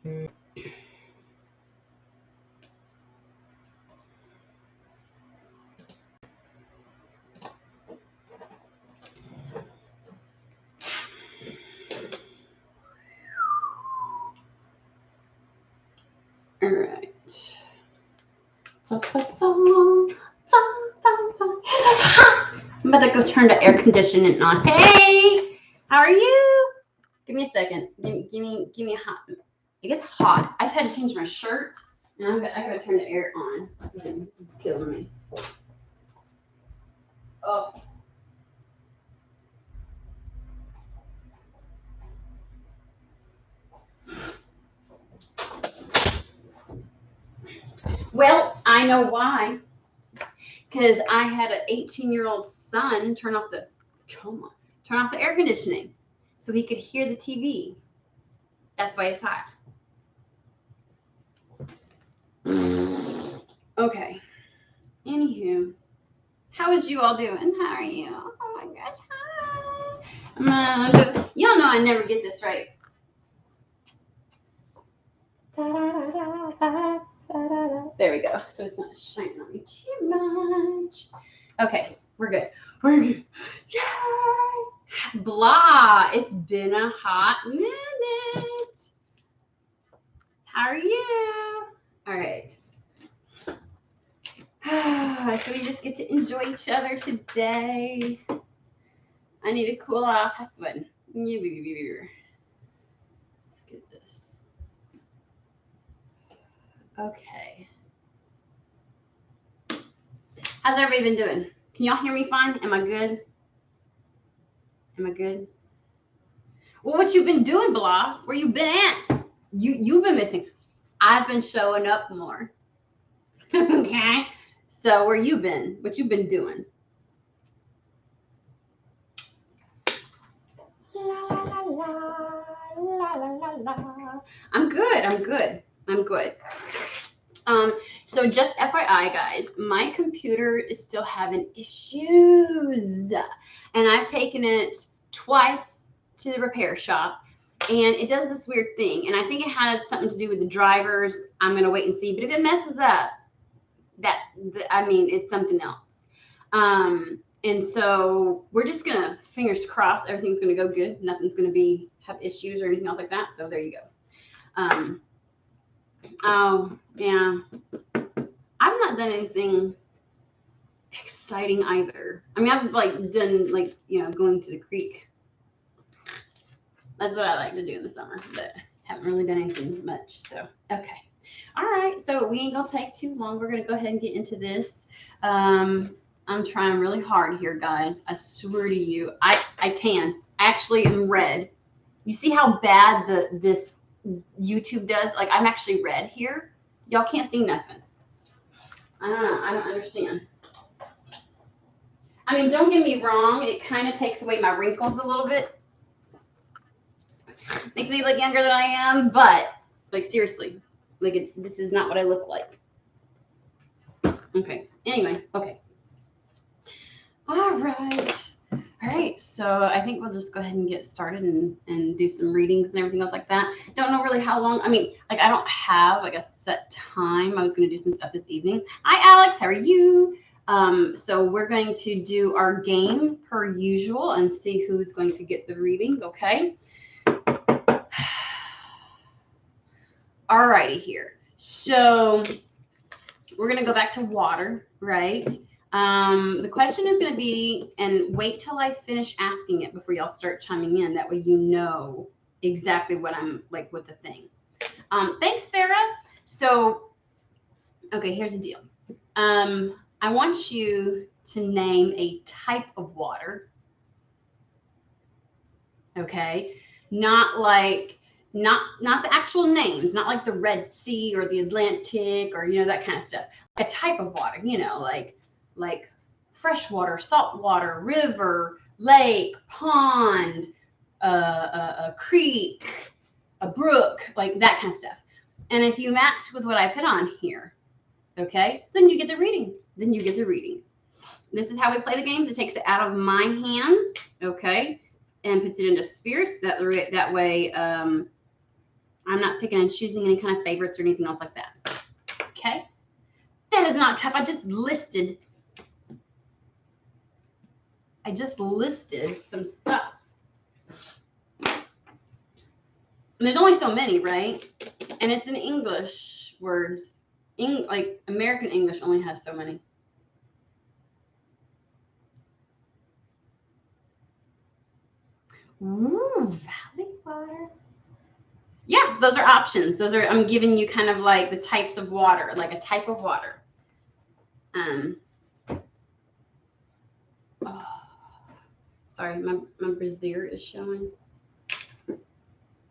All right. I'm about to go turn the air conditioning on. Hey, how are you? Give me a second. Give me a hot. It gets hot. I just had to change my shirt, and I gotta turn the air on. This is killing me. Oh. Well, I know why. Because I had an 18-year-old son turn off the air conditioning so he could hear the TV. That's why it's hot. Okay. Anywho, how is you all doing? How are you? Oh my gosh, hi. Y'all know I never get this right. There we go. So it's not shining on me too much. Okay, we're good. We're good. Yay! Blah. It's been a hot minute. How are you? All right. So we just get to enjoy each other today. I need to cool off. I'm sweating. Let's get this. Okay. How's everybody been doing? Can y'all hear me fine? Am I good? Am I good? Well, what you been doing, Blah? Where you been at? You've been missing. I've been showing up more. Okay. So where you been? What you been doing? La, la, la, la, la. I'm good. So just FYI, guys, my computer is still having issues, and I've taken it twice to the repair shop, and it does this weird thing, and I think it has something to do with the drivers. I'm gonna wait and see, but if it messes up, it's something else. And so we're just gonna, fingers crossed, everything's gonna go good. Nothing's gonna have issues or anything else like that. So there you go. Oh yeah, I've not done anything exciting either. I mean, I've done going to the creek. That's what I like to do in the summer, but haven't really done anything much. So okay, all right. So we ain't gonna take too long. We're gonna go ahead and get into this. I'm trying really hard here, guys. I swear to you, I tan. I actually am red. You see how bad this YouTube does? Like, I'm actually red here. Y'all can't see nothing. I don't know. I don't understand. I mean, don't get me wrong. It kind of takes away my wrinkles a little bit. Makes me look younger than I am, but seriously, this is not what I look like. Okay. Anyway. Okay. All right. So I think we'll just go ahead and get started and do some readings and everything else like that. Don't know really how long. I mean, I don't have a set time. I was going to do some stuff this evening. Hi, Alex. How are you? So we're going to do our game per usual and see who's going to get the reading. Okay. All righty here. So we're going to go back to water, right? The question is going to be, and wait till I finish asking it before y'all start chiming in. That way you know exactly what I'm with the thing. Thanks, Sarah. So, okay, here's the deal. I want you to name a type of water. Okay, not the actual names, not like the Red Sea or the Atlantic or that kind of stuff. A type of water, like fresh water, salt water, river, lake, pond, a creek, a brook, like that kind of stuff. And if you match with what I put on here, okay, then you get the reading. This is how we play the games. It takes it out of my hands, okay, and puts it into spirits. That way, I'm not picking and choosing any kind of favorites or anything else like that. Okay? That is not tough. I just listed some stuff. And there's only so many, right? And it's in English words. Like American English only has so many. Ooh, valley water. Yeah, those are options. Those are, I'm giving you kind of like the types of water, like a type of water. Oh, sorry, my brassiere is showing.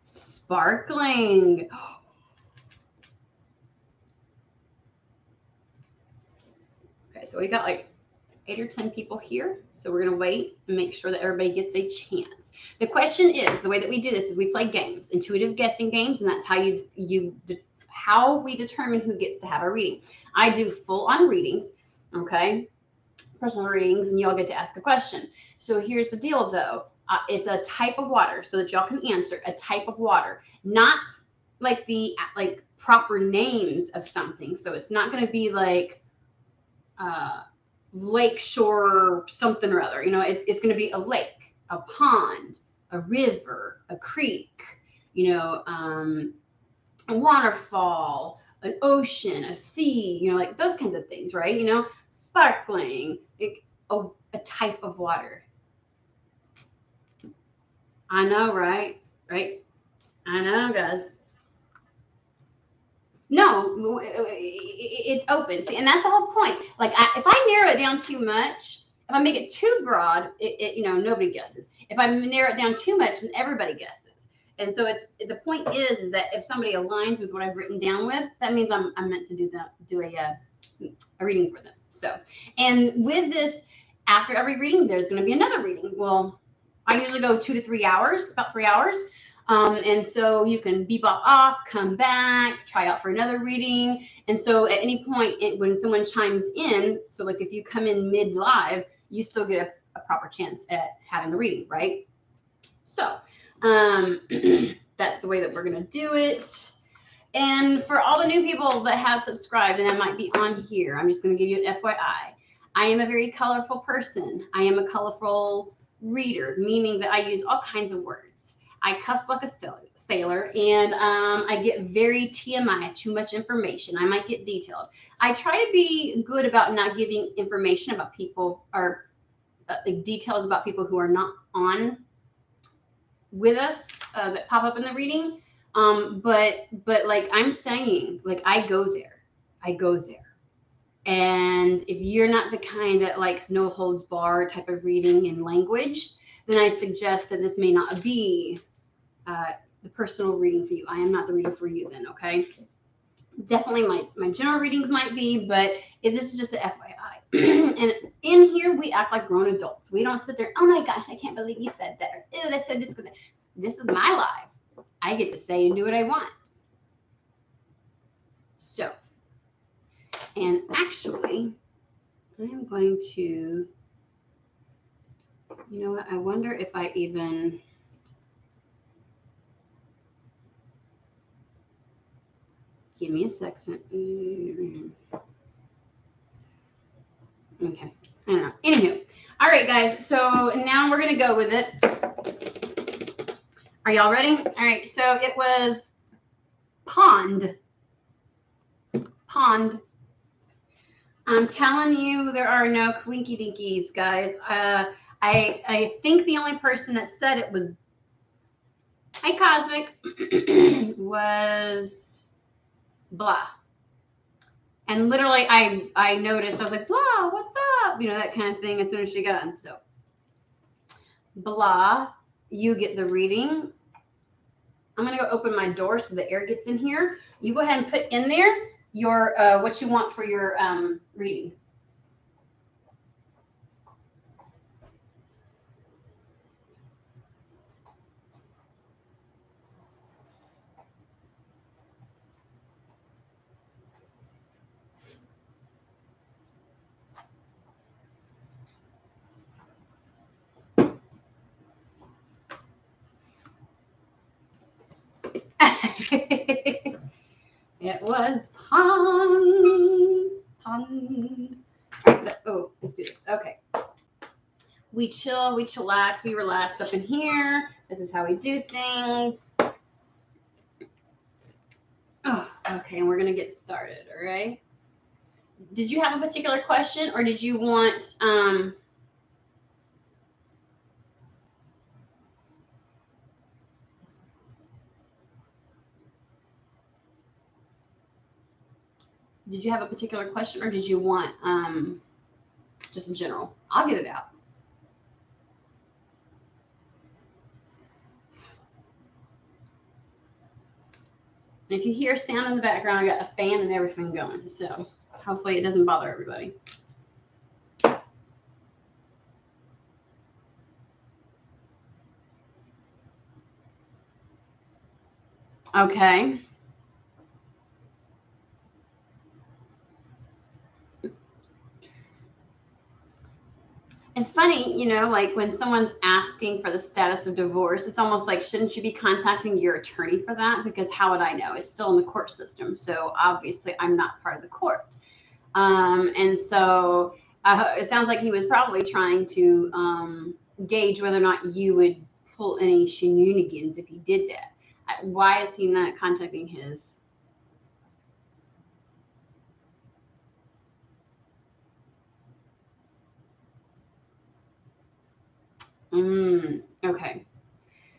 Sparkling. Okay, so we got like 8 or 10 people here. So we're gonna wait and make sure that everybody gets a chance. The question is, the way that we do this is we play games, intuitive guessing games, and that's how how we determine who gets to have a reading. I do full-on readings, okay, personal readings, and y'all get to ask a question. So here's the deal, though. It's a type of water, so that y'all can answer a type of water, not like the proper names of something. So it's not going to be like lake shore something or other. You know, it's going to be a lake, a pond, a river, a creek, you know, a waterfall, an ocean, a sea, you know, like those kinds of things, right? You know, sparkling, a type of water. I know, right? Right? I know, guys. No, it's open. See, and that's the whole point. Like, if I narrow it down too much, if I make it too broad, you know, nobody guesses. If I narrow it down too much, then everybody guesses. And so the point is that if somebody aligns with what I've written down with, that means I'm meant to do a reading for them. So, and with this, after every reading, there's going to be another reading. Well, I usually go 2 to 3 hours, about 3 hours. And so you can bebop off, come back, try out for another reading. And so at any point when someone chimes in, so like if you come in mid-live, you still get a proper chance at having the reading, right? So that's the way that we're going to do it. And for all the new people that have subscribed and that might be on here, I'm just going to give you an FYI. I am a very colorful person. I am a colorful reader, meaning that I use all kinds of words. I cuss like a sailor, and I get very TMI, too much information. I might get detailed. I try to be good about not giving information about people or details about people who are not on with us that pop up in the reading. But like I'm saying, like I go there. And if you're not the kind that likes no holds bar type of reading and language, then I suggest that this may not be the personal reading for you. I am not the reader for you then, okay? Definitely my general readings might be, but this is just an FYI. And in here, we act like grown adults. We don't sit there, oh my gosh, I can't believe you said that. Or, ew, that's so disgusting. This is my life. I get to say and do what I want. So, and actually, I'm going to, you know what, I wonder if I even... Give me a second. Okay. I don't know. Anywho. All right, guys. So now we're going to go with it. Are y'all ready? All right. So it was pond. Pond. I'm telling you, there are no quinky dinkies, guys. I think the only person that said it was, hey, Cosmic, was blah. And literally, I noticed, I was like, blah, what's up? You know, that kind of thing as soon as she got on. So, blah, you get the reading. I'm going to go open my door so the air gets in here. You go ahead and put in there your what you want for your reading. It was pond. Oh, let's do this. Okay. We chill, we chillax, we relax up in here. This is how we do things. Oh, okay, and we're gonna get started, all right? Did you have a particular question, or did you want did you have a particular question, or did you want just in general? I'll get it out. And if you hear sound in the background, I got a fan and everything going, so hopefully it doesn't bother everybody. Okay. It's funny, you know, like when someone's asking for the status of divorce, it's almost like, shouldn't you be contacting your attorney for that? Because how would I know? It's still in the court system. So obviously I'm not part of the court. And so it sounds like he was probably trying to gauge whether or not you would pull any shenanigans if he did that. Why is he not contacting his? Okay.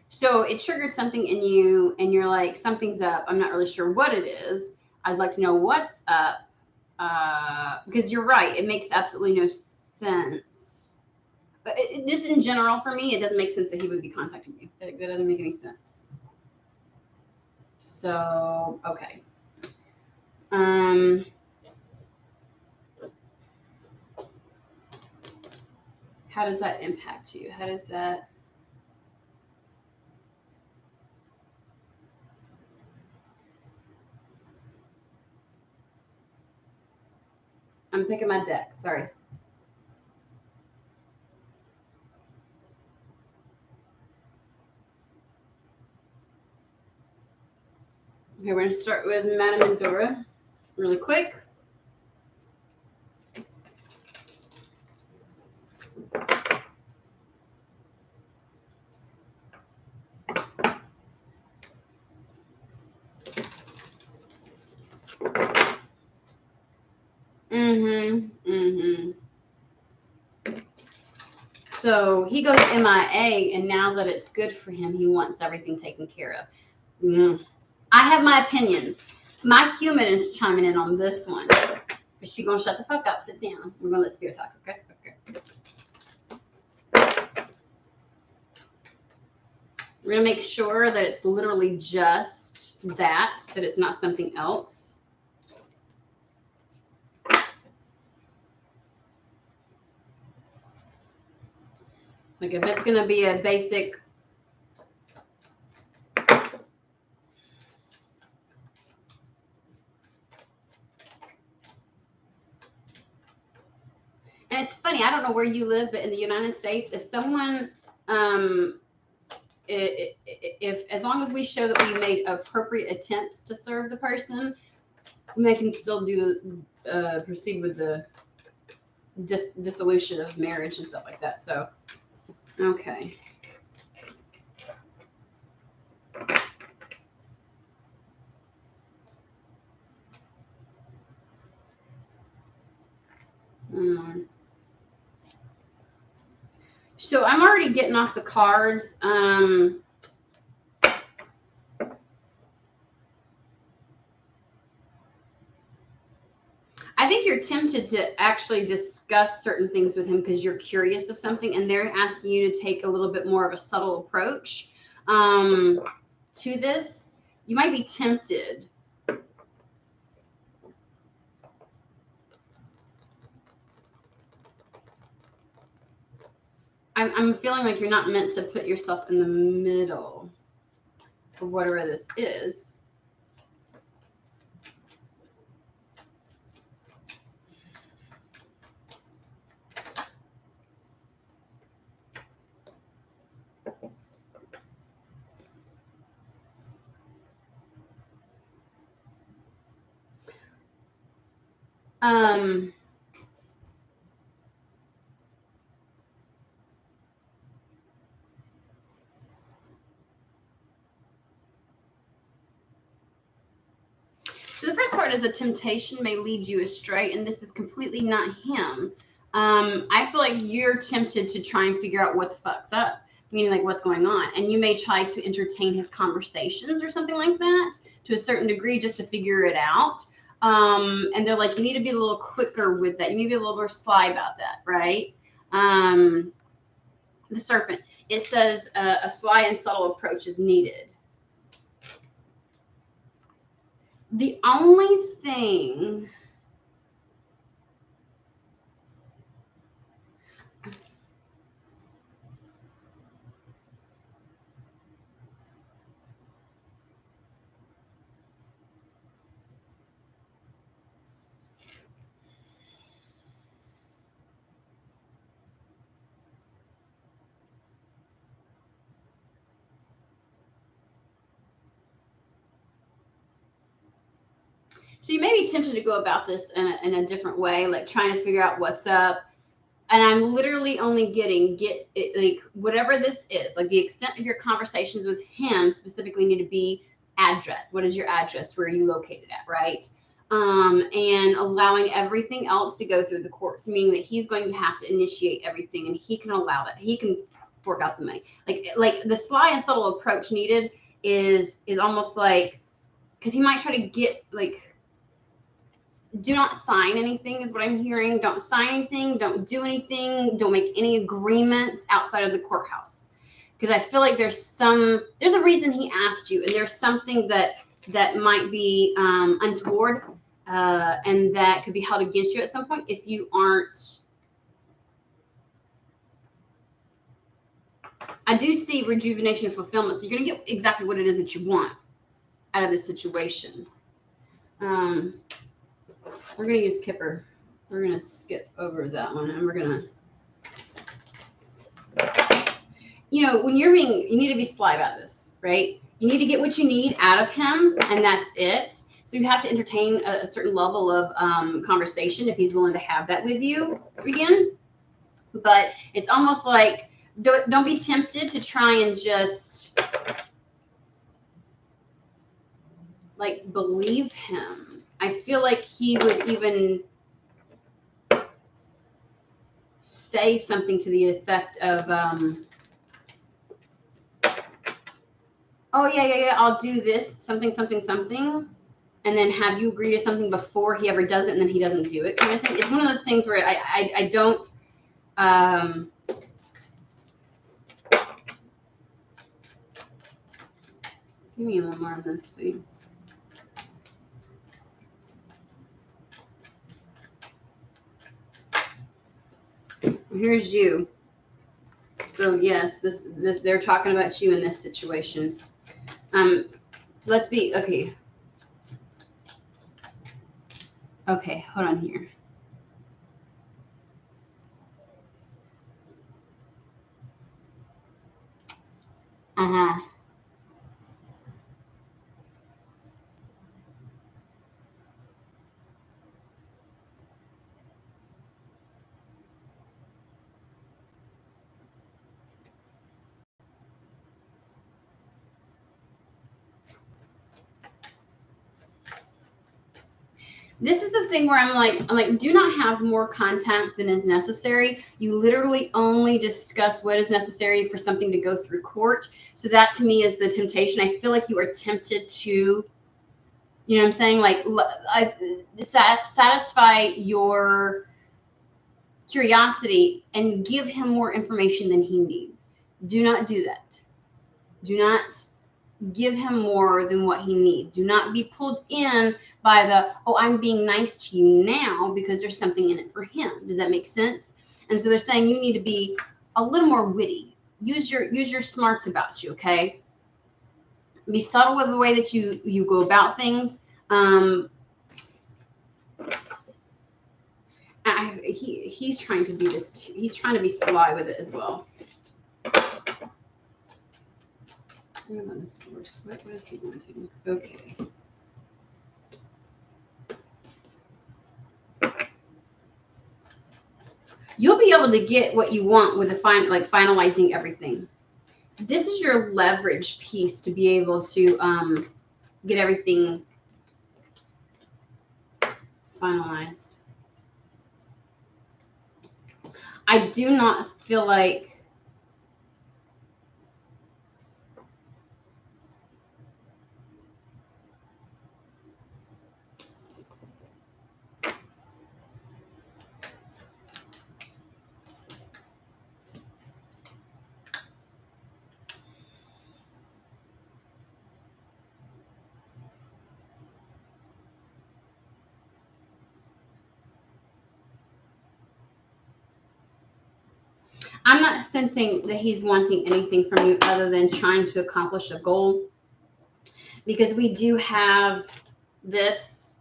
So it triggered something in you, and you're like, something's up. I'm not really sure what it is. I'd like to know what's up. Because you're right. It makes absolutely no sense. But just in general, for me, it doesn't make sense that he would be contacting you. That doesn't make any sense. So, okay. How does that impact you? How does that? I'm picking my deck. Sorry. Okay, we're going to start with Madame Endora really quick. So he goes MIA, and now that it's good for him, he wants everything taken care of. I have my opinions. My human is chiming in on this one. Is she gonna shut the fuck up? Sit down. We're gonna let Spirit talk, okay? We're gonna make sure that it's literally just that it's not something else. Like if it's gonna be a basic and it's funny, I don't know where you live, but in the United States, if someone if as long as we show that we made appropriate attempts to serve the person, they can still do proceed with the dissolution of marriage and stuff like that. So, okay. So I'm already getting off the cards. I think you're tempted to actually discuss certain things with him because you're curious of something, and they're asking you to take a little bit more of a subtle approach to this. You might be tempted. I'm feeling like you're not meant to put yourself in the middle of whatever this is. So the first part is the temptation may lead you astray, and this is completely not him. I feel like you're tempted to try and figure out what the fuck's up, meaning like what's going on. And you may try to entertain his conversations or something like that to a certain degree just to figure it out. And they're like, you need to be a little quicker with that. You need to be a little more sly about that, right? The serpent. It says a sly and subtle approach is needed. The only thing so you may be tempted to go about this in a different way, like trying to figure out what's up. And I'm literally only getting like whatever this is, like the extent of your conversations with him specifically need to be address. What is your address? Where are you located at, right? And allowing everything else to go through the courts, meaning that he's going to have to initiate everything, and he can allow that. He can fork out the money. Like the sly and subtle approach needed is almost like, because he might try to get like, do not sign anything is what I'm hearing. Don't sign anything. Don't do anything. Don't make any agreements outside of the courthouse. Because I feel like there's a reason he asked you, and there's something that might be untoward, and that could be held against you at some point if you aren't. I do see rejuvenation and fulfillment. So you're going to get exactly what it is that you want out of this situation. We're going to use Kipper. We're going to skip over that one, and we're going to, when you need to be sly about this, right? You need to get what you need out of him, and that's it. So you have to entertain a certain level of conversation if he's willing to have that with you again. But it's almost like, don't be tempted to try and just like believe him. I feel like he would even say something to the effect of, oh, yeah, I'll do this, something, and then have you agree to something before he ever does it, and then he doesn't do it kind of thing. It's one of those things where I don't, give me one more of this, please. Here's you. So yes, this they're talking about you in this situation. Let's be okay. Okay, hold on here. This is the thing where I'm like, do not have more contact than is necessary. You literally only discuss what is necessary for something to go through court. So that to me is the temptation. I feel like you are tempted to, you know what I'm saying? Like, satisfy your curiosity and give him more information than he needs. Do not do that. Do not give him more than what he needs. Do not be pulled in by the, oh, I'm being nice to you now because there's something in it for him. Does that make sense? And so they're saying you need to be a little more witty. Use your smarts about you, okay? Be subtle with the way that you go about things. He's trying to be this. He's trying to be sly with it as well. What is he wanting? Okay. You'll be able to get what you want with the finalizing everything. This is your leverage piece to be able to get everything finalized. I do not feel like I'm not sensing that he's wanting anything from you other than trying to accomplish a goal, because we do have this.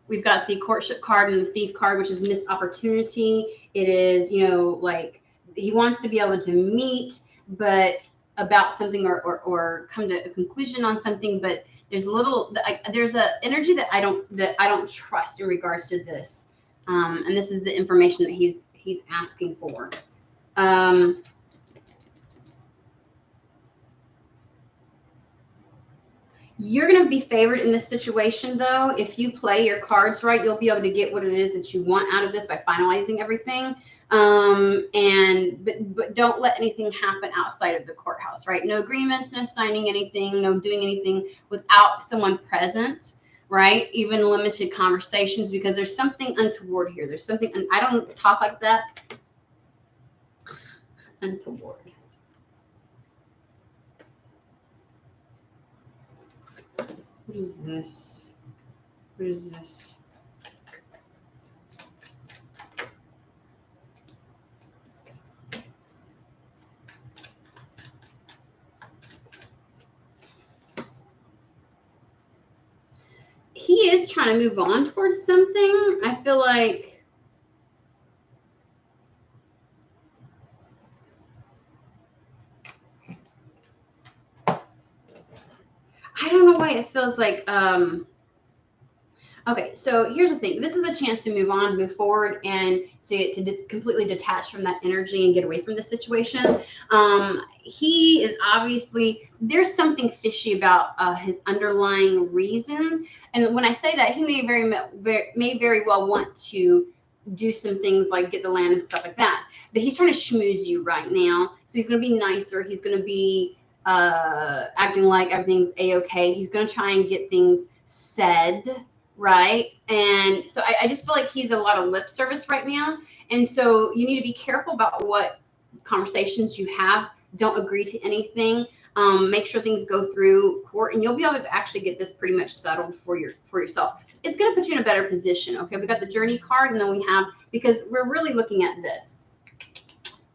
We've got the courtship card and the thief card, which is missed opportunity. It is, you know, like he wants to be able to meet, but about something or come to a conclusion on something, but there's a little, there's a energy that I don't trust in regards to this. And this is the information that he's asking for. You're going to be favored in this situation, though. If you play your cards right, you'll be able to get what it is that you want out of this by finalizing everything. But don't let anything happen outside of the courthouse, right? No agreements, no signing anything, no doing anything without someone present, right? Even limited conversations, because there's something untoward here. There's something, I don't talk like that. Untoward. What is this? What is this? He is trying to move on towards something. I feel like I don't know why it feels like okay, so here's the thing. This is a chance to move on, move forward, and to completely detach from that energy and get away from the situation. He is obviously, there's something fishy about his underlying reasons. And when I say that, he may very well want to do some things like get the land and stuff like that. But he's trying to schmooze you right now. So he's going to be nicer. He's going to be acting like everything's a-okay. He's going to try and get things said, right? And so I just feel like he's a lot of lip service right now. And so you need to be careful about what conversations you have. Don't agree to anything. Make sure things go through court, and you'll be able to actually get this pretty much settled for yourself. It's going to put you in a better position. Okay, we got the journey card, and then we have, because we're really looking at this,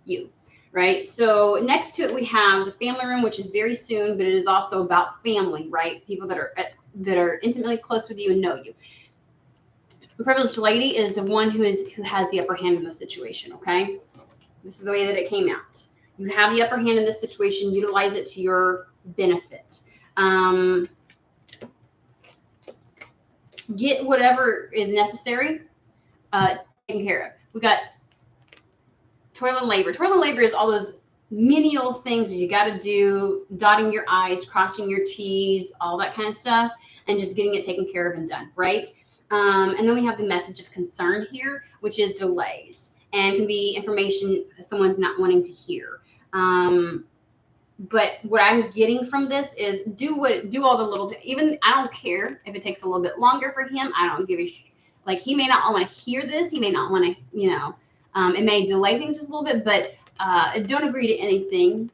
you. Right. So next to it, we have the family room, which is very soon, but it is also about family, right? People that are intimately close with you and know you. The privileged lady is the one who has the upper hand in the situation. Okay. This is the way that it came out. You have the upper hand in this situation. Utilize it to your benefit. Get whatever is necessary taken care of. We got toil and labor. Toil and labor is all those menial things that you got to do, dotting your I's, crossing your T's, all that kind of stuff, and just getting it taken care of and done, right? And then we have the message of concern here, which is delays, and can be information someone's not wanting to hear. But what I'm getting from this is do all the little things. Even I don't care if it takes a little bit longer for him. I don't give a like, he may not want to hear this. He may not want to, you know, it may delay things just a little bit, but don't agree to anything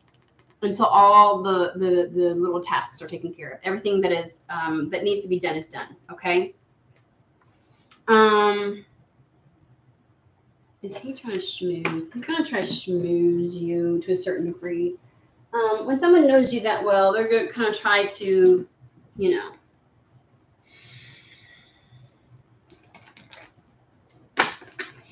until all the little tasks are taken care of. Everything that is that needs to be done is done. Okay. Is he trying to schmooze? He's going to try to schmooze you to a certain degree. When someone knows you that well, they're going to kind of try to, you know.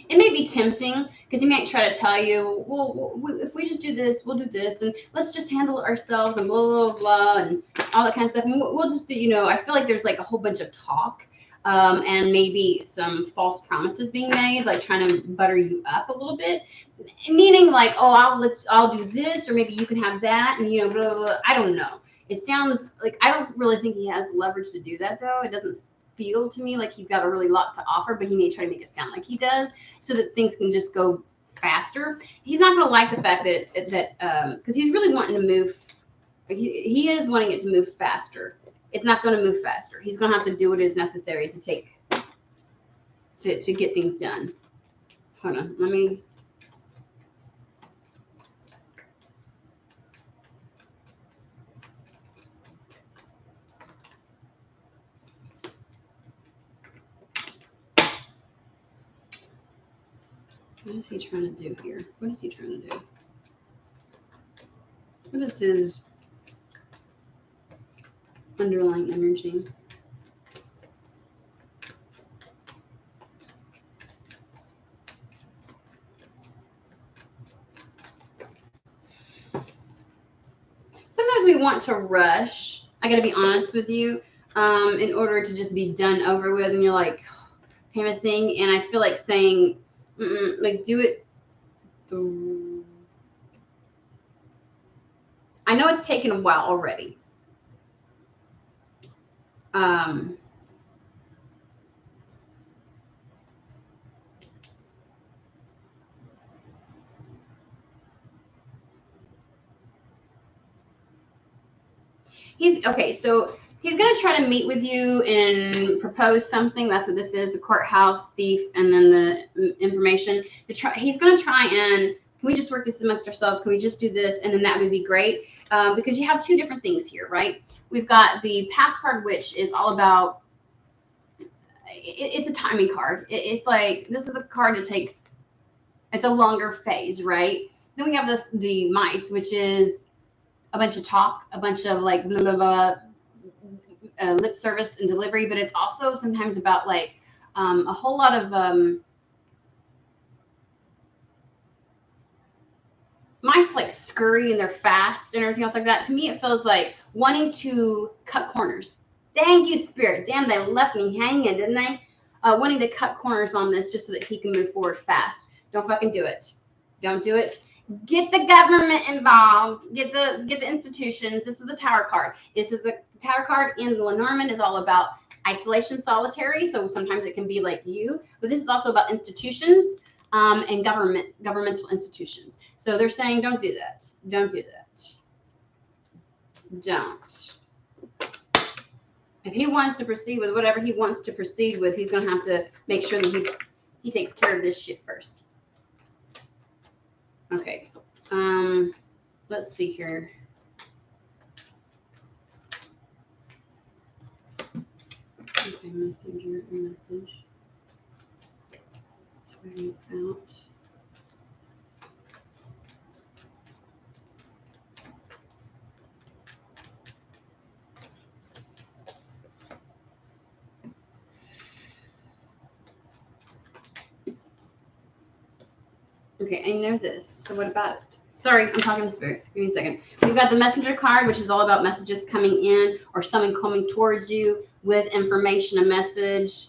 It may be tempting because he might try to tell you, well, if we just do this, we'll do this, and let's just handle it ourselves, and blah, blah, blah, and all that kind of stuff. And we'll just do, you know, I feel like there's like a whole bunch of talk. and maybe some false promises being made, like trying to butter you up a little bit, meaning like, oh, I'll do this, or maybe you can have that, and you know, blah, blah, blah. I don't know. It sounds like I don't really think he has leverage to do that, though. It doesn't feel to me like he's got a really lot to offer, but he may try to make it sound like he does, so that things can just go faster. He's not going to like the fact that because he's really wanting to move. He is wanting it to move faster. It's not going to move faster. He's going to have to do what is necessary to get things done. Hold on, let me. What is he trying to do here? What is he trying to do? What is his underlying energy? Sometimes we want to rush. I got to be honest with you, in order to just be done over with, and you're like, kind of thing. And I feel like saying, like, do it. I know it's taken a while already. He's okay. So he's going to try to meet with you and propose something. That's what this is: the courthouse thief, and then the information. He's going to try and, can we just work this amongst ourselves? Can we just do this? And then that would be great, because you have two different things here, right? We've got the path card, which is all about. It's a timing card. It's like, this is the card that takes. It's a longer phase, right? Then we have the mice, which is a bunch of talk, a bunch of like blah, blah, blah, lip service and delivery, but it's also sometimes about like a whole lot of mice like scurry and they're fast and everything else like that. To me, it feels like wanting to cut corners. Thank you, Spirit. Damn, they left me hanging, didn't they? Wanting to cut corners on this just so that he can move forward fast. Don't fucking do it. Don't do it. Get the government involved. Get the institutions. This is the Tower card. This is the Tower card in Lenormand is all about isolation, solitary. So sometimes it can be like you, but this is also about institutions and governmental institutions. So they're saying, don't do that. Don't do that. Don't. If he wants to proceed with whatever he wants to proceed with, he's going to have to make sure that he takes care of this shit first. Okay. Let's see here. Okay, messenger, message. Spreading it out. Okay, I know this. So what about it? Sorry, I'm talking to Spirit. Give me a second. We've got the messenger card, which is all about messages coming in or someone coming towards you with information, a message.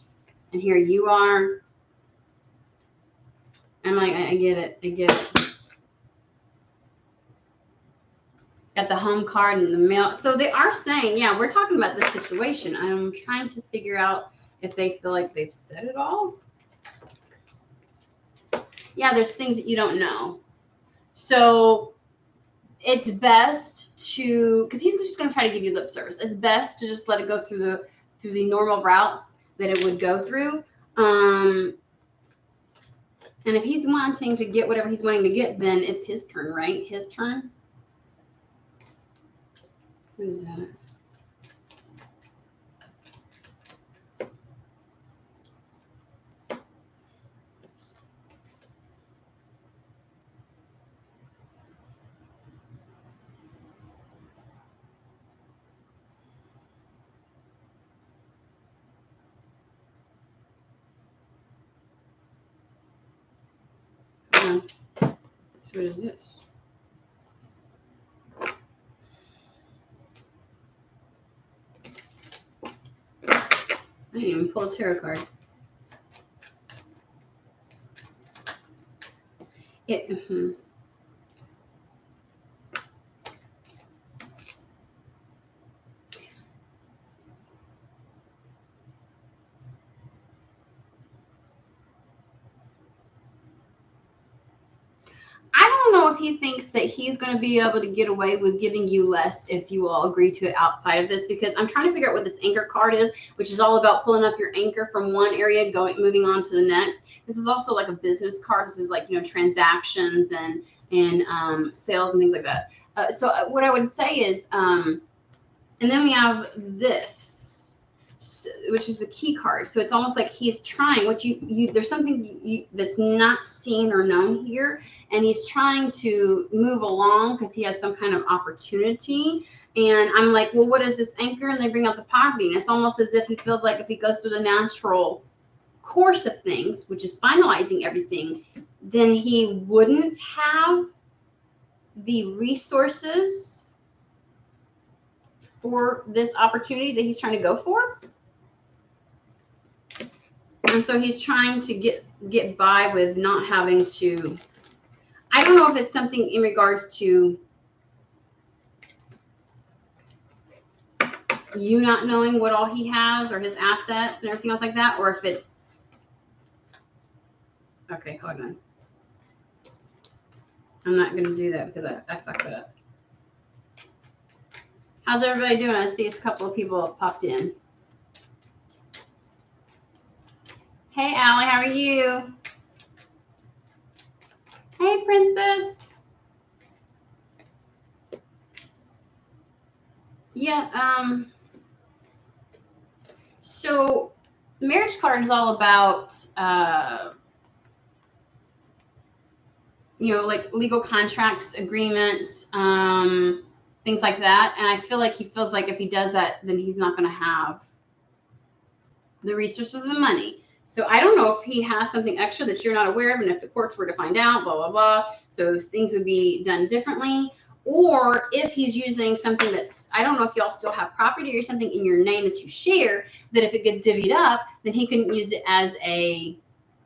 And here you are. I'm like, I get it. I get it. Got the home card and the mail. So they are saying, yeah, we're talking about this situation. I'm trying to figure out if they feel like they've said it all. Yeah, there's things that you don't know. So it's best to, because he's just going to try to give you lip service. It's best to just let it go through the normal routes that it would go through. And if he's wanting to get whatever he's wanting to get, then it's his turn, right? His turn. What is that? So what is this? I didn't even pull a tarot card. I don't know if he thinks that he's going to be able to get away with giving you less if you all agree to it outside of this, because I'm trying to figure out what this anchor card is, which is all about pulling up your anchor from one area, moving on to the next. This is also like a business card. This is like, you know, transactions and sales and things like that. So what I would say is, and then we have this, which is the key card. So it's almost like he's trying what there's something that's not seen or known here, and he's trying to move along because he has some kind of opportunity. And I'm like, well, what is this anchor? And they bring out the poverty, and it's almost as if he feels like if he goes through the natural course of things, which is finalizing everything, then he wouldn't have the resources for this opportunity that he's trying to go for. And so he's trying to get by with not having to, I don't know if it's something in regards to you not knowing what all he has or his assets and everything else like that, or if it's, okay, hold on. I'm not going to do that because I fucked it up. How's everybody doing? I see a couple of people have popped in. Hey, Allie, how are you? Hey, Princess. Yeah, so marriage card is all about, you know, like legal contracts, agreements, things like that. And I feel like he feels like if he does that, then he's not going to have the resources and money. So I don't know if he has something extra that you're not aware of, and if the courts were to find out, blah, blah, blah. So things would be done differently. Or if he's using something that's, I don't know if y'all still have property or something in your name that you share, that if it gets divvied up, then he can use it as a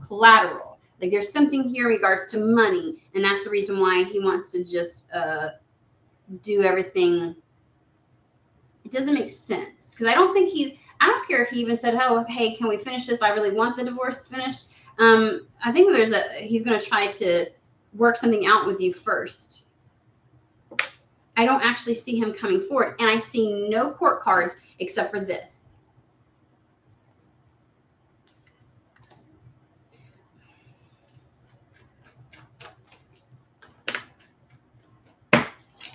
collateral. Like there's something here in regards to money, and that's the reason why he wants to just do everything. It doesn't make sense because I don't think I don't care if he even said, oh, hey, can we finish this? I really want the divorce finished. I think he's going to try to work something out with you first. I don't actually see him coming forward, and I see no court cards except for this.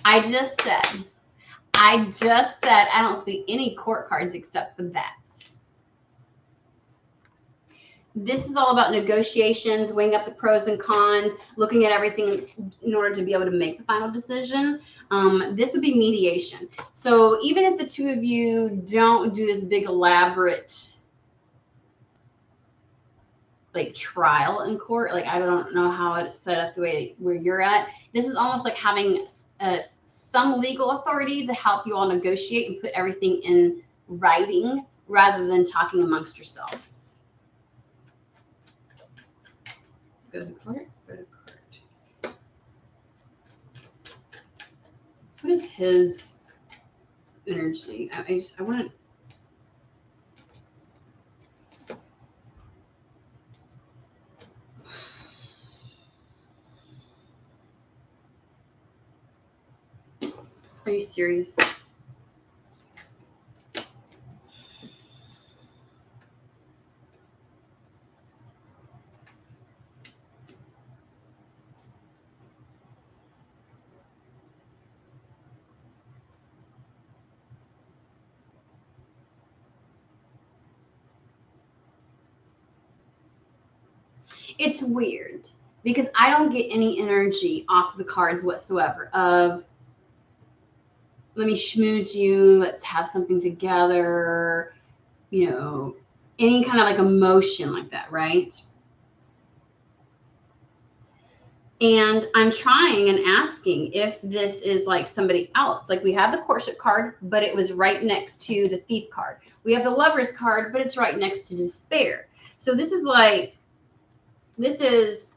I just said I don't see any court cards except for that. This is all about negotiations, weighing up the pros and cons, looking at everything in order to be able to make the final decision. This would be mediation. So even if the two of you don't do this big elaborate like trial in court, like I don't know how it's set up the way where you're at. This is almost like having some legal authority to help you all negotiate and put everything in writing rather than talking amongst yourselves. Go to court. Go to court. What is his energy? I want to. Are you serious? It's weird because I don't get any energy off the cards whatsoever of let me schmooze you, let's have something together, you know, any kind of like emotion like that, right? And I'm trying and asking if this is like somebody else. Like we have the courtship card, but it was right next to the thief card. We have the lover's card, but it's right next to despair. So this is like, this is,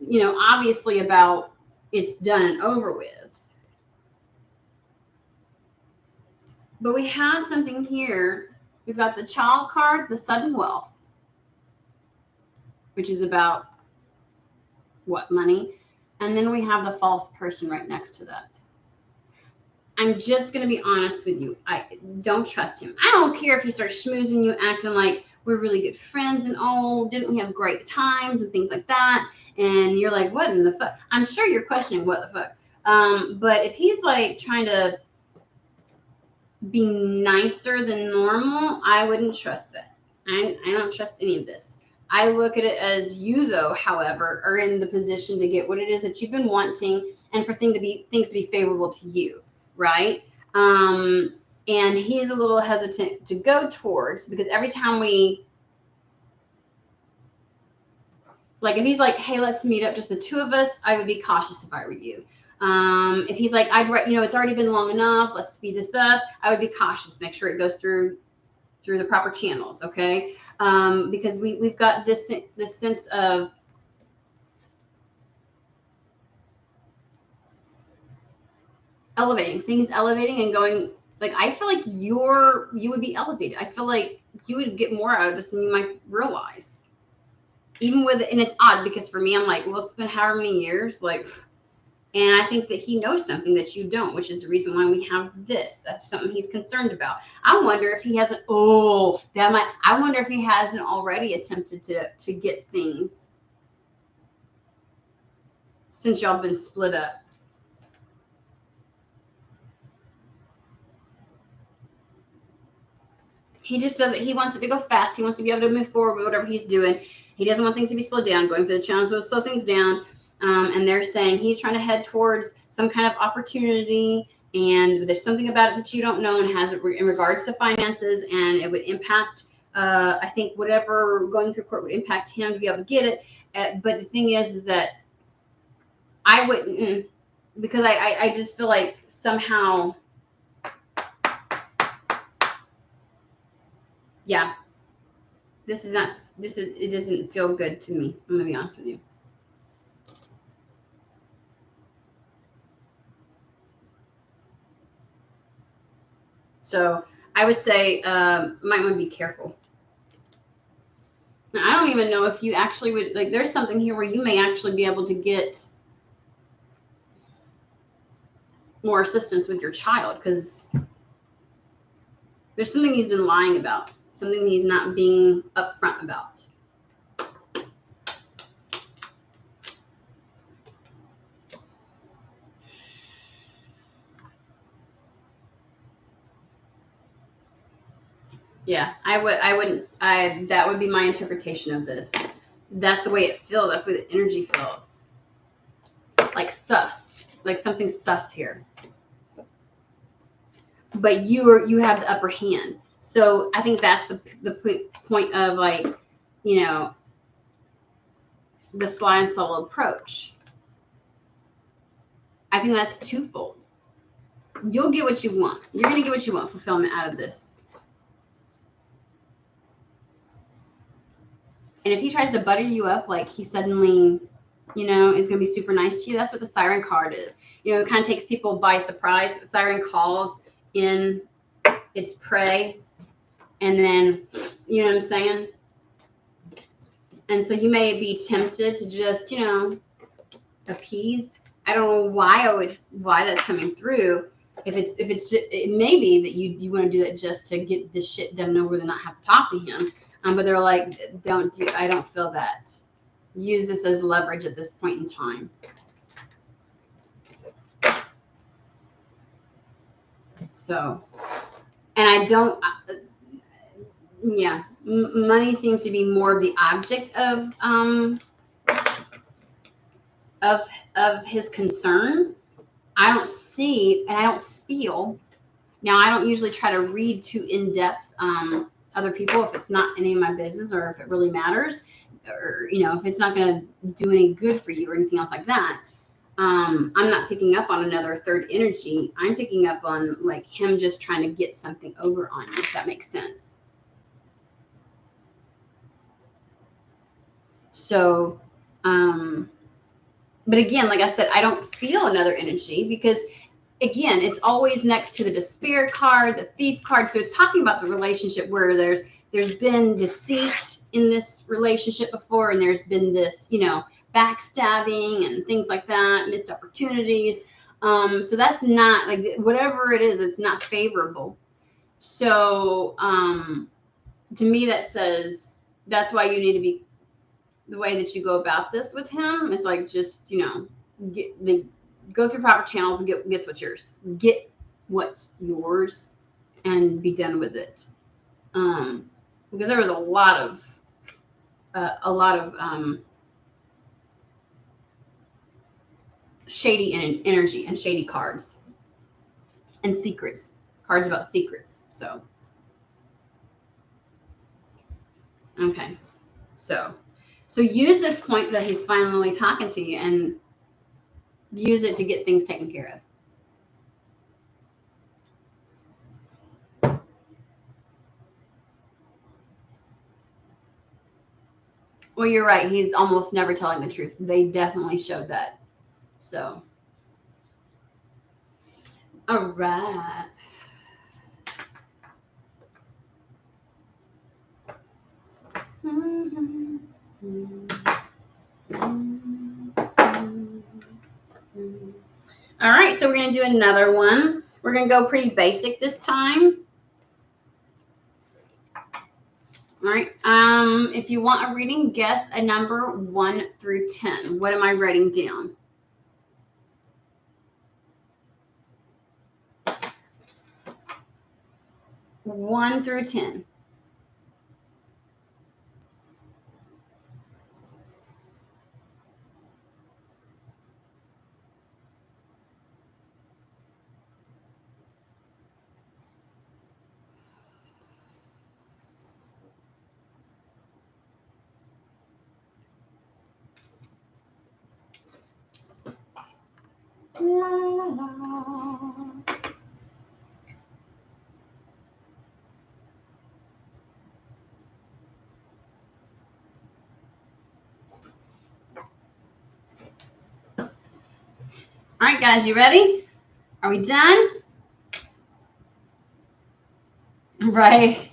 you know, obviously about it's done and over with. But we have something here. We've got the child card, the sudden wealth, which is about what, money? And then we have the false person right next to that. I'm just going to be honest with you. I don't trust him. I don't care if he starts schmoozing you, acting like we're really good friends and oh, didn't we have great times and things like that? And you're like, what in the fuck? I'm sure you're questioning what the fuck. But if he's like trying to be nicer than normal, I wouldn't trust that. I don't trust any of this. I look at it as you, though, however, are in the position to get what it is that you've been wanting and for things to be favorable to you, right? And he's a little hesitant to go towards, because every time we, like, if he's like, hey, let's meet up, just the two of us, I would be cautious if I were you. If he's like, it's already been long enough, let's speed this up, I would be cautious, make sure it goes through the proper channels, okay? Because we've got this sense of things elevating and going, like, I feel like you would be elevated. I feel like you would get more out of this than you might realize. Even with, and it's odd because for me, I'm like, well, it's been however many years, like, and I think that he knows something that you don't, which is the reason why we have this. That's something he's concerned about. I wonder if he hasn't, I wonder if he hasn't already attempted to get things since y'all been split up. He just doesn't, he wants it to go fast. He wants to be able to move forward with whatever he's doing. He doesn't want things to be slowed down. Going for the challenge will slow things down. And they're saying he's trying to head towards some kind of opportunity, and there's something about it that you don't know and has it in regards to finances, and it would impact, I think, whatever going through court would impact him to be able to get it. But the thing is that I wouldn't, because I just feel like somehow, yeah, it doesn't feel good to me. I'm gonna be honest with you. So I would say might want to be careful. Now, I don't even know if you actually would, like, there's something here where you may actually be able to get more assistance with your child, because there's something he's been lying about, something he's not being upfront about. Yeah, that would be my interpretation of this. That's the way it feels. That's the way the energy feels. Like sus, like something sus here. But you have the upper hand. So I think that's the point of, like, you know, the sly and subtle approach. I think that's twofold. You'll get what you want. You're going to get what you want, fulfillment out of this. And if he tries to butter you up, like he suddenly, is going to be super nice to you, that's what the siren card is. It kind of takes people by surprise. The siren calls in its prey, and then, you know what I'm saying? And so you may be tempted to just, appease. I don't know why that's coming through. If it's just, it may be that you want to do that just to get this shit done over and not have to talk to him. But they're like, I don't feel that. Use this as leverage at this point in time. So, and I don't, money seems to be more the object of his concern. I don't see, and I don't feel. Now, I don't usually try to read too in depth other people if it's not any of my business, or if it really matters, or if it's not going to do any good for you or anything else like that. I'm not picking up on another third energy. I'm picking up on like him just trying to get something over on you, if that makes sense. So, but again, like I said, I don't feel another energy because, again, it's always next to the despair card, the thief card. So it's talking about the relationship where there's been deceit in this relationship before, and there's been this, backstabbing and things like that, missed opportunities. So that's not like, whatever it is, it's not favorable. So to me, that says that's why you need to be, the way that you go about this with him, it's like, just, go through proper channels and get what's yours. Get what's yours and be done with it. Because there was a lot of shady energy and shady cards and cards about secrets. So, okay. So use this point that he's finally talking to you and use it to get things taken care of. Well, you're right. He's almost never telling the truth. They definitely showed that. So, all right. All right, so we're going to do another one. We're going to go pretty basic this time. All right. If you want a reading, guess a number 1 through 10. What am I writing down? One through 10. La, la, la. All right, guys, you ready? Are we done? Right.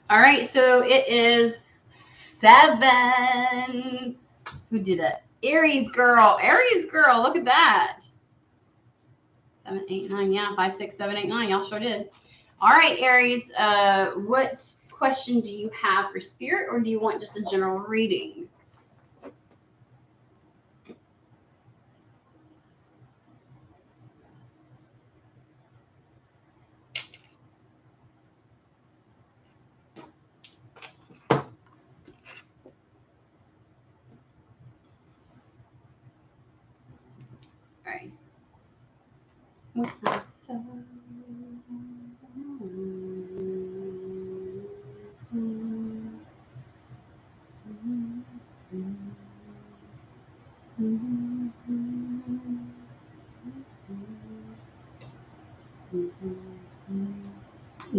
All right, so it is 7. Who did it? Aries girl. Aries girl, look at that. 7, 8, 9. Yeah, 5, 6, 7, 8, 9. Y'all sure did. All right, Aries. What question do you have for spirit, or do you want just a general reading? All right.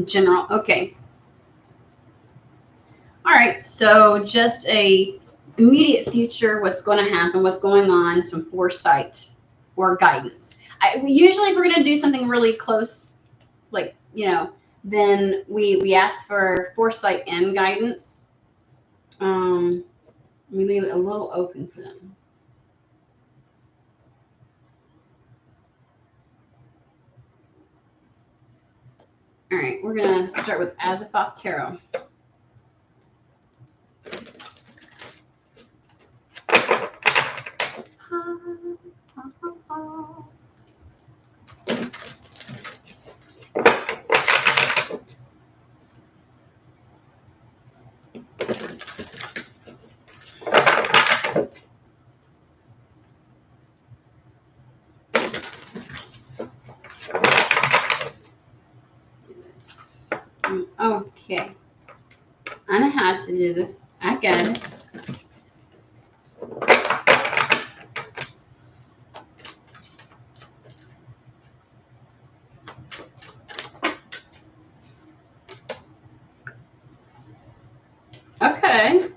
General. Okay. All right. So just a immediate future, what's going to happen, what's going on, some foresight or guidance. Usually if we're going to do something really close, like, then we ask for foresight and guidance. We leave it a little open for them. All right, we're going to start with Azathoth Tarot. Okay. had to do this. I get it. Okay.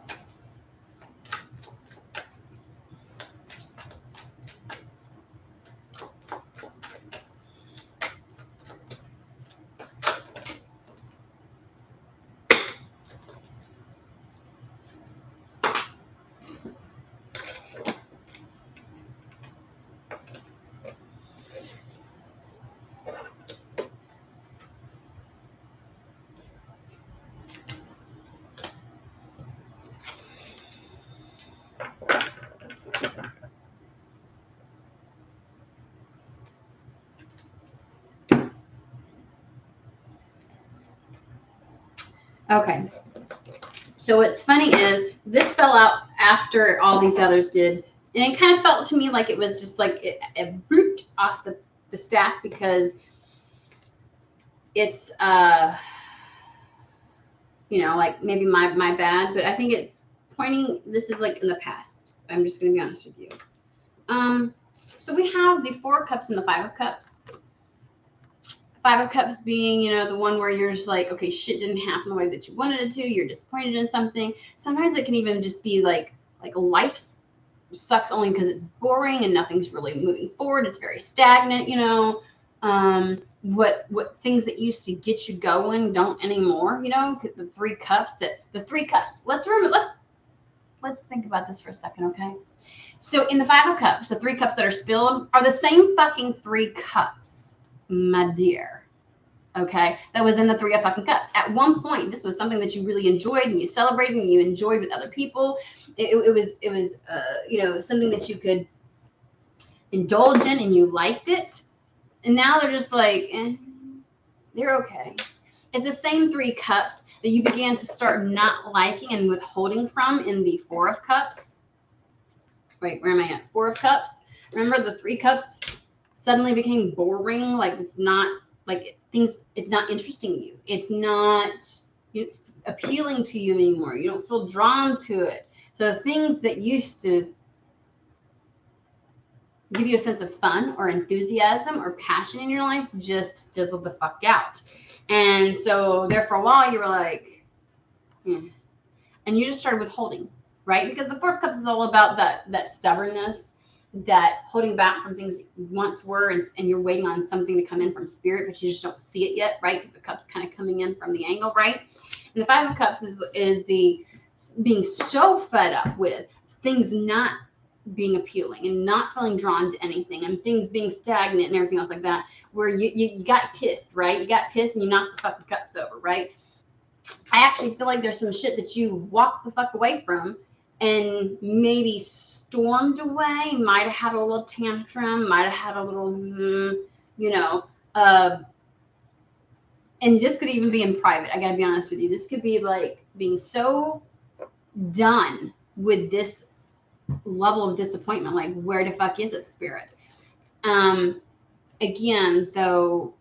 Okay. So what's funny is this fell out after all these others did. And it kind of felt to me like it was just like it booped off the stack because it's, you know, like maybe my bad, but I think it's pointing, this is like in the past. I'm just going to be honest with you. So we have the 4 of Cups and the 5 of Cups. 5 of Cups being, you know, the one where you're just like, okay, shit didn't happen the way that you wanted it to. You're disappointed in something. Sometimes it can even just be like life sucks only because it's boring and nothing's really moving forward. It's very stagnant, you know. What things that used to get you going don't anymore, you know. The 3 Cups, the 3 Cups. Let's think about this for a second, okay? So in the 5 of Cups, the 3 cups that are spilled are the same fucking 3 cups. My dear, okay, that was in the 3 of fucking Cups. At one point, this was something that you really enjoyed and you celebrated and you enjoyed with other people. It was you know, something that you could indulge in and you liked it. And now they're just like, they're okay. It's the same 3 cups that you began to start not liking and withholding from in the 4 of Cups. Wait, where am I at? 4 of Cups. Remember the 3 cups suddenly became boring. Like it's not like things. It's not interesting you. It's not appealing to you anymore. You don't feel drawn to it. So the things that used to give you a sense of fun or enthusiasm or passion in your life just fizzled the fuck out. And so there for a while you were like, and you just started withholding, right? Because the 4 of Cups is all about that stubbornness, that holding back from things once were, and you're waiting on something to come in from spirit, but you just don't see it yet, right? Because the cup's kind of coming in from the angle, right? And the 5 of Cups is the being so fed up with things not being appealing and not feeling drawn to anything and things being stagnant and everything else like that, where you got pissed, right? You got pissed and you knocked the fucking cups over, right? I actually feel like there's some shit that you walked the fuck away from and maybe stormed away, might have had a little tantrum, might have had a little, you know, and this could even be in private. I got to be honest with you. This could be like being so done with this level of disappointment. Like, where the fuck is it, spirit? Again, though,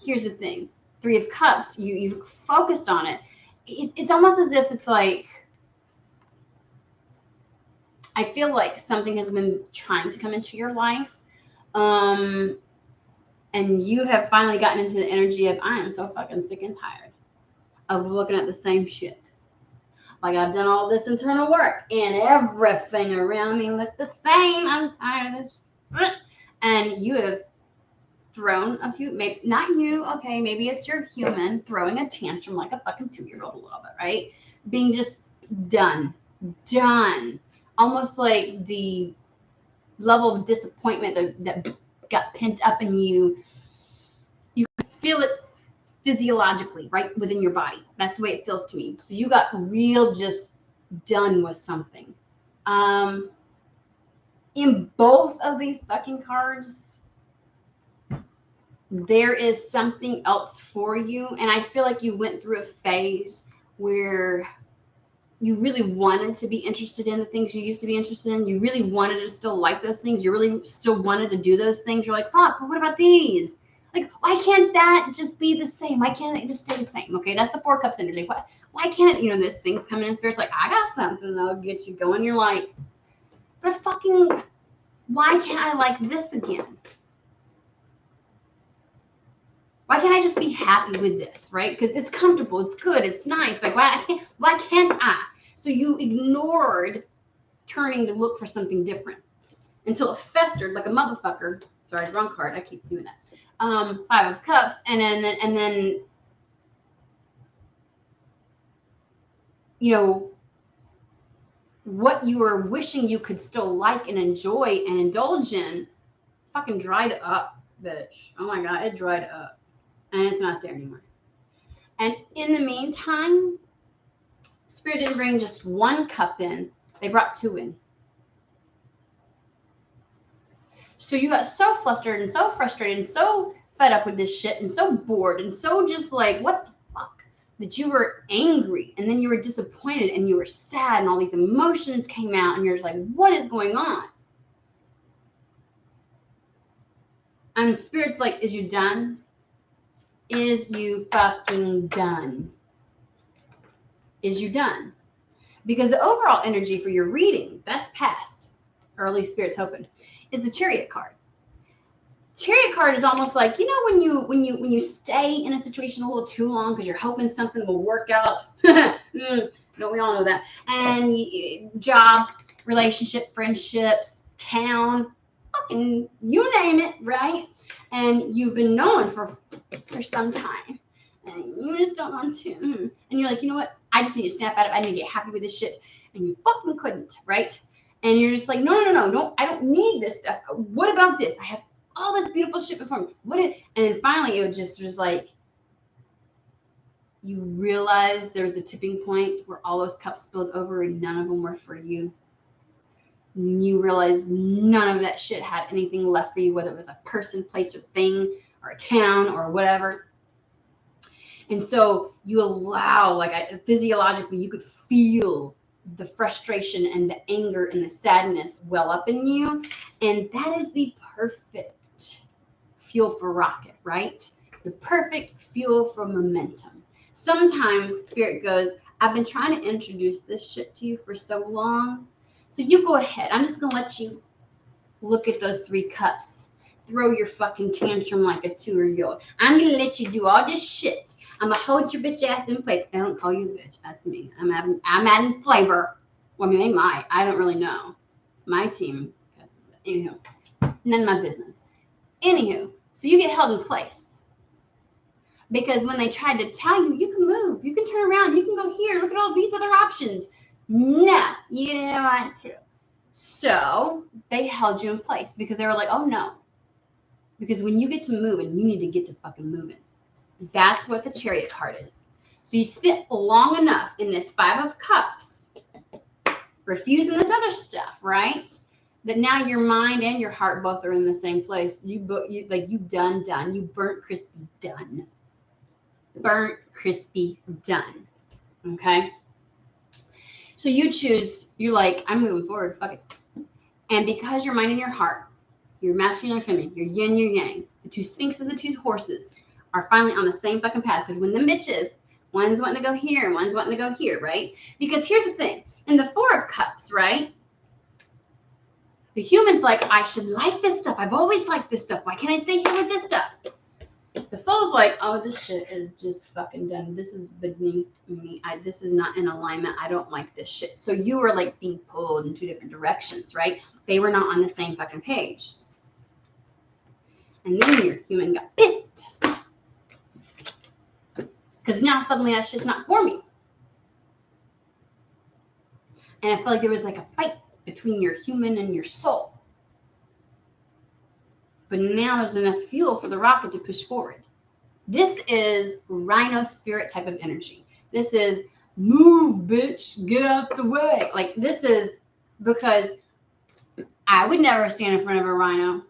here's the thing. 3 of Cups, you've focused on it. It's almost as if it's like, I feel like something has been trying to come into your life. And you have finally gotten into the energy of, I am so fucking sick and tired of looking at the same shit. Like, I've done all this internal work and everything around me looks the same. I'm tired of this shit. And you have thrown a few, maybe not you, okay, maybe it's your human throwing a tantrum like a fucking 2-year-old a little bit, right? Being just done. Almost like the level of disappointment that got pent up in you. You could feel it physiologically, right, within your body. That's the way it feels to me. So you got real just done with something. In both of these fucking cards, there is something else for you. And I feel like you went through a phase where you really wanted to be interested in the things you used to be interested in. You really wanted to still like those things. You really still wanted to do those things. You're like, fuck, but what about these? Like, why can't that just be the same? Why can't it just stay the same? Okay, that's the 4 cups energy. Why can't it, this thing's coming in spirit's like, I got something that'll get you going. You're like, but why can't I like this again? Why can't I just be happy with this, right? Because it's comfortable, it's good, it's nice. Like, why can't I? So you ignored turning to look for something different until it festered like a motherfucker. Sorry, wrong card. I keep doing that. 5 of Cups, and then what you were wishing you could still like and enjoy and indulge in fucking dried up, bitch. Oh my God, it dried up. And it's not there anymore. And in the meantime, Spirit didn't bring just 1 cup in. They brought 2 in. So you got so flustered and so frustrated and so fed up with this shit and so bored and so just like, what the fuck? That you were angry and then you were disappointed and you were sad and all these emotions came out and you're just like, what is going on? And Spirit's like, is you done? Is you fucking done? Is you done? Because the overall energy for your reading, that's past, or at least Spirit's hoping, is the Chariot card. Chariot card is almost like, when you stay in a situation a little too long because you're hoping something will work out. Don't we all know that? And job, relationship, friendships, town, fucking you name it, right? And you've been knowing for some time. And you just don't want to. And you're like, you know what? I just need to snap out of it. I need to get happy with this shit. And you fucking couldn't, right? And you're just like, no, I don't need this stuff. What about this? I have all this beautiful shit before me. And then finally it just was like, you realized there was a tipping point where all those cups spilled over and none of them were for you. You realized none of that shit had anything left for you, whether it was a person, place, or thing, or a town, or whatever. And so you allow, like physiologically, you could feel the frustration and the anger and the sadness well up in you. And that is the perfect fuel for rocket, right? The perfect fuel for momentum. Sometimes Spirit goes, I've been trying to introduce this shit to you for so long. So you go ahead. I'm just going to let you look at those 3 cups. Throw your fucking tantrum like a 2-year-old. I'm going to let you do all this shit. I'm going to hold your bitch ass in place. I don't call you a bitch. That's me. I'm adding flavor. Well, I mean, I don't really know. My team. Anywho, none of my business. Anywho, so you get held in place. Because when they tried to tell you, you can move, you can turn around, you can go here, look at all these other options. No, you didn't want to. So they held you in place because they were like, oh no. Because when you get to moving, you need to get to fucking moving. That's what the Chariot card is. So you spent long enough in this 5 of Cups, refusing this other stuff, right? That now your mind and your heart both are in the same place. You done. You burnt crispy done. Burnt crispy done. Okay? So you choose, you're like, I'm moving forward, fuck it. And because your mind and your heart, your masculine and feminine, your yin, your yang, the 2 sphinxes, the 2 horses are finally on the same fucking path. Because when the bitches, one's wanting to go here and one's wanting to go here, right? Because here's the thing. In the 4 of Cups, right? The human's like, I should like this stuff. I've always liked this stuff. Why can't I stay here with this stuff? The soul's like, oh, this shit is just fucking done. This is beneath me. This is not in alignment. I don't like this shit. So you were like being pulled in 2 different directions, right? They were not on the same fucking page. And then your human got pissed. Because now suddenly that shit's not for me. And I felt like there was like a fight between your human and your soul. But now there's enough fuel for the rocket to push forward. This is Rhino Spirit type of energy. This is move, bitch, get out the way. Like this is because I would never stand in front of a rhino.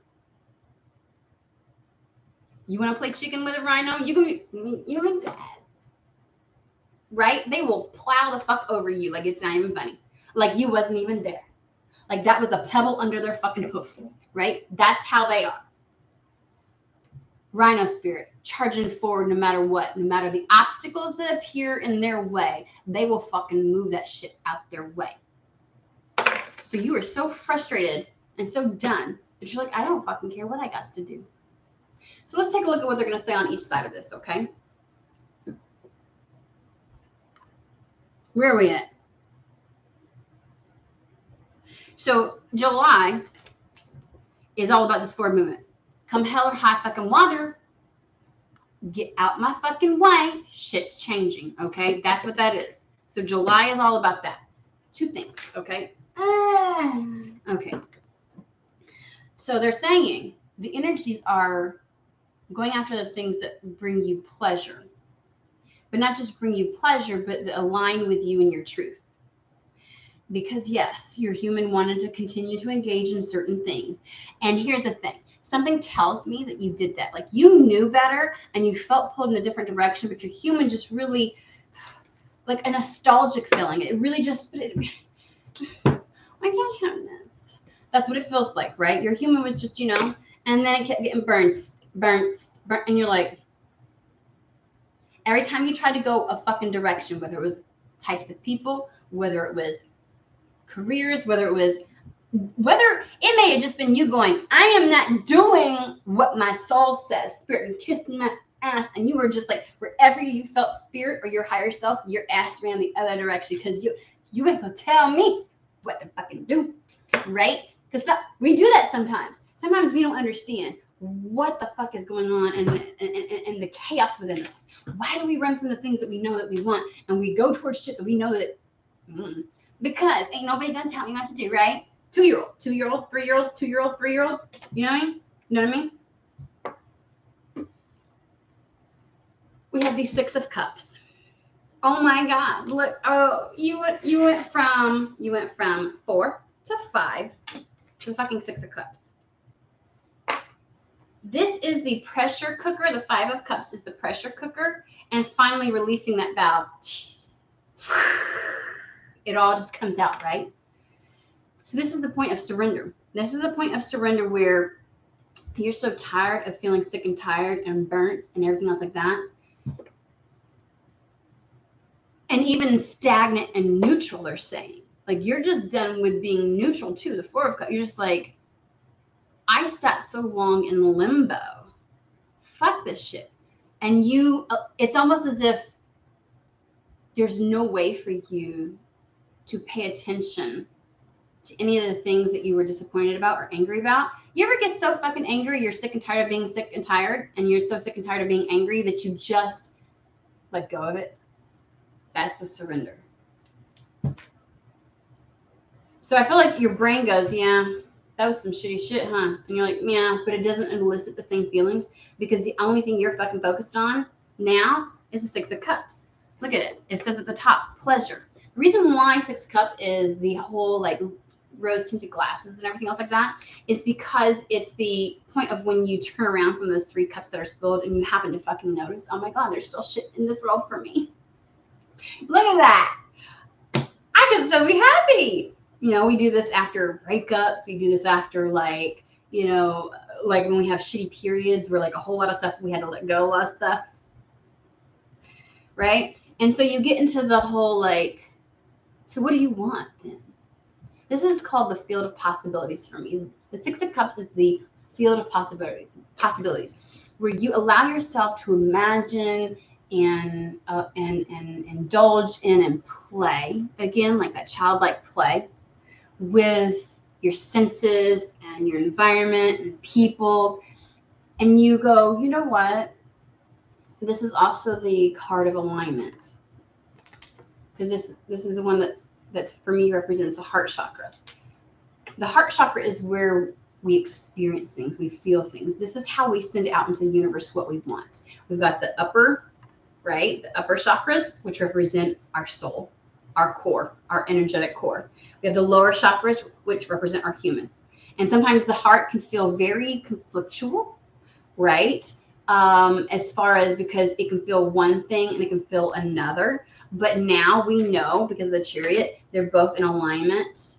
You want to play chicken with a rhino? You can make that. Right? They will plow the fuck over you like it's not even funny. Like you wasn't even there. Like that was a pebble under their fucking hoof. Right? That's how they are. Rhino spirit, charging forward no matter what, no matter the obstacles that appear in their way, they will fucking move that shit out their way. So you are so frustrated and so done that you're like, I don't fucking care what I got to do. So let's take a look at what they're going to say on each side of this, okay? Where are we at? So July is all about this forward movement. Come hell or high fucking water, get out my fucking way. Shit's changing, okay? That's what that is. So July is all about that. Two things, okay? Okay. So they're saying the energies are going after the things that bring you pleasure. But not just bring you pleasure, but that align with you and your truth. Because yes, your human wanted to continue to engage in certain things. And here's the thing. Something tells me that you did that. Like you knew better and you felt pulled in a different direction, but your human just really, like a nostalgic feeling. It really just, I can't have this. That's what it feels like, right? Your human was just, and then it kept getting burnt. And you're like, every time you tried to go a fucking direction, whether it was types of people, whether it was careers, whether it may have just been you going, I am not doing what my soul says, spirit, and kissing my ass. And you were just like, wherever you felt spirit or your higher self, your ass ran the other direction because you ain't gonna tell me what to fucking do, right? Because we do that sometimes. Sometimes we don't understand what the fuck is going on and the chaos within us. Why do we run from the things that we know that we want and we go towards shit that we know that because ain't nobody gonna tell me what to do, right? 2-year-old, 2-year-old, 3-year-old, 2-year-old, 3-year-old. You know what I mean? You know what I mean? We have these 6 of Cups. Oh my God! Look, you went from 4 to 5 to the fucking 6 of Cups. This is the pressure cooker. The 5 of Cups is the pressure cooker, and finally releasing that valve. It all just comes out, right? So this is the point of surrender. This is the point of surrender where you're so tired of feeling sick and tired and burnt and everything else like that. And even stagnant and neutral, they're saying. Like, you're just done with being neutral, too. The 4 of Cups, you're just like, I sat so long in limbo. Fuck this shit. And it's almost as if there's no way for you to pay attention to any of the things that you were disappointed about or angry about. You ever get so fucking angry, you're sick and tired of being sick and tired, and you're so sick and tired of being angry that you just let go of it? That's the surrender. So I feel like your brain goes, yeah, that was some shitty shit, huh? And you're like, yeah, but it doesn't elicit the same feelings because the only thing you're fucking focused on now is the 6 of Cups. Look at it. It says at the top, pleasure. The reason why 6 of Cups is the whole like rose-tinted glasses and everything else like that is because it's the point of when you turn around from those 3 cups that are spilled and you happen to fucking notice, oh my God, there's still shit in this world for me. Look at that. I can still be happy. We do this after breakups. We do this after like when we have shitty periods where like a whole lot of stuff, we had to let go, a lot of stuff. Right? And so you get into the whole like, so what do you want then? This is called the field of possibilities for me. The 6 of Cups is the field of possibilities, where you allow yourself to imagine and indulge in and play, again, like that childlike play with your senses and your environment and people. And you go, you know what? This is also the card of alignment. Because this is the one that's for me represents the heart chakra. The heart chakra is where we experience things, we feel things. This is how we send out into the universe what we want. We've got the upper, right? The upper chakras, which represent our soul, our core, our energetic core. We have the lower chakras, which represent our human. And sometimes the heart can feel very conflictual, right? As far as because it can feel one thing and it can feel another. But now we know, because of the Chariot, they're both in alignment.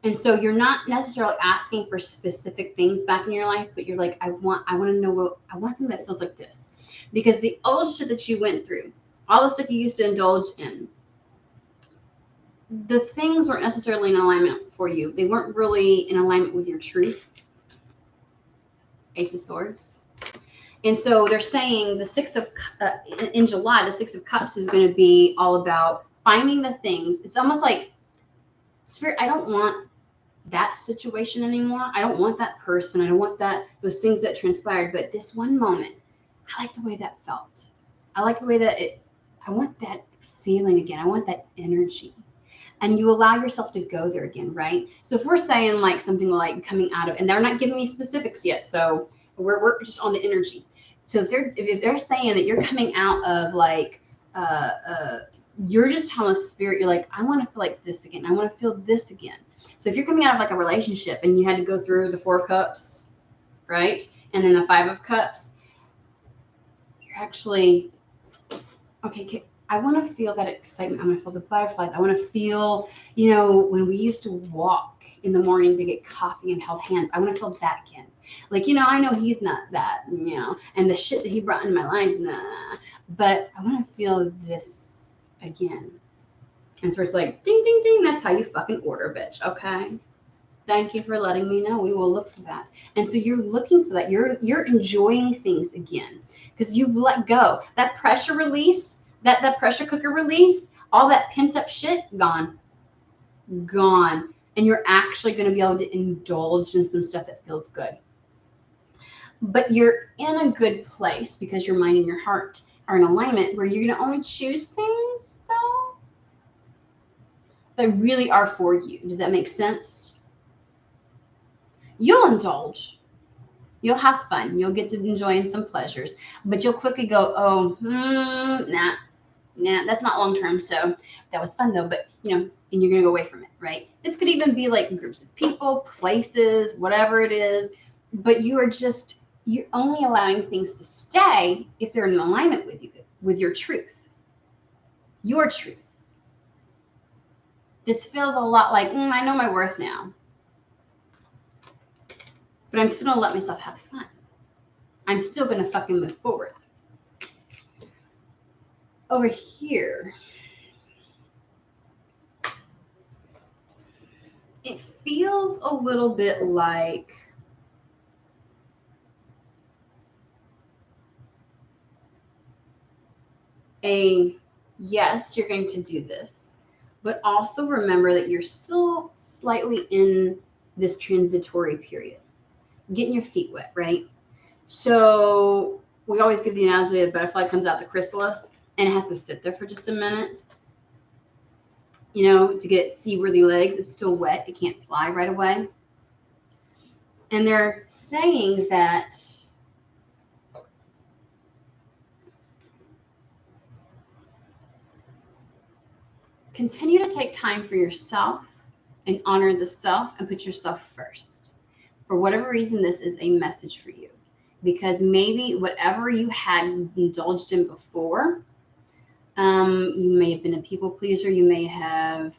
And so you're not necessarily asking for specific things back in your life, but you're like, I want to know what I want, something that feels like this. Because the old shit that you went through, all the stuff you used to indulge in, the things weren't necessarily in alignment for you. They weren't really in alignment with your truth. Ace of Swords. And so they're saying the in July, the Six of Cups is going to be all about finding the things. It's almost like, Spirit, I don't want that situation anymore. I don't want that person. I don't want those things that transpired. But this one moment, I like the way that felt. I like the way that I want that feeling again. I want that energy. And you allow yourself to go there again, right? So if we're saying like something like coming out of, and they're not giving me specifics yet, so we're just on the energy. So if they're saying that you're coming out of like, you're just telling Spirit, you're like, I want to feel like this again. I want to feel this again. So if you're coming out of like a relationship and you had to go through the 4 cups, right? And then the 5 of cups, you're actually, okay, I want to feel that excitement. I want to feel the butterflies. I want to feel, when we used to walk in the morning to get coffee and held hands, I want to feel that again. Like, I know he's not that, and the shit that he brought into my life, nah, but I want to feel this again. And so it's like, ding, ding, ding. That's how you fucking order, bitch. Okay. Thank you for letting me know. We will look for that. And so you're looking for that. You're enjoying things again because you've let go. That pressure release, that pressure cooker release, all that pent up shit, gone. And you're actually going to be able to indulge in some stuff that feels good. But you're in a good place because your mind and your heart are in alignment where you're going to only choose things, though, that really are for you. Does that make sense? You'll indulge. You'll have fun. You'll get to enjoy in some pleasures. But you'll quickly go, oh, nah, that's not long term. So that was fun, though. But, and you're going to go away from it, right? This could even be like groups of people, places, whatever it is. But you're only allowing things to stay if they're in alignment with you, with your truth. Your truth. This feels a lot like, I know my worth now. But I'm still going to let myself have fun. I'm still going to fucking move forward. Over here, it feels a little bit like yes, you're going to do this, but also remember that you're still slightly in this transitory period. Getting your feet wet, right? So we always give the analogy of a butterfly comes out the chrysalis and it has to sit there for just a minute, to get its seaworthy legs. It's still wet. It can't fly right away. And they're saying that continue to take time for yourself and honor the self and put yourself first. For whatever reason, this is a message for you. Because maybe whatever you had indulged in before, you may have been a people pleaser. You may have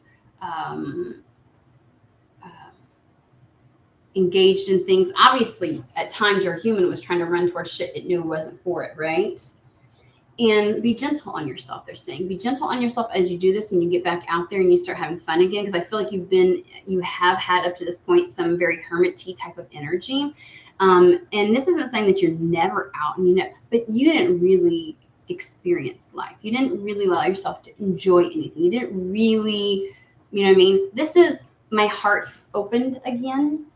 engaged in things. Obviously, at times your human was trying to run towards shit it knew wasn't for it, right? And be gentle on yourself, they're saying. Be gentle on yourself as you do this and you get back out there and you start having fun again. Because I feel like you have had up to this point some very hermit-y type of energy. And this isn't saying that you're never out, but you didn't really experience life. You didn't really allow yourself to enjoy anything. You didn't really, This is my heart's opened again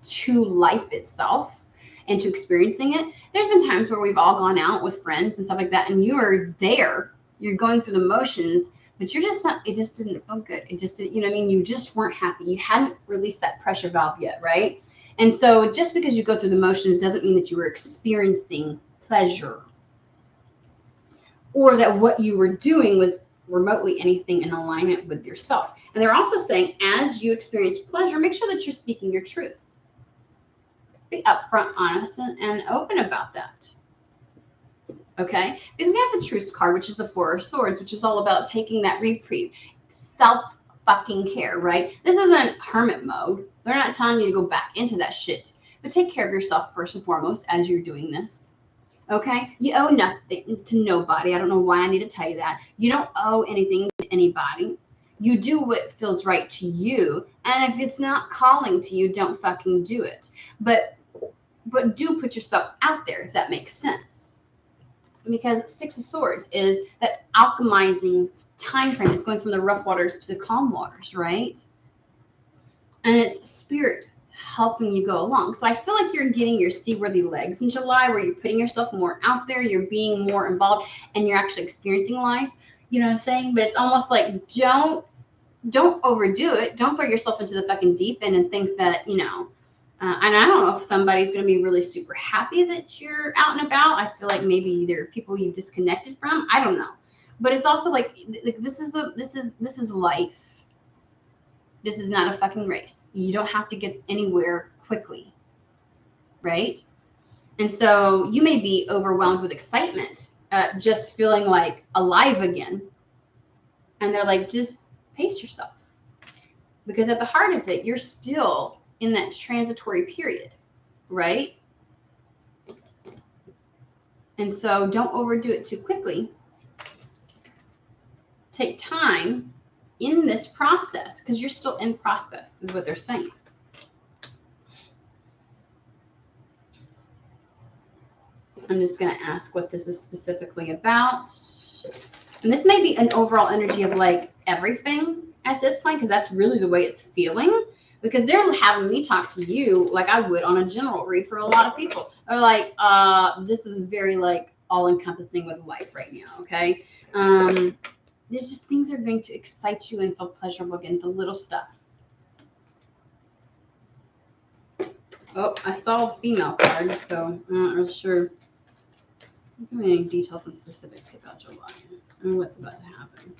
to life itself and to experiencing it. There's been times where we've all gone out with friends and stuff like that, and you're there, you're going through the motions, but you're just not, it just didn't feel good. It just didn't, you just weren't happy. You hadn't released that pressure valve yet, right? And so just because you go through the motions doesn't mean that you were experiencing pleasure or that what you were doing was remotely anything in alignment with yourself. And they're also saying, as you experience pleasure, make sure that you're speaking your truth. Be upfront, honest, and open about that. Okay? Because we have the Truth card, which is the 4 of Swords, which is all about taking that reprieve, fucking care, right? This isn't hermit mode. They're not telling you to go back into that shit. But take care of yourself first and foremost as you're doing this. Okay? You owe nothing to nobody. I don't know why I need to tell you that. You don't owe anything to anybody. You do what feels right to you. And if it's not calling to you, don't fucking do it. But do put yourself out there, if that makes sense. Because Six of Swords is that alchemizing time frame. It's going from the rough waters to the calm waters, right? And it's spirit helping you go along. So I feel like you're getting your seaworthy legs in July, where you're putting yourself more out there, you're being more involved, and you're actually experiencing life. You know what I'm saying? But it's almost like don't overdo it. Don't throw yourself into the fucking deep end and think that, you know, and I don't know if somebody's going to be really super happy that you're out and about. I feel like maybe there are people you've disconnected from. I don't know. But it's also like this is life. This is not a fucking race. You don't have to get anywhere quickly, right? And so you may be overwhelmed with excitement, just feeling like alive again. And they're like, just pace yourself. Because at the heart of it, you're still in that transitory period, right? And so don't overdo it too quickly. Take time in this process, because you're still in process, is what they're saying. I'm just going to ask what this is specifically about. And this may be an overall energy of like everything at this point, because that's really the way it's feeling. Because they're having me talk to you like I would on a general read for a lot of people. They're like, this is very like all-encompassing with life right now, okay? There's just things that are going to excite you and feel pleasurable again, the little stuff. Oh, I saw a female card, so I'm not really sure. Give me any details and specifics about July and what's about to happen.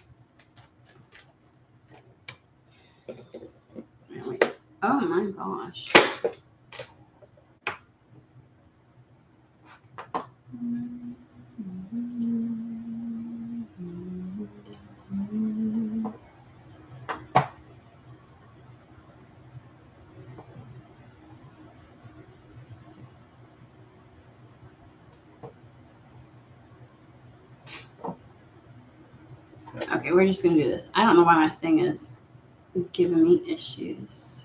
Wait. Oh my gosh. Okay, we're just going to do this. I don't know why my thing is giving me issues.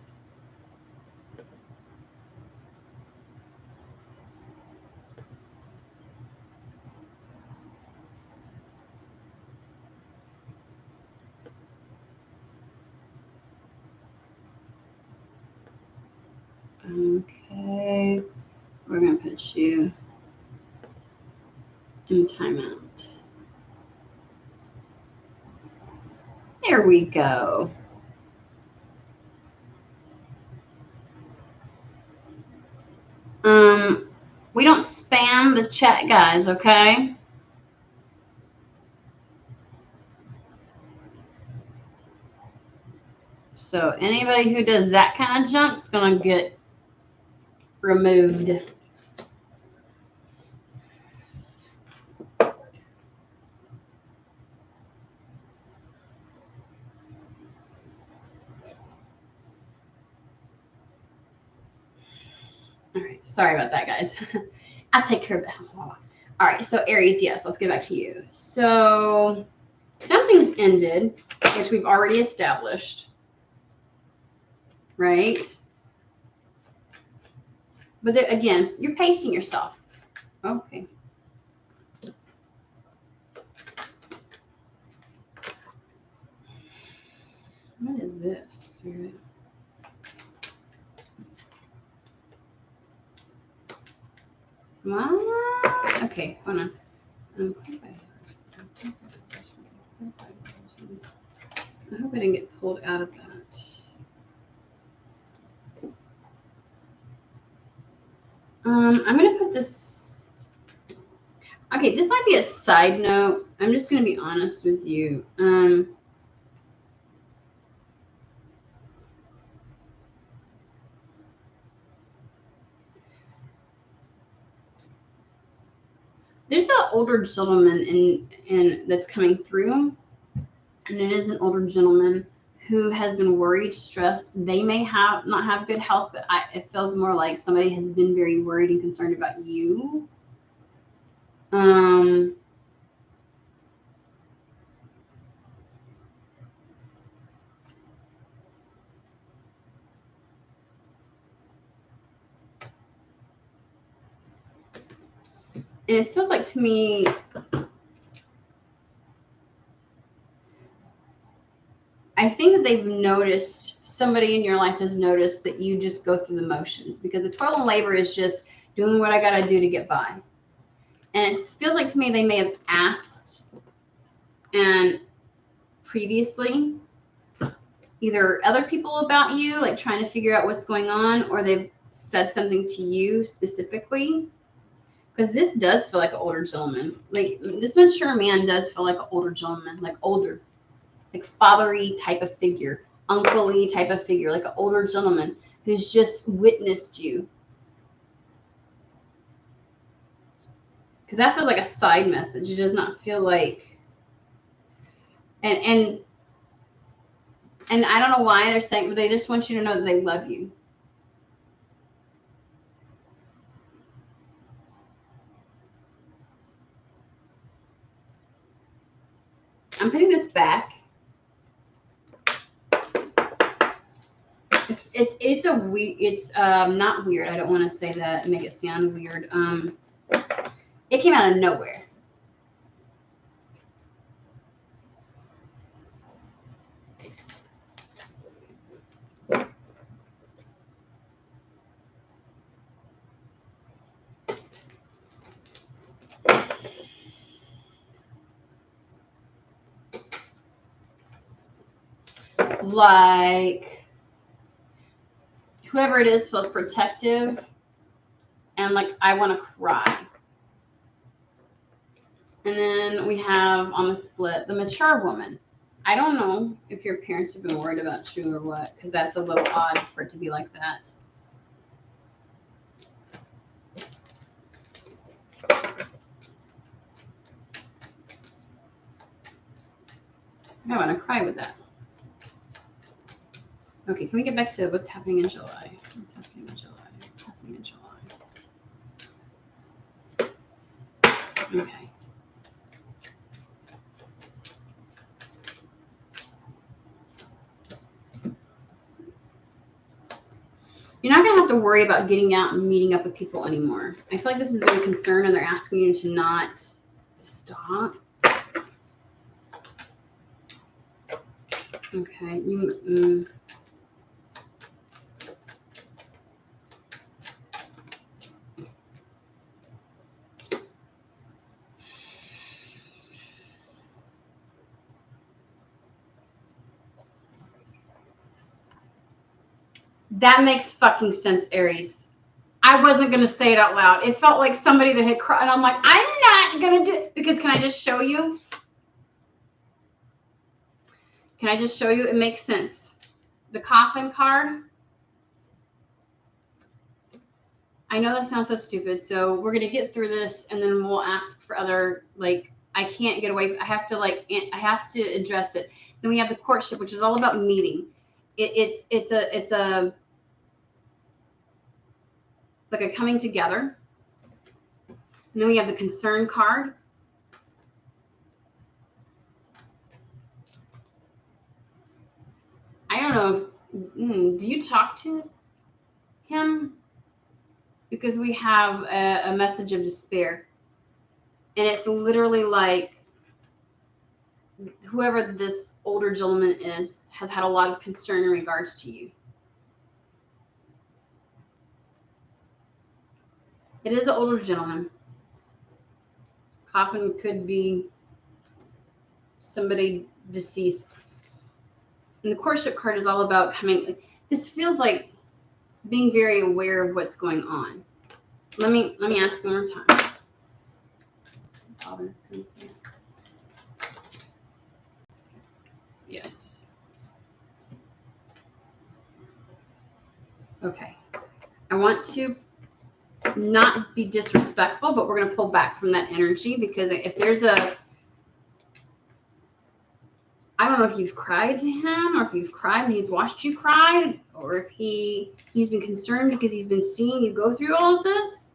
Okay, we're going to put you in timeout. There we go. We don't spam the chat, guys, okay? So anybody who does that kind of junk is going to get removed. All right, sorry about that, guys. I'll take care of it. All right, so Aries, yes, let's get back to you. So something's ended, which we've already established, right? But there, again, you're pacing yourself. Okay. What is this? What? Okay, hold on. I hope I didn't get pulled out of that. I'm going to put this. Okay, this might be a side note. I'm just going to be honest with you. There's an older gentleman in that's coming through, and it is an older gentleman who has been worried, stressed. They may not have good health, but it feels more like somebody has been very worried and concerned about you. And it feels like to me, I think that they've noticed, somebody in your life has noticed that you just go through the motions, because the toil and labor is just doing what I got to do to get by. And it feels like to me they may have asked and previously either other people about you, like trying to figure out what's going on, or they've said something to you specifically. Because this does feel like an older gentleman. Like, this mature man does feel like an older gentleman, like older, like father-y type of figure, uncle-y type of figure, like an older gentleman who's just witnessed you. Because that feels like a side message. It does not feel like, and I don't know why they're saying, but they just want you to know that they love you. I'm putting this back. It's a weird. It's not weird. I don't want to say that and make it sound weird. It came out of nowhere. Like, whoever it is feels protective and like, I want to cry. And then we have on the split, the mature woman. I don't know if your parents have been worried about you or what, because that's a little odd for it to be like that. I want to cry with that. Okay, can we get back to what's happening in July? What's happening in July? What's happening in July? Okay. You're not going to have to worry about getting out and meeting up with people anymore. I feel like this has been a concern and they're asking you to not stop. Okay. That makes fucking sense, Aries. I wasn't going to say it out loud. It felt like somebody that had cried. And I'm like, I'm not going to do it. Because can I just show you? Can I just show you? It makes sense. The coffin card. I know that sounds so stupid. So we're going to get through this and then we'll ask for other, like, I can't get away. I have to address it. Then we have the courtship, which is all about meeting. It's a like a coming together. And then we have the concern card. I don't know. Do you talk to him? Because we have a message of despair. And it's literally like whoever this older gentleman is has had a lot of concern in regards to you. It is an older gentleman. Coffin could be somebody deceased. And the courtship card is all about coming. This feels like being very aware of what's going on. Let me ask one more time. Father, yes. Okay. I want to not be disrespectful, but we're going to pull back from that energy, because if there's I don't don't know if you've cried to him, or if you've cried and he's watched you cry, or if he's been concerned because he's been seeing you go through all of this.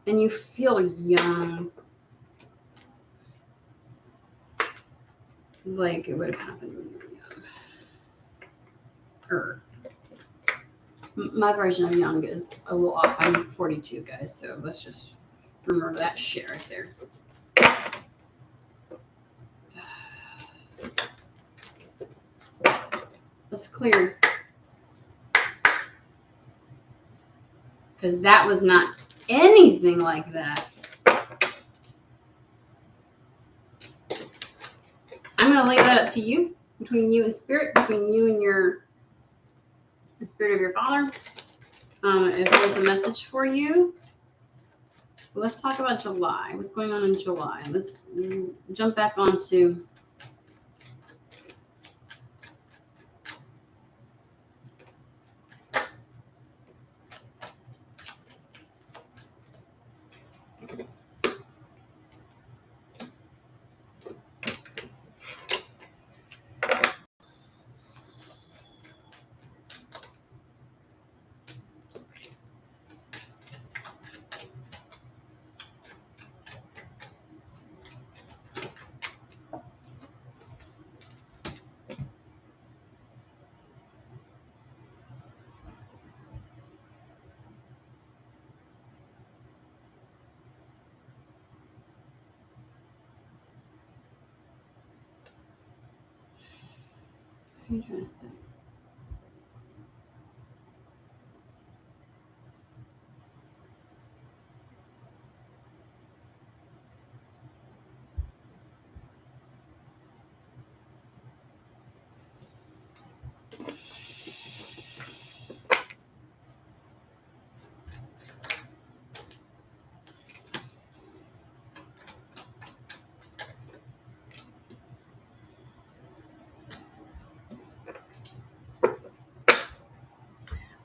And you feel young. Like it would have happened when you were young. My version of young is a little off. I'm 42, guys, so let's just remember that shit right there. Let's clear. Because that was not anything like that. I'm going to leave that up to you, between you and spirit, between you and the spirit of your father. If there's a message for you, let's talk about July. What's going on in July? Let's jump back onto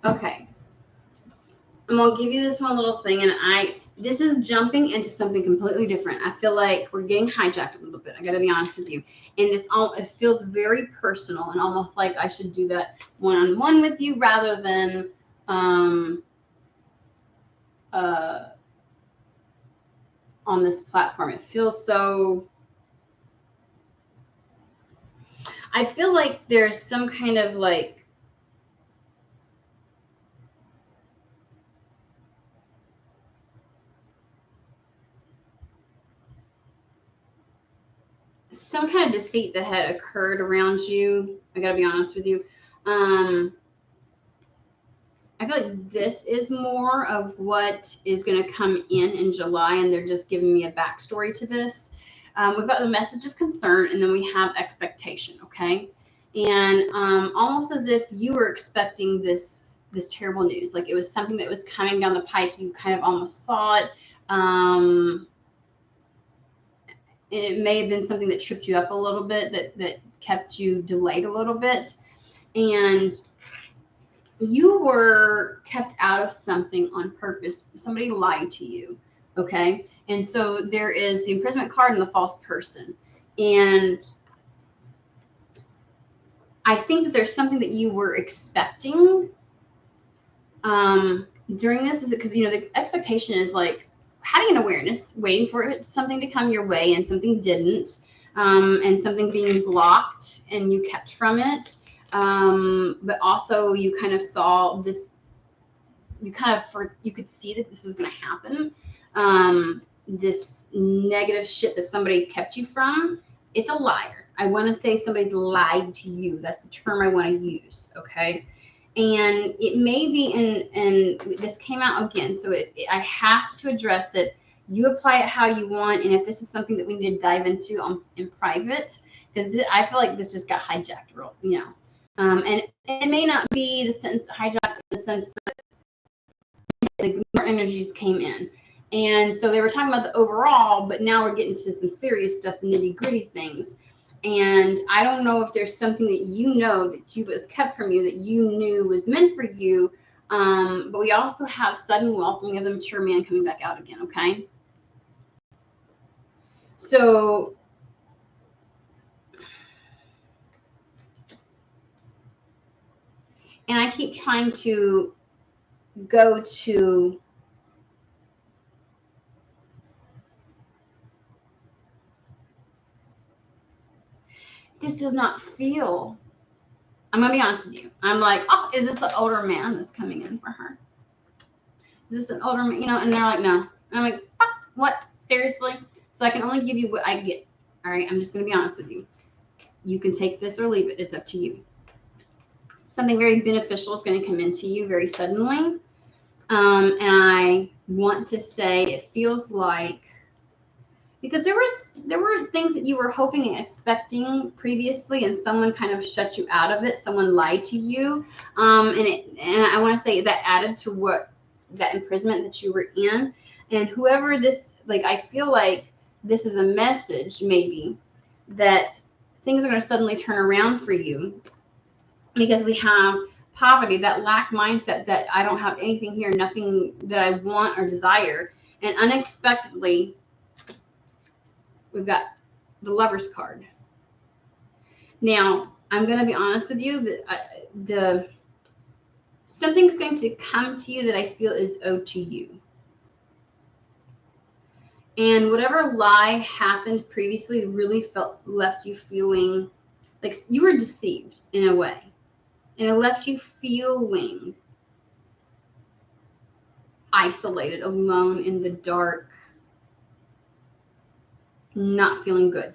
okay. I'm going to give you this one little thing, and this is jumping into something completely different. I feel like we're getting hijacked a little bit. I got to be honest with you. And it feels very personal, and almost like I should do that one-on-one with you rather than on this platform. It feels so... I feel like there's some kind of like some kind of deceit that had occurred around you. I gotta be honest with you. I feel like this is more of what is going to come in July, and they're just giving me a backstory to this. We've got the message of concern, and then we have expectation, okay? And almost as if you were expecting this terrible news, like it was something that was coming down the pike. You kind of almost saw it. And it may have been something that tripped you up a little bit, that kept you delayed a little bit. And you were kept out of something on purpose. Somebody lied to you, okay? And so there is the imprisonment card and the false person. And I think that there's something that you were expecting during this, is because, the expectation is like having an awareness, waiting for something to come your way, and something didn't, and something being blocked and you kept from it. But also you kind of saw this, you could see that this was going to happen. This negative shit that somebody kept you from, it's a liar. I want to say somebody's lied to you. That's the term I want to use. Okay. And it may be and this came out again. So I have to address it. You apply it how you want. And if this is something that we need to dive into in private, because I feel like this just got hijacked and it may not be the sense hijacked in the sense that more energies came in. And so they were talking about the overall, but now we're getting to some serious stuff, the nitty gritty things. And I don't know if there's something that that was kept from you, that you knew was meant for you, But we also have sudden wealth, and we have the mature man coming back out again, okay? So and I keep trying to go to this does not feel, I'm going to be honest with you. I'm like, oh, is this an older man that's coming in for her? Is this an older man? You know, and they're like, no. And I'm like, what? Seriously? So I can only give you what I get. All right. I'm just going to be honest with you. You can take this or leave it. It's up to you. Something very beneficial is going to come into you very suddenly. And I want to say it feels like, because there were things that you were hoping and expecting previously, and someone kind of shut you out of it. Someone lied to you, and I want to say that added to what that imprisonment that you were in. And whoever this, like, I feel like this is a message maybe that things are going to suddenly turn around for you, because we have poverty, that lack mindset, that I don't have anything here, nothing that I want or desire, and unexpectedly we've got the Lover's card. Now, I'm going to be honest with you, that something's going to come to you that I feel is owed to you. And whatever lie happened previously really left you feeling like you were deceived in a way. And it left you feeling isolated, alone in the dark, not feeling good.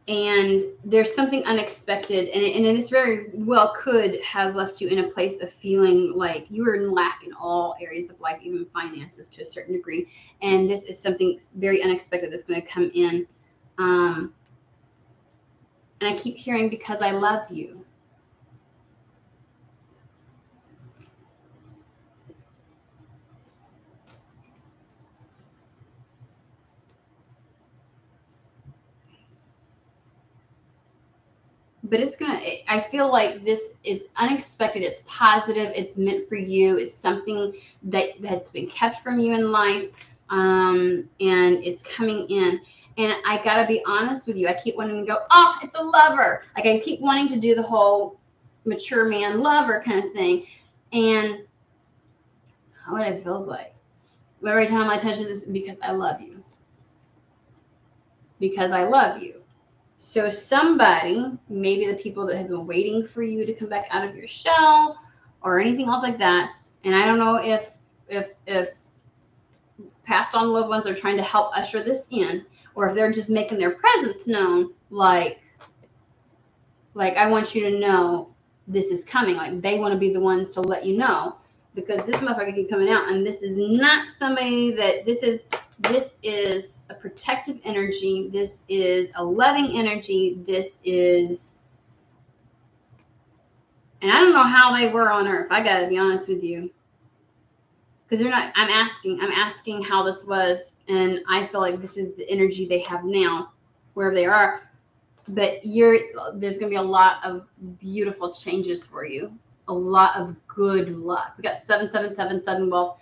And there's something unexpected, and it very well could have left you in a place of feeling like you were in lack in all areas of life, even finances to a certain degree. And this is something very unexpected that's going to come in. And I keep hearing, because I love you. But it's going to, I feel like this is unexpected. It's positive. It's meant for you. It's something that's been kept from you in life. And it's coming in. And I got to be honest with you. I keep wanting to go, oh, it's a lover. Like, I keep wanting to do the whole mature man lover kind of thing. And what it feels like every time I touch this, because I love you. Because I love you. So somebody, maybe the people that have been waiting for you to come back out of your shell or anything else like that. And I don't know if passed on loved ones are trying to help usher this in, or if they're just making their presence known, like I want you to know this is coming. Like, they want to be the ones to let you know, because this motherfucker keep coming out, and this is not somebody that this is a protective energy. This is a loving energy. This is, and I don't know how they were on earth. I got to be honest with you, because they're not, I'm asking how this was, and I feel like this is the energy they have now, wherever they are. But there's going to be a lot of beautiful changes for you. A lot of good luck. We got 777, sudden wealth.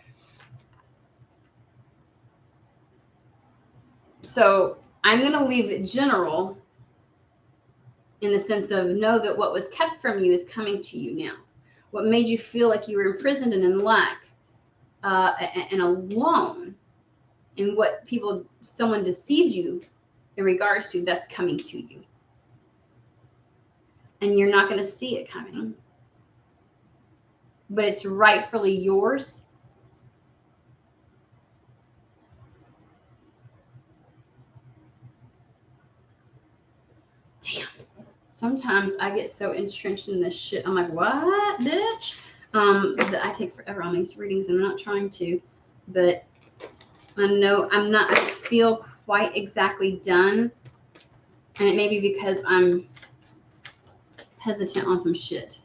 So I'm going to leave it general in the sense of, know that what was kept from you is coming to you now. What made you feel like you were imprisoned and in lack and alone, and what someone deceived you in regards to, that's coming to you. And you're not going to see it coming. But it's rightfully yours. Damn. Sometimes I get so entrenched in this shit. I'm like, what, bitch? That I take forever on these readings, and I'm not trying to. But I know I feel quite exactly done. And it may be because I'm hesitant on some shit.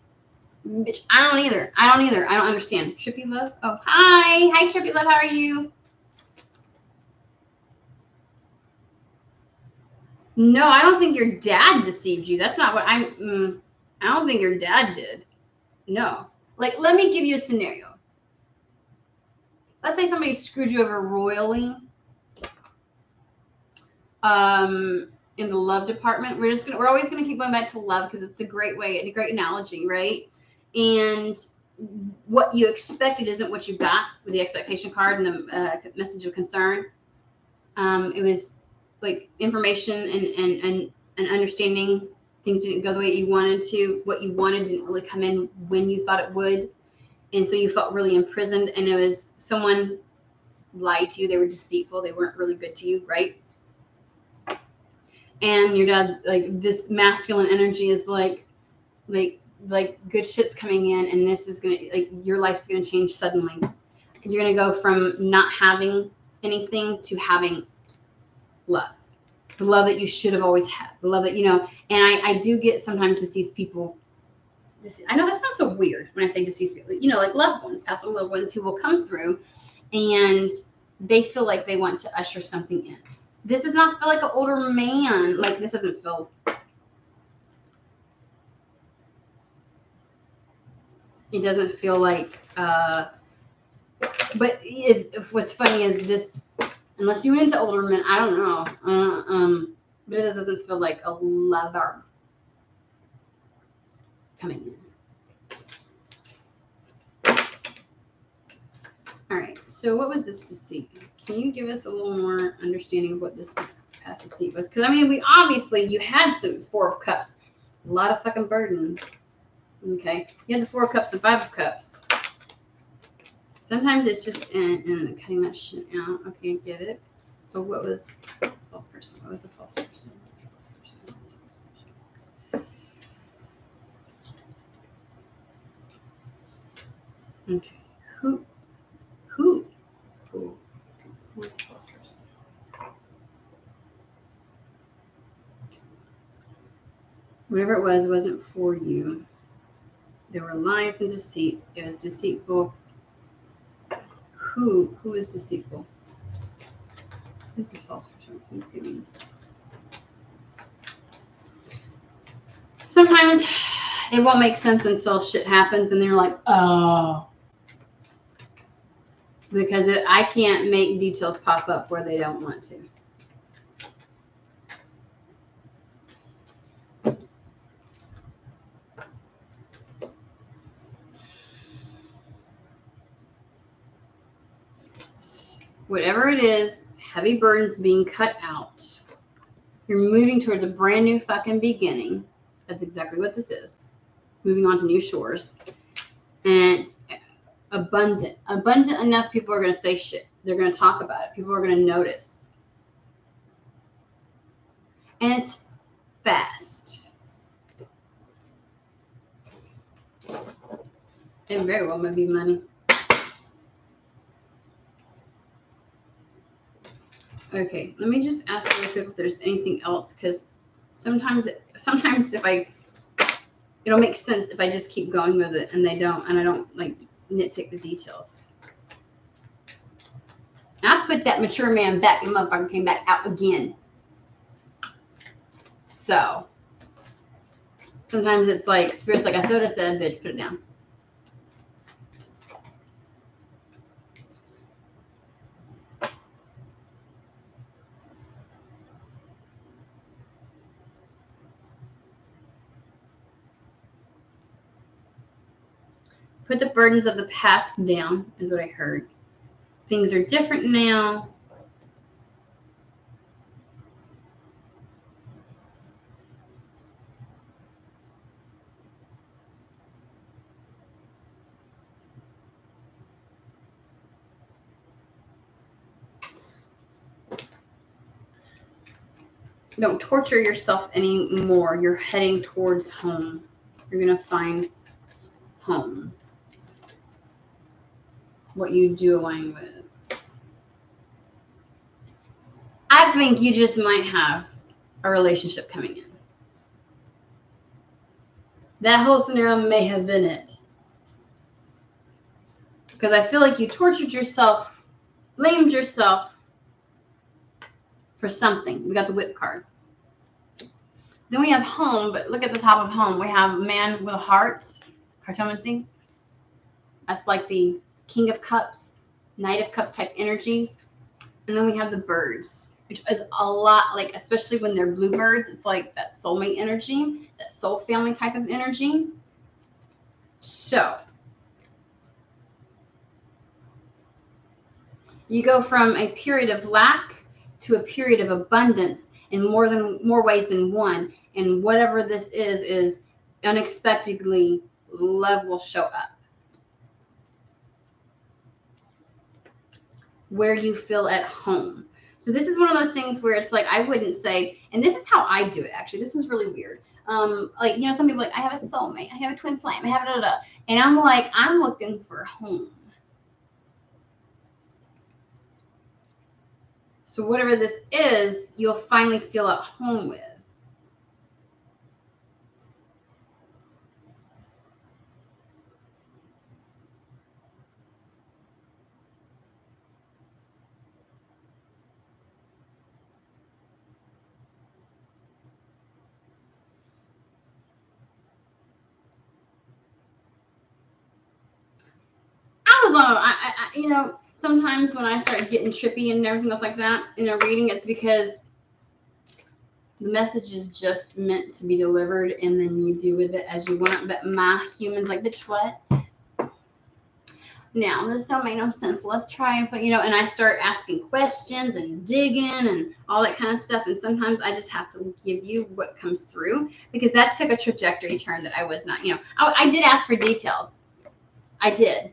Bitch, I don't either. I don't understand. Trippy Love? Oh, hi. Hi, Trippy Love. How are you? No, I don't think your dad deceived you. That's not what I don't think your dad did. No. Like, let me give you a scenario. Let's say somebody screwed you over royally. In the love department, we're always gonna keep going back to love because it's a great way, a great analogy, right? And what you expected isn't what you got with the expectation card and the message of concern. It was like information and understanding. Things didn't go the way you wanted to. What you wanted didn't really come in when you thought it would, and so you felt really imprisoned. And it was someone lied to you. They were deceitful. They weren't really good to you, right? And your dad, like, this masculine energy is like good shit's coming in, and this is gonna, like, your life's gonna change suddenly. You're gonna go from not having anything to having love, the love that you should have always had, the love that, you know. And I do get sometimes deceased people. I know that sounds so weird when I say deceased people, you know, like loved ones, past loved ones who will come through, and they feel like they want to usher something in. This does not feel like an older man. Like, this doesn't feel. It doesn't feel like. But what's funny is this. Unless you're into older men, I don't know. But it doesn't feel like a lover coming in. All right. So what was this deceit? Can you give us a little more understanding of what this past deceit was? Because, I mean, you had some 4 of Cups. A lot of fucking burdens. Okay. You had the 4 of Cups and 5 of Cups. Sometimes it's just cutting that shit out. Okay, get it. But what was false person? What was the false person? Okay. Who was the false person? Whatever it wasn't for you. There were lies and deceit. It was deceitful. Who is deceitful? Who's this false person? Please give me. Sometimes it won't make sense until shit happens, and they're like, oh. Because I can't make details pop up where they don't want to. Whatever it is, heavy burdens being cut out. You're moving towards a brand new fucking beginning. That's exactly what this is. Moving on to new shores. And it's abundant. Abundant enough, people are going to say shit. They're going to talk about it. People are going to notice. And it's fast. It very well may be money. Okay, let me just ask real quick if there's anything else, because sometimes it'll make sense if I just keep going with it, and I don't like nitpick the details. I put that mature man back, the motherfucker came back out again. So sometimes it's like spirits like I soda said, bitch, put it down. Put the burdens of the past down, is what I heard. Things are different now. Don't torture yourself anymore. You're heading towards home. You're going to find home. What you do align with. I think you just might have a relationship coming in. That whole scenario may have been it. Because I feel like you tortured yourself, blamed yourself for something. We got the whip card. Then we have home, but look at the top of home. We have man with a heart, cartomancy. That's like the King of Cups, Knight of Cups type energies. And then we have the birds, which is a lot like, especially when they're bluebirds, it's like that soulmate energy, that soul family type of energy. So you go from a period of lack to a period of abundance in more ways than one. And whatever this is unexpectedly love will show up. Where you feel at home. So this is one of those things where it's like, I wouldn't say, and this is how I do it actually. This is really weird. Like, you know, some people are like, I have a soulmate, I have a twin flame, I have a and I'm like, I'm looking for home. So whatever this is, you'll finally feel at home with. You know, sometimes when I start getting trippy and everything else like that in a reading, it's because the message is just meant to be delivered, and then you do with it as you want. But my human's like, bitch, what? Now, this don't make no sense. Let's try and put, you know, and I start asking questions and digging and all that kind of stuff. And sometimes I just have to give you what comes through, because that took a trajectory turn that I was not, you know, I did ask for details. I did.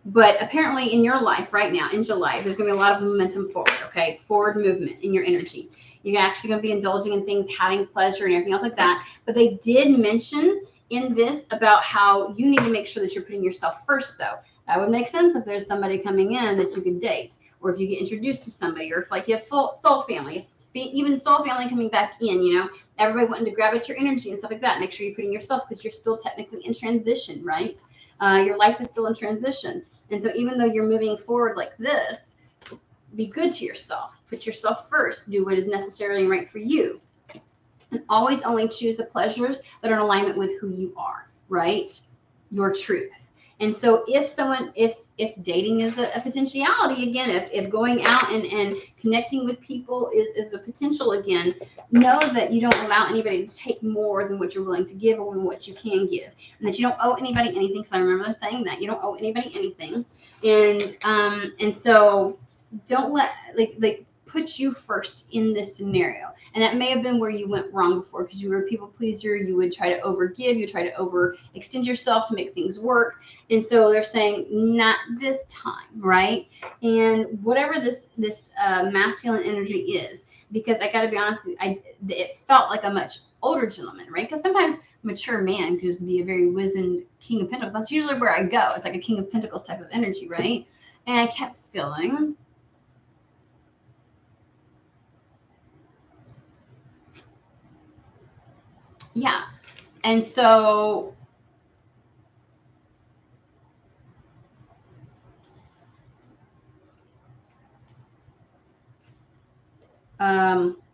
But apparently in your life right now, in July, there's going to be a lot of momentum forward, okay? Forward movement in your energy. You're actually going to be indulging in things, having pleasure and everything else like that. But they did mention in this about how you need to make sure that you're putting yourself first, though. That would make sense if there's somebody coming in that you could date, or if you get introduced to somebody, or if like you have full soul family, even soul family coming back in, you know, everybody wanting to grab at your energy and stuff like that. Make sure you're putting yourself, because you're still technically in transition, right? Your life is still in transition. And so even though you're moving forward like this, be good to yourself. Put yourself first. Do what is necessarily right for you. And always only choose the pleasures that are in alignment with who you are, right? Your truth. And so if dating is a potentiality again, if going out and connecting with people is a potential again, know that you don't allow anybody to take more than what you're willing to give or than what you can give, and that you don't owe anybody anything. Because I remember them saying that you don't owe anybody anything, and so don't let like put you first in this scenario. And that may have been where you went wrong before, because you were a people pleaser. You would try to overgive, you try to overextend yourself to make things work. And so they're saying not this time, right? And whatever this masculine energy is, because I got to be honest, it felt like a much older gentleman, right? Because sometimes mature man can just be a very wizened King of Pentacles. That's usually where I go. It's like a King of Pentacles type of energy, right? And I kept feeling, yeah. And so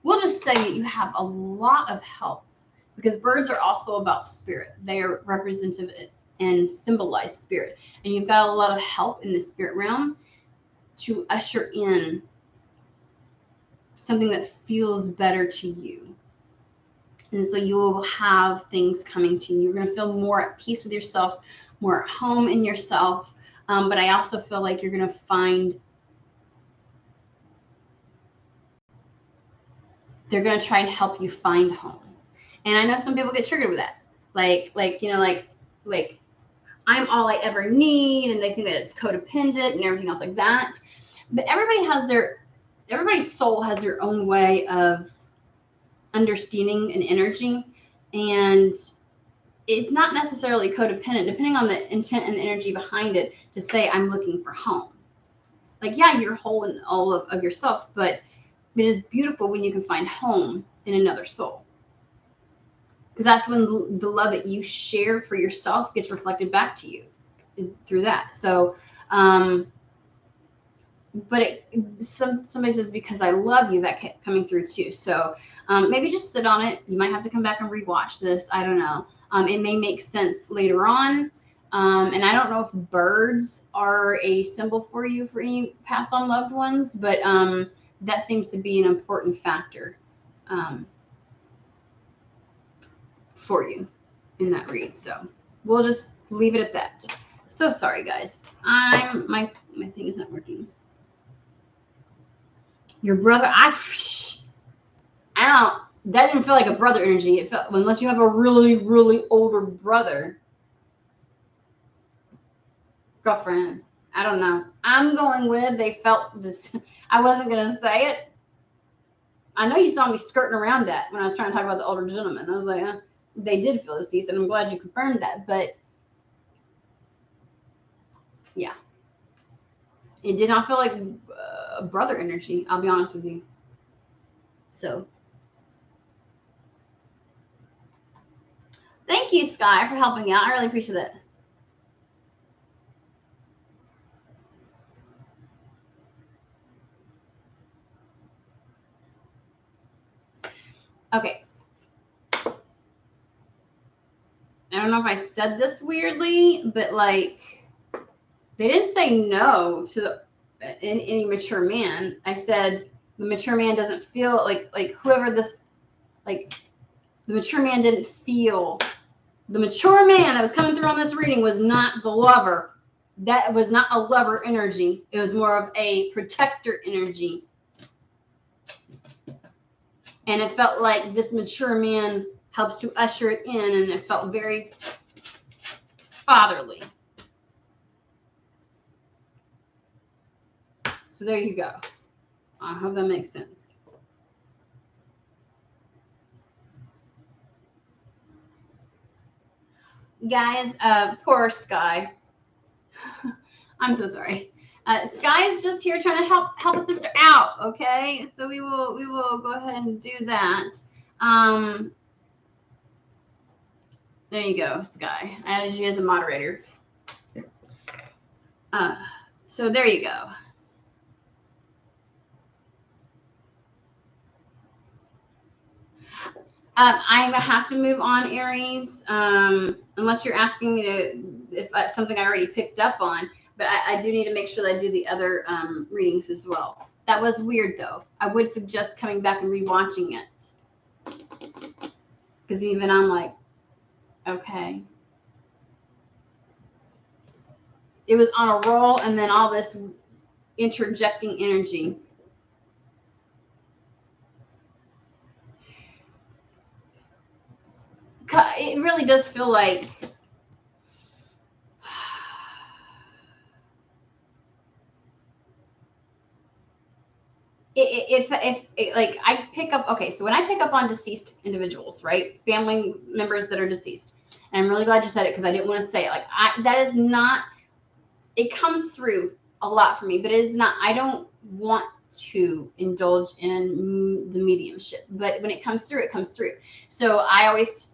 we'll just say that you have a lot of help, because birds are also about spirit. They are representative and symbolize spirit. And you've got a lot of help in the spirit realm to usher in something that feels better to you. And so you will have things coming to you. You're going to feel more at peace with yourself, more at home in yourself. But I also feel like you're going to find, they're going to try and help you find home. And I know some people get triggered with that. Like, you know, like I'm all I ever need. And they think that it's codependent and everything else like that. But everybody's soul has their own way of understanding an energy, and it's not necessarily codependent, depending on the intent and the energy behind it, to say I'm looking for home. Like, yeah, you're whole in all of yourself, but it is beautiful when you can find home in another soul, because that's when the love that you share for yourself gets reflected back to you, is through that. So but somebody says, because I love you, that kept coming through too. So maybe just sit on it. You might have to come back and rewatch this. I don't know. It may make sense later on. And I don't know if birds are a symbol for you for any passed on loved ones, but that seems to be an important factor for you in that read. So we'll just leave it at that. So sorry, guys. My thing is not working. Your brother, I don't. That didn't feel like a brother energy. It felt, unless you have a really, really older brother. Girlfriend. I don't know. I'm going with they felt just. I wasn't gonna say it. I know you saw me skirting around that when I was trying to talk about the older gentleman. I was like, they did feel this, and I'm glad you confirmed that. But yeah, it did not feel like brother energy. I'll be honest with you. So. Thank you, Sky, for helping out. I really appreciate that. Okay. I don't know if I said this weirdly, but like, they didn't say no to any mature man. I said the mature man doesn't feel like whoever this, like, the mature man didn't feel. The mature man that was coming through on this reading was not the lover. That was not a lover energy. It was more of a protector energy. And it felt like this mature man helps to usher it in, and it felt very fatherly. So there you go. I hope that makes sense. Guys, poor Sky. I'm so sorry. Sky is just here trying to help a sister out, okay? So we will go ahead and do that. There you go, Sky. I added you as a moderator. So there you go. I'm gonna have to move on, Aries, unless you're asking me to, if something I already picked up on. But I do need to make sure that I do the other readings as well. That was weird, though. I would suggest coming back and rewatching it, because even I'm like, okay. It was on a roll, and then all this interjecting energy. It really does feel like if like I pick up, okay, so when I pick up on deceased individuals, right, family members that are deceased, and I'm really glad you said it because I didn't want to say it. Like, that is not, it comes through a lot for me, but it is not, I don't want to indulge in the mediumship, but when it comes through, it comes through. So I always,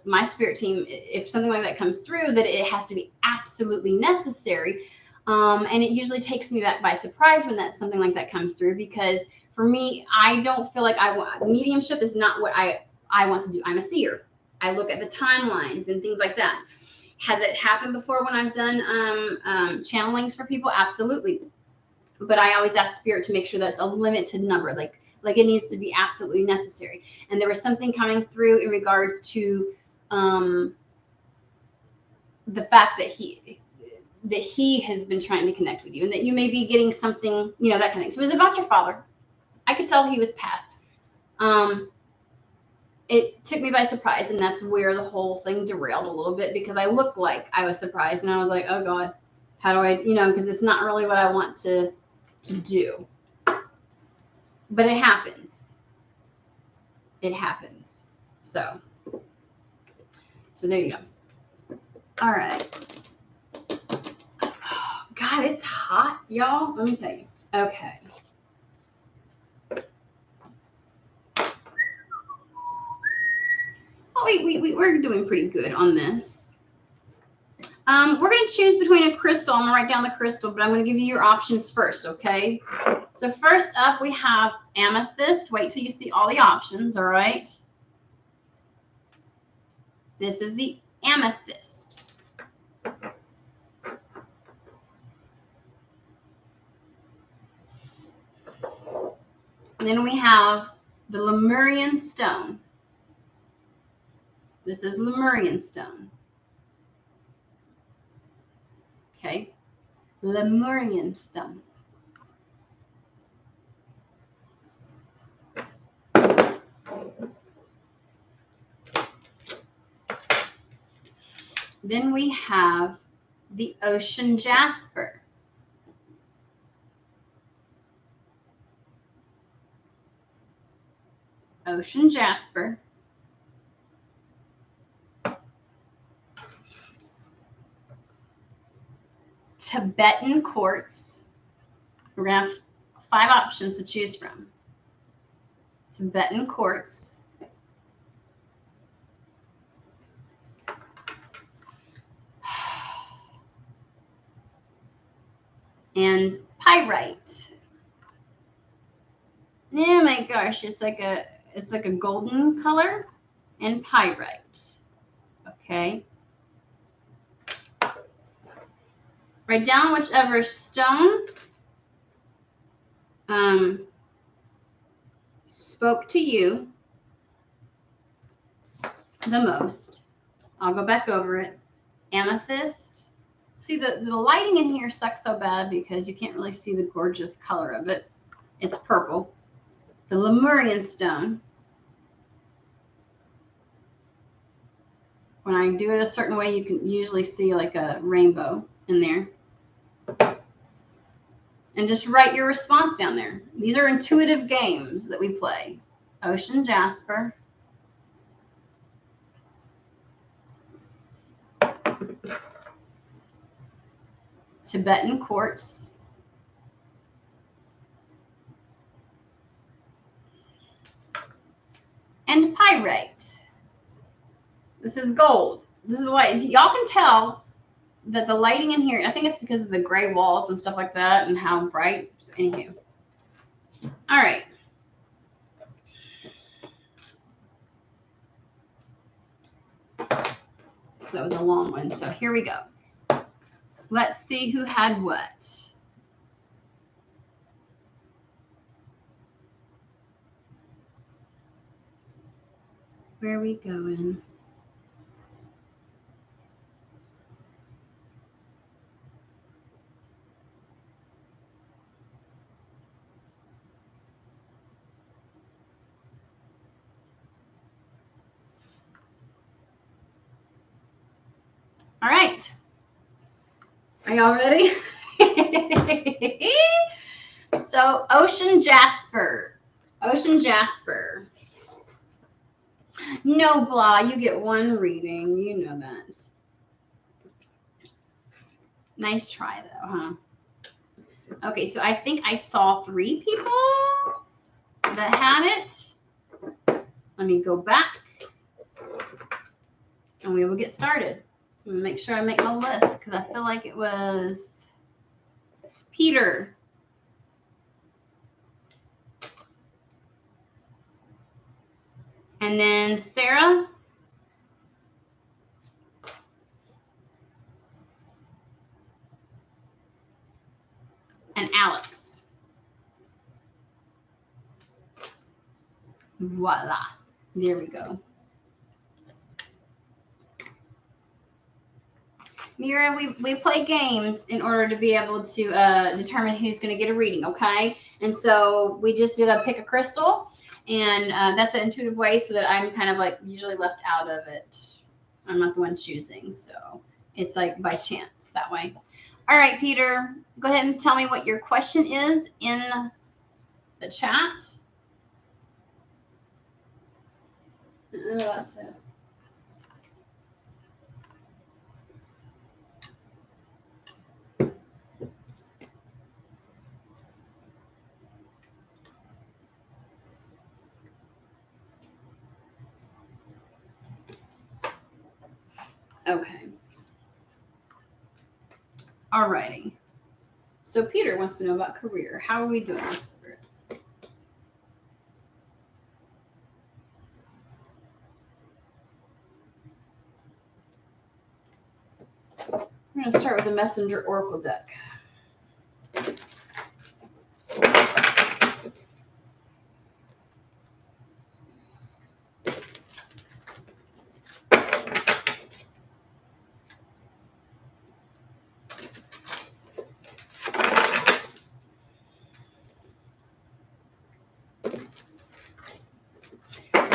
my spirit team, if something like that comes through, that it has to be absolutely necessary. And it usually takes me back by surprise when that something like that comes through, because for me, I don't feel like mediumship is not what I want to do. I'm a seer. I look at the timelines and things like that. Has it happened before when I've done channelings for people? Absolutely. But I always ask spirit to make sure that's a limited number, like it needs to be absolutely necessary. And there was something coming through in regards to the fact that he has been trying to connect with you, and that you may be getting something, that kind of thing. So it was about your father. I could tell he was passed. It took me by surprise, and that's where the whole thing derailed a little bit, because I looked like I was surprised, and I was like, oh God, how do I, because it's not really what I want to do. But it happens. It happens. So there you go. All right. God, it's hot, y'all. Let me tell you. Okay. Oh, we're doing pretty good on this. We're going to choose between a crystal. I'm going to write down the crystal, but I'm going to give you your options first, okay? So first up, we have amethyst. Wait till you see all the options, all right? This is the amethyst. And then we have the Lemurian stone. This is Lemurian stone. Okay. Lemurian stone. Then we have the ocean jasper. Ocean jasper. Tibetan quartz. We're going to have 5 options to choose from. Tibetan quartz. And pyrite. Oh my gosh, it's like a golden color, and pyrite. Okay. Write down whichever stone spoke to you the most. I'll go back over it. Amethyst. See, the lighting in here sucks so bad because you can't really see the gorgeous color of it. It's purple. The Lemurian stone. When I do it a certain way, you can usually see like a rainbow in there. And just write your response down there. These are intuitive games that we play. Ocean jasper. Tibetan quartz. And pyrite. This is gold. This is why y'all can tell that the lighting in here, I think it's because of the gray walls and stuff like that and how bright. So anywho. All right. That was a long one. So here we go. Let's see who had what. Where are we going? All right. Are y'all ready? So, ocean jasper. Ocean jasper. No, blah. You get 1 reading. You know that. Nice try, though, huh? Okay, so I think I saw 3 people that had it. Let me go back. And we will get started. I'm going to make sure I make my list because I feel like it was Peter. And then Sarah. And Alex. Voila. There we go. Mira, we play games in order to be able to determine who's going to get a reading, okay? And so we just did a pick a crystal, and that's an intuitive way so that I'm kind of like usually left out of it. I'm not the one choosing, so it's like by chance that way. All right, Peter, go ahead and tell me what your question is in the chat. Okay. All righty. So Peter wants to know about career. How are we doing this? We're going to start with the Messenger Oracle deck.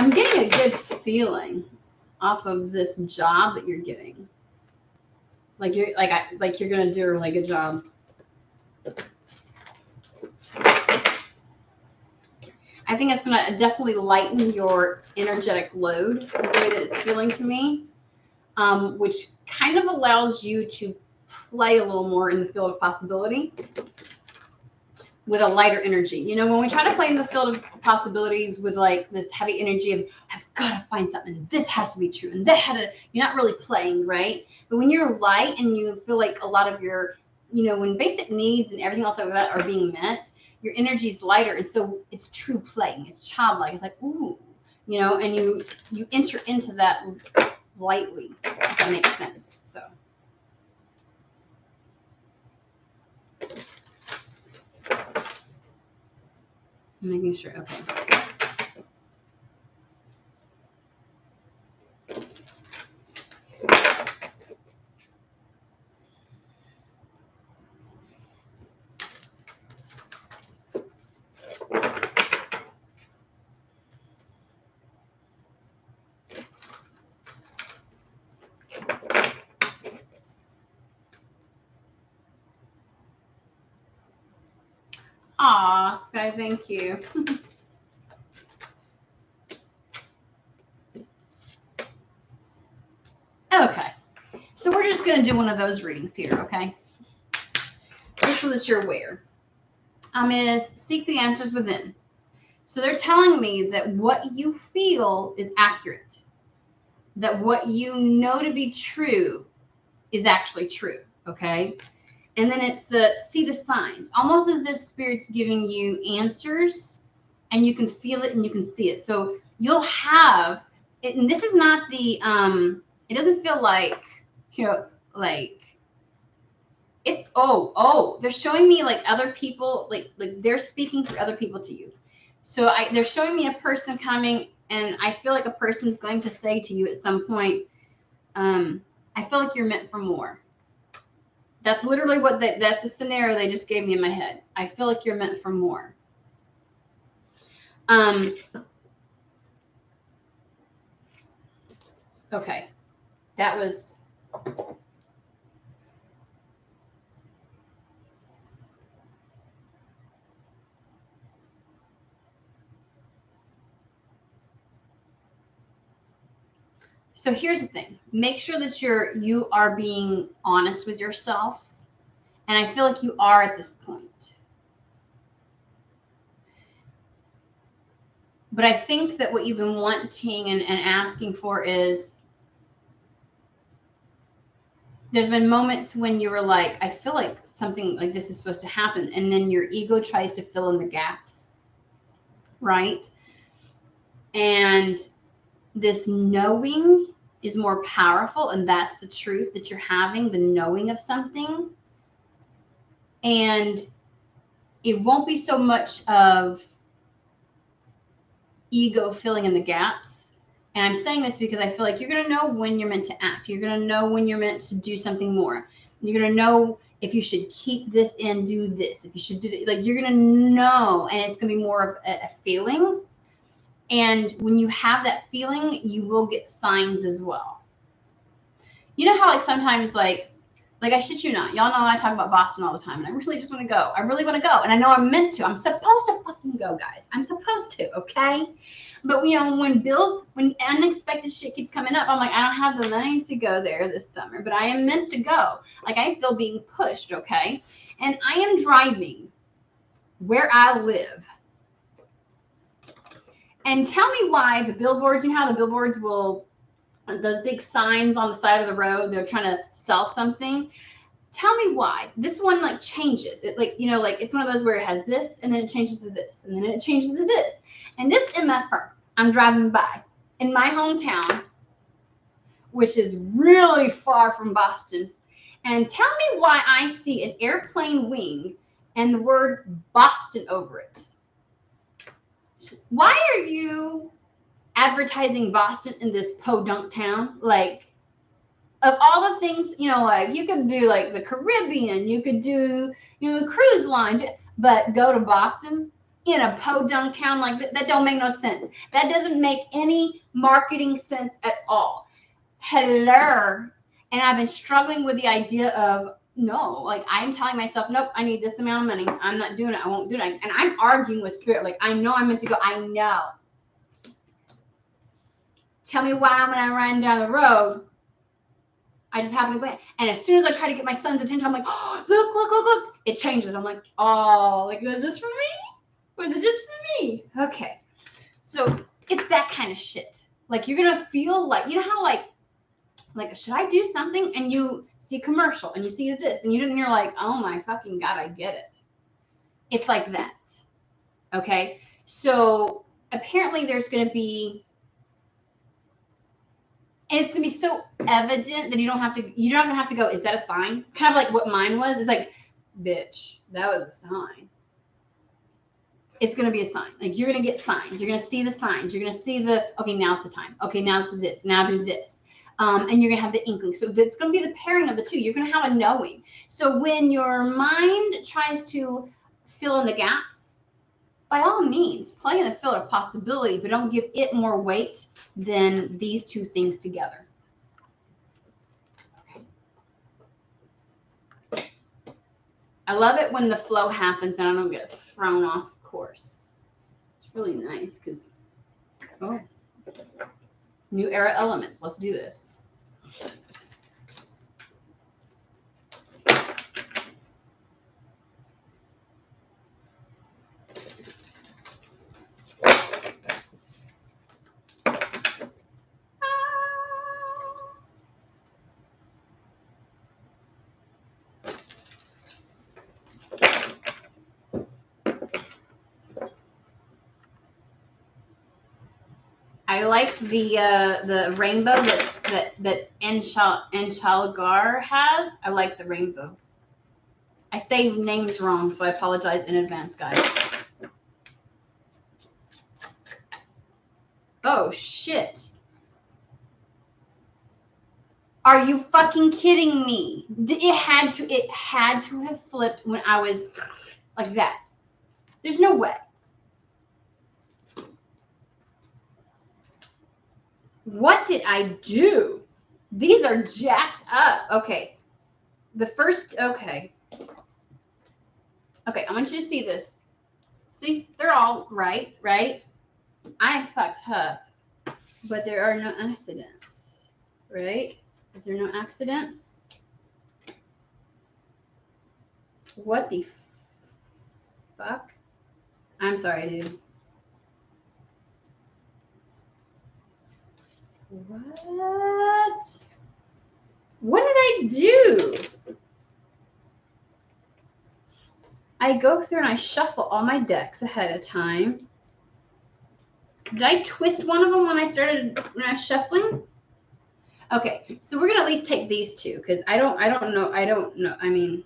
I'm getting a good feeling off of this job that you're getting. Like you're gonna do a really good job. I think it's gonna definitely lighten your energetic load, is the way that it's feeling to me, which kind of allows you to play a little more in the field of possibility with a lighter energy. You know, when we try to play in the field of possibilities with like this heavy energy of I've got to find something, this has to be true, and that had to, you're not really playing, right? But when you're light and you feel like a lot of your, you know, when basic needs and everything else like that are being met, your energy is lighter, and so it's true playing. It's childlike. It's like, ooh, you know, and you enter into that lightly, if that makes sense. So. Making sure, okay. Aw, Sky, thank you. Okay, so we're just going to do one of those readings, Peter, okay? Just so that you're aware. Is seek the answers within. So they're telling me that what you feel is accurate, that what you know to be true is actually true, okay? And then it's the see the signs, almost as if Spirit's giving you answers and you can feel it and you can see it. So you'll have it, and this is not the it doesn't feel like, you know, like it's they're showing me like other people, like they're speaking for other people to you. So they're showing me a person coming, and I feel like a person's going to say to you at some point, I feel like you're meant for more. That's literally what that's the scenario they just gave me in my head. I feel like you're meant for more. Okay. That was so here's the thing. Make sure that you are being honest with yourself. And I feel like you are at this point. But I think that what you've been wanting and asking for is, there's been moments when you were like, I feel like something like this is supposed to happen. And then your ego tries to fill in the gaps, right? And this knowing is more powerful. And that's the truth that you're having, the knowing of something. And it won't be so much of ego filling in the gaps. And I'm saying this because I feel like you're going to know when you're meant to act. You're going to know when you're meant to do something more. You're going to know if you should keep this and do this. If you should do it, like you're going to know, and it's going to be more of a feeling. And when you have that feeling, you will get signs as well. You know how like sometimes like I shit you not, y'all know I talk about Boston all the time, and I really just want to go. I really want to go, and I know I'm meant to. I'm supposed to fucking go, guys. I'm supposed to, okay? But you know, when unexpected shit keeps coming up, I'm like, I don't have the money to go there this summer, but I am meant to go. Like I feel being pushed, okay? And I am driving where I live. And tell me why the billboards, you know how the billboards will, those big signs on the side of the road, they're trying to sell something. Tell me why this one like changes it, like, you know, like it's one of those where it has this and then it changes to this and then it changes to this. And this MFR I'm driving by in my hometown, which is really far from Boston, and tell me why I see an airplane wing and the word Boston over it. Why are you advertising Boston in this podunk town? Like, of all the things, you know, like you could do like the Caribbean, you could do, you know, cruise lines, but go to Boston. in a podunk town like that. That don't make no sense. That doesn't make any marketing sense at all. Hello. And I've been struggling with the idea of, no, like I'm telling myself, nope, I need this amount of money. I'm not doing it. I won't do it. And I'm arguing with spirit. Like, I know I'm meant to go. I know. Tell me why when I'm riding down the road, I just happen to glance. And as soon as I try to get my son's attention, I'm like, oh, look, look, look, look. It changes. I'm like, oh, like, was this for me? Was it just for me? Okay. So it's that kind of shit. Like, you're going to feel like, you know how like, should I do something? And you see a commercial and you see this and you're like, oh my fucking God, I get it. It's like that. Okay. So apparently there's going to be, and it's going to be so evident that you're not going to have to go, is that a sign? Kind of like what mine was. It's like, bitch, that was a sign. It's going to be a sign. Like, you're going to get signs. You're going to see the signs. You're going to see the, okay, now's the time. Okay, now's this. Now do this. And you're going to have the inkling. So it's going to be the pairing of the two. You're going to have a knowing. So when your mind tries to fill in the gaps, by all means, play in the field of possibility, but don't give it more weight than these two things together. Okay. I love it when the flow happens and I don't get thrown off course. It's really nice because, oh, new era elements. Let's do this. I like the rainbow that Enchalgar has. I like the rainbow. I say names wrong, so I apologize in advance, guys. Oh shit. Are you fucking kidding me? It had to have flipped when I was like that. There's no way. What did I do? These are jacked up. Okay. The first, okay. Okay, I want you to see this. See, they're all right? I fucked up, but there are no accidents, right? Is there no accidents? What the fuck? I'm sorry, dude. What? What did I do? I go through and I shuffle all my decks ahead of time. Did I twist one of them when I was shuffling? Okay, so we're gonna at least take these two because I don't know. I mean,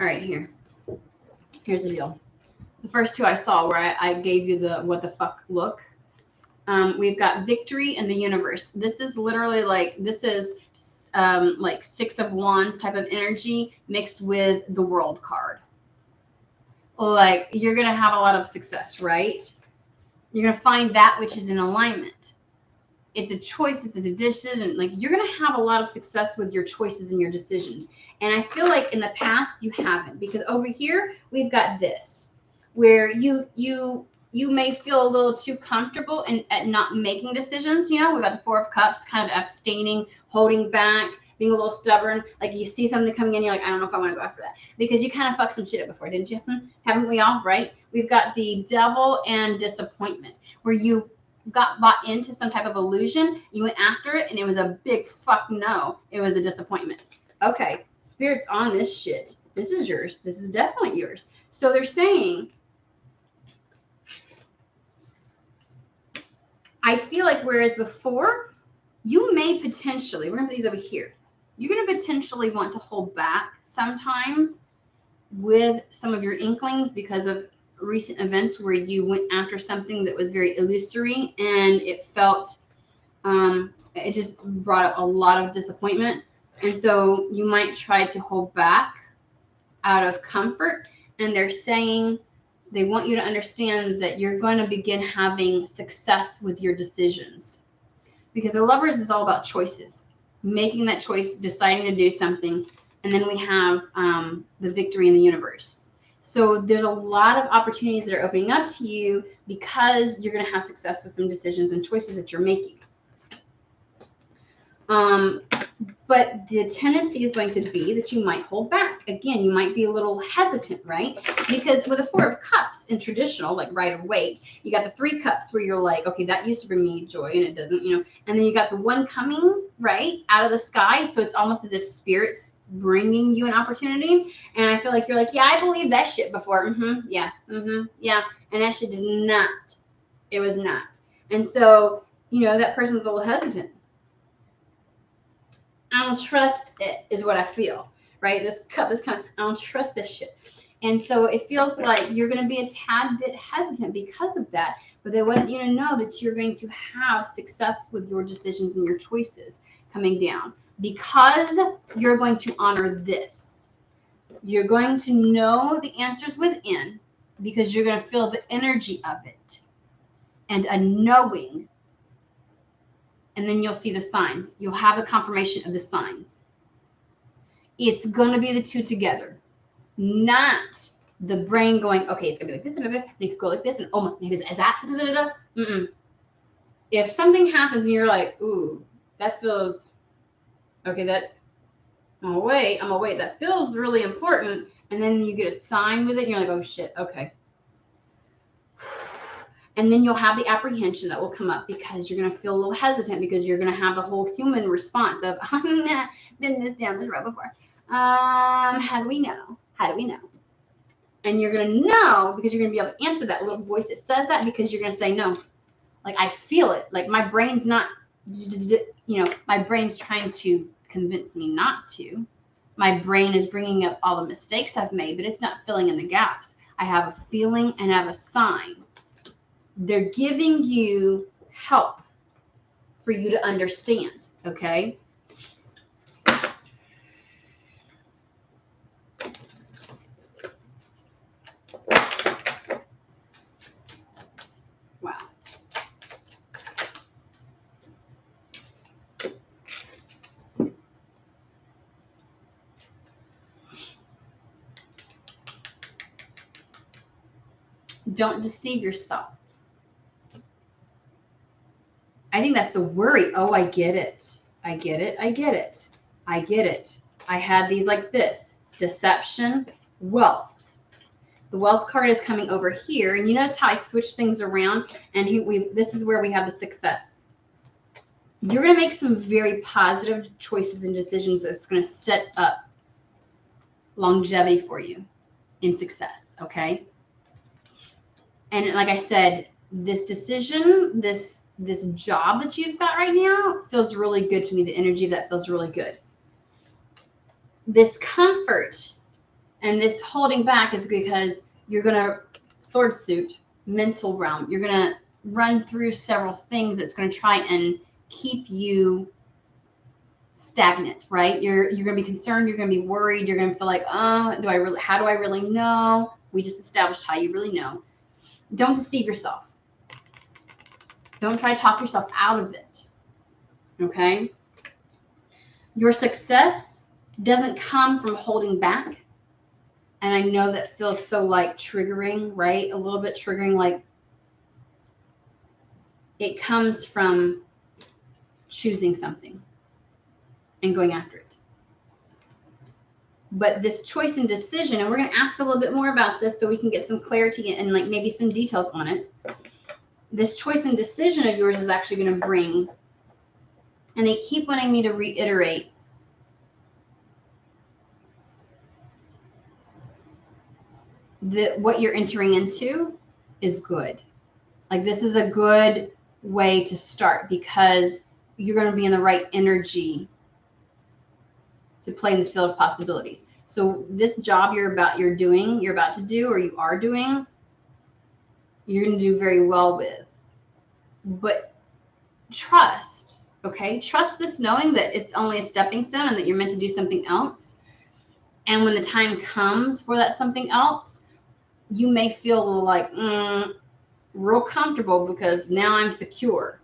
all right, here's the deal. The first two I saw where I gave you the what the fuck look. We've got victory and the universe. This is literally like, this is like 6 of Wands type of energy mixed with the world card. Like, you're going to have a lot of success, right? You're going to find that which is in alignment. It's a choice. It's a decision. Like, you're going to have a lot of success with your choices and your decisions. And I feel like in the past you haven't, because over here we've got this where you may feel a little too comfortable at not making decisions. You know, we've got the 4 of Cups, kind of abstaining, holding back, being a little stubborn. Like, you see something coming in, you're like, I don't know if I want to go after that, because you kind of fucked some shit up before, didn't you? Haven't we all? Right? We've got the devil and disappointment, where you got bought into some type of illusion, you went after it, and it was a big fuck no. It was a disappointment. Okay, Spirit's on this shit. This is yours. This is definitely yours. So they're saying, I feel like whereas before, you may potentially, we're going to put these over here, you're going to potentially want to hold back sometimes with some of your inklings because of recent events where you went after something that was very illusory and it felt It just brought up a lot of disappointment. And so you might try to hold back out of comfort. And they're saying they want you to understand that you're going to begin having success with your decisions. Because the Lovers is all about choices, making that choice, deciding to do something. And then we have the Victory in the Universe. So there's a lot of opportunities that are opening up to you because you're going to have success with some decisions and choices that you're making. But the tendency is going to be that you might hold back. Again, you might be a little hesitant, right? Because with a 4 of Cups in traditional, like Rider-Waite, you got the 3 Cups where you're like, okay, that used to bring me joy and it doesn't, you know. And then you got the 1 coming, right, out of the sky. So it's almost as if Spirit's bringing you an opportunity. And I feel like you're like, yeah, I believed that shit before. Yeah. And that shit did not. It was not. And so, you know, that person's a little hesitant. I don't trust it, is what I feel, right? This cup is kind of, I don't trust this shit. And so it feels like you're going to be a tad bit hesitant because of that. But they want you to know that you're going to have success with your decisions and your choices coming down because you're going to honor this. You're going to know the answers within because you're going to feel the energy of it and a knowing. And then you'll see the signs. You'll have a confirmation of the signs. It's going to be the two together, not the brain going, okay, it's going to be like this, and it could go like this, and oh, maybe is that, If something happens and you're like, ooh, that feels, okay, that, I'm gonna wait, that feels really important, and then you get a sign with it, and you're like, oh shit, okay. And then you'll have the apprehension that will come up because you're going to feel a little hesitant because you're going to have the whole human response of, I've been down this road before. How do we know? How do we know? And you're going to know because you're going to be able to answer that little voice that says that because you're going to say, no, like I feel it. Like my brain's not, my brain's trying to convince me not to. My brain is bringing up all the mistakes I've made, but it's not filling in the gaps. I have a feeling and I have a sign. They're giving you help for you to understand, okay? Wow. Don't deceive yourself. I think that's the worry. Oh, I get it. I get it. I get it. I get it. I had these like this. Deception, wealth. The wealth card is coming over here. And you notice how I switched things around? And this is where we have the success. You're going to make some very positive choices and decisions that's going to set up longevity for you in success, okay? And like I said, this decision, this job that you've got right now feels really good to me. The energy of that feels really good. This comfort and this holding back is because you're going to sword suit, mental realm. You're going to run through several things that's going to try and keep you stagnant, right? You're going to be concerned. You're going to be worried. You're going to feel like, how do I really know? We just established how you really know. Don't deceive yourself. Don't try to talk yourself out of it, okay? Your success doesn't come from holding back. And I know that feels so like triggering, right? A little bit triggering, like it comes from choosing something and going after it. But this choice and decision, and we're going to ask a little bit more about this so we can get some clarity and like maybe some details on it. This choice and decision of yours is actually going to bring, and they keep wanting me to reiterate, that what you're entering into is good. Like this is a good way to start because you're going to be in the right energy to play in the field of possibilities. So this job you're about to do, or you are doing, you're going to do very well with. But trust, okay? Trust this knowing that it's only a stepping stone and that you're meant to do something else. And when the time comes for that something else, you may feel like real comfortable because now I'm secure.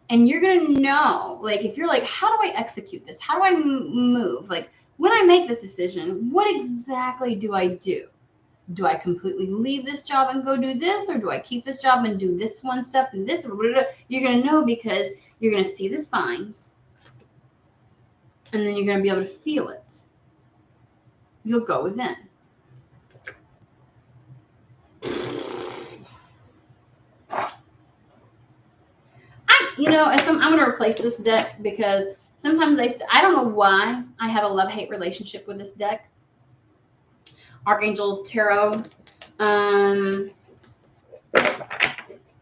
And you're going to know, like, if you're like, how do I execute this? How do I move? Like, when I make this decision, what exactly do I do? Do I completely leave this job and go do this? Or do I keep this job and do this one step and this? You're going to know because you're going to see the signs. And then you're going to be able to feel it. You'll go within. I'm going to replace this deck because sometimes I don't know why I have a love-hate relationship with this deck. Archangel's Tarot. It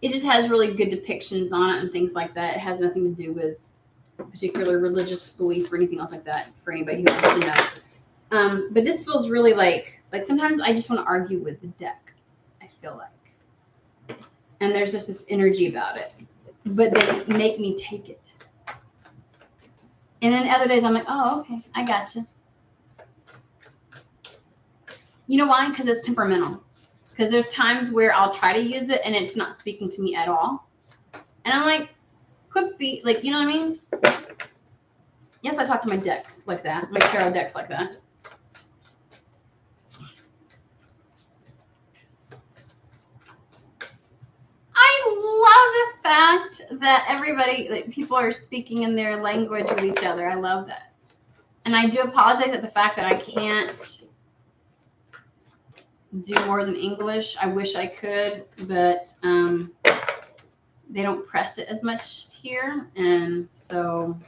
just has really good depictions on it and things like that. It has nothing to do with particular religious belief or anything else like that for anybody who wants to know. But this feels really like sometimes I just want to argue with the deck, I feel like. And there's just this energy about it. But they make me take it. And then other days I'm like, oh, okay, I gotcha. You know why? Because it's temperamental. Because there's times where I'll try to use it and it's not speaking to me at all. And I'm like, could be, like, you know what I mean? Yes, I talk to my decks like that, my tarot decks like that. I love the fact that everybody, like, people are speaking in their language with each other. I love that. And I do apologize at the fact that I can't do more than English. I wish I could, but they don't press it as much here, and so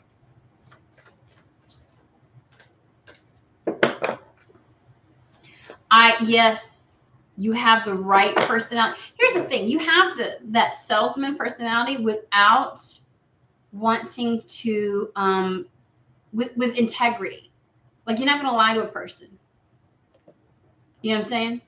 yes, you have the right personality. Here's the thing: you have that salesman personality without wanting to with integrity. Like, you're not going to lie to a person. You know what I'm saying?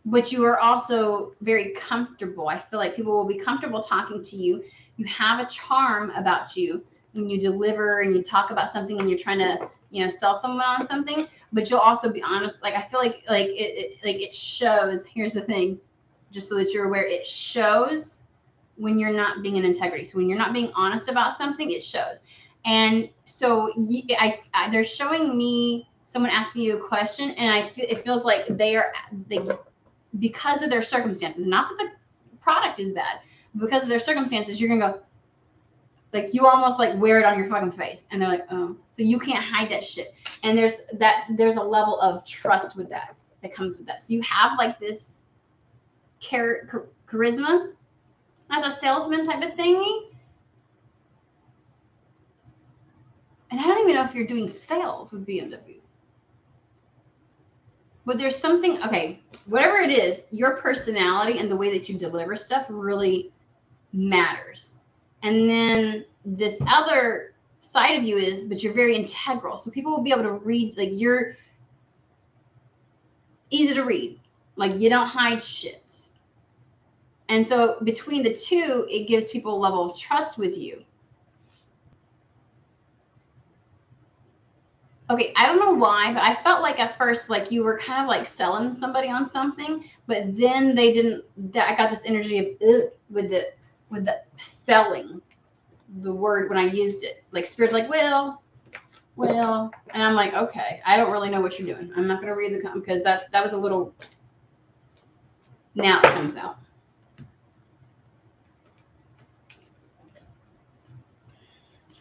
But you are also very comfortable. I feel like people will be comfortable talking to you. You have a charm about you when you deliver and you talk about something and you're trying to, sell someone on something. But you'll also be honest. Like, I feel like it shows. Here's the thing, just so that you're aware, it shows when you're not being in integrity. So when you're not being honest about something, it shows. And so they're showing me someone asking you a question, and it feels like they because of their circumstances, not that the product is bad, because of their circumstances, you're gonna go, like, you almost like wear it on your fucking face, and they're like, oh, so you can't hide that shit. And there's a level of trust with that comes with that. So you have like this charisma as a salesman type of thingy. And I don't even know if you're doing sales with BMW. But there's something, okay, whatever it is, your personality and the way that you deliver stuff really matters. And then this other side of you but you're very integral. So people will be able to read, like, you're easy to read. Like, you don't hide shit. And so between the two, it gives people a level of trust with you. Okay, I don't know why, but I felt like at first, like, you were kind of like selling somebody on something, but then they didn't. I got this energy of with the selling, the word when I used it. Like, Spirit's like, well, and I'm like, okay, I don't really know what you're doing. I'm not going to read the because that was a little. Now it comes out.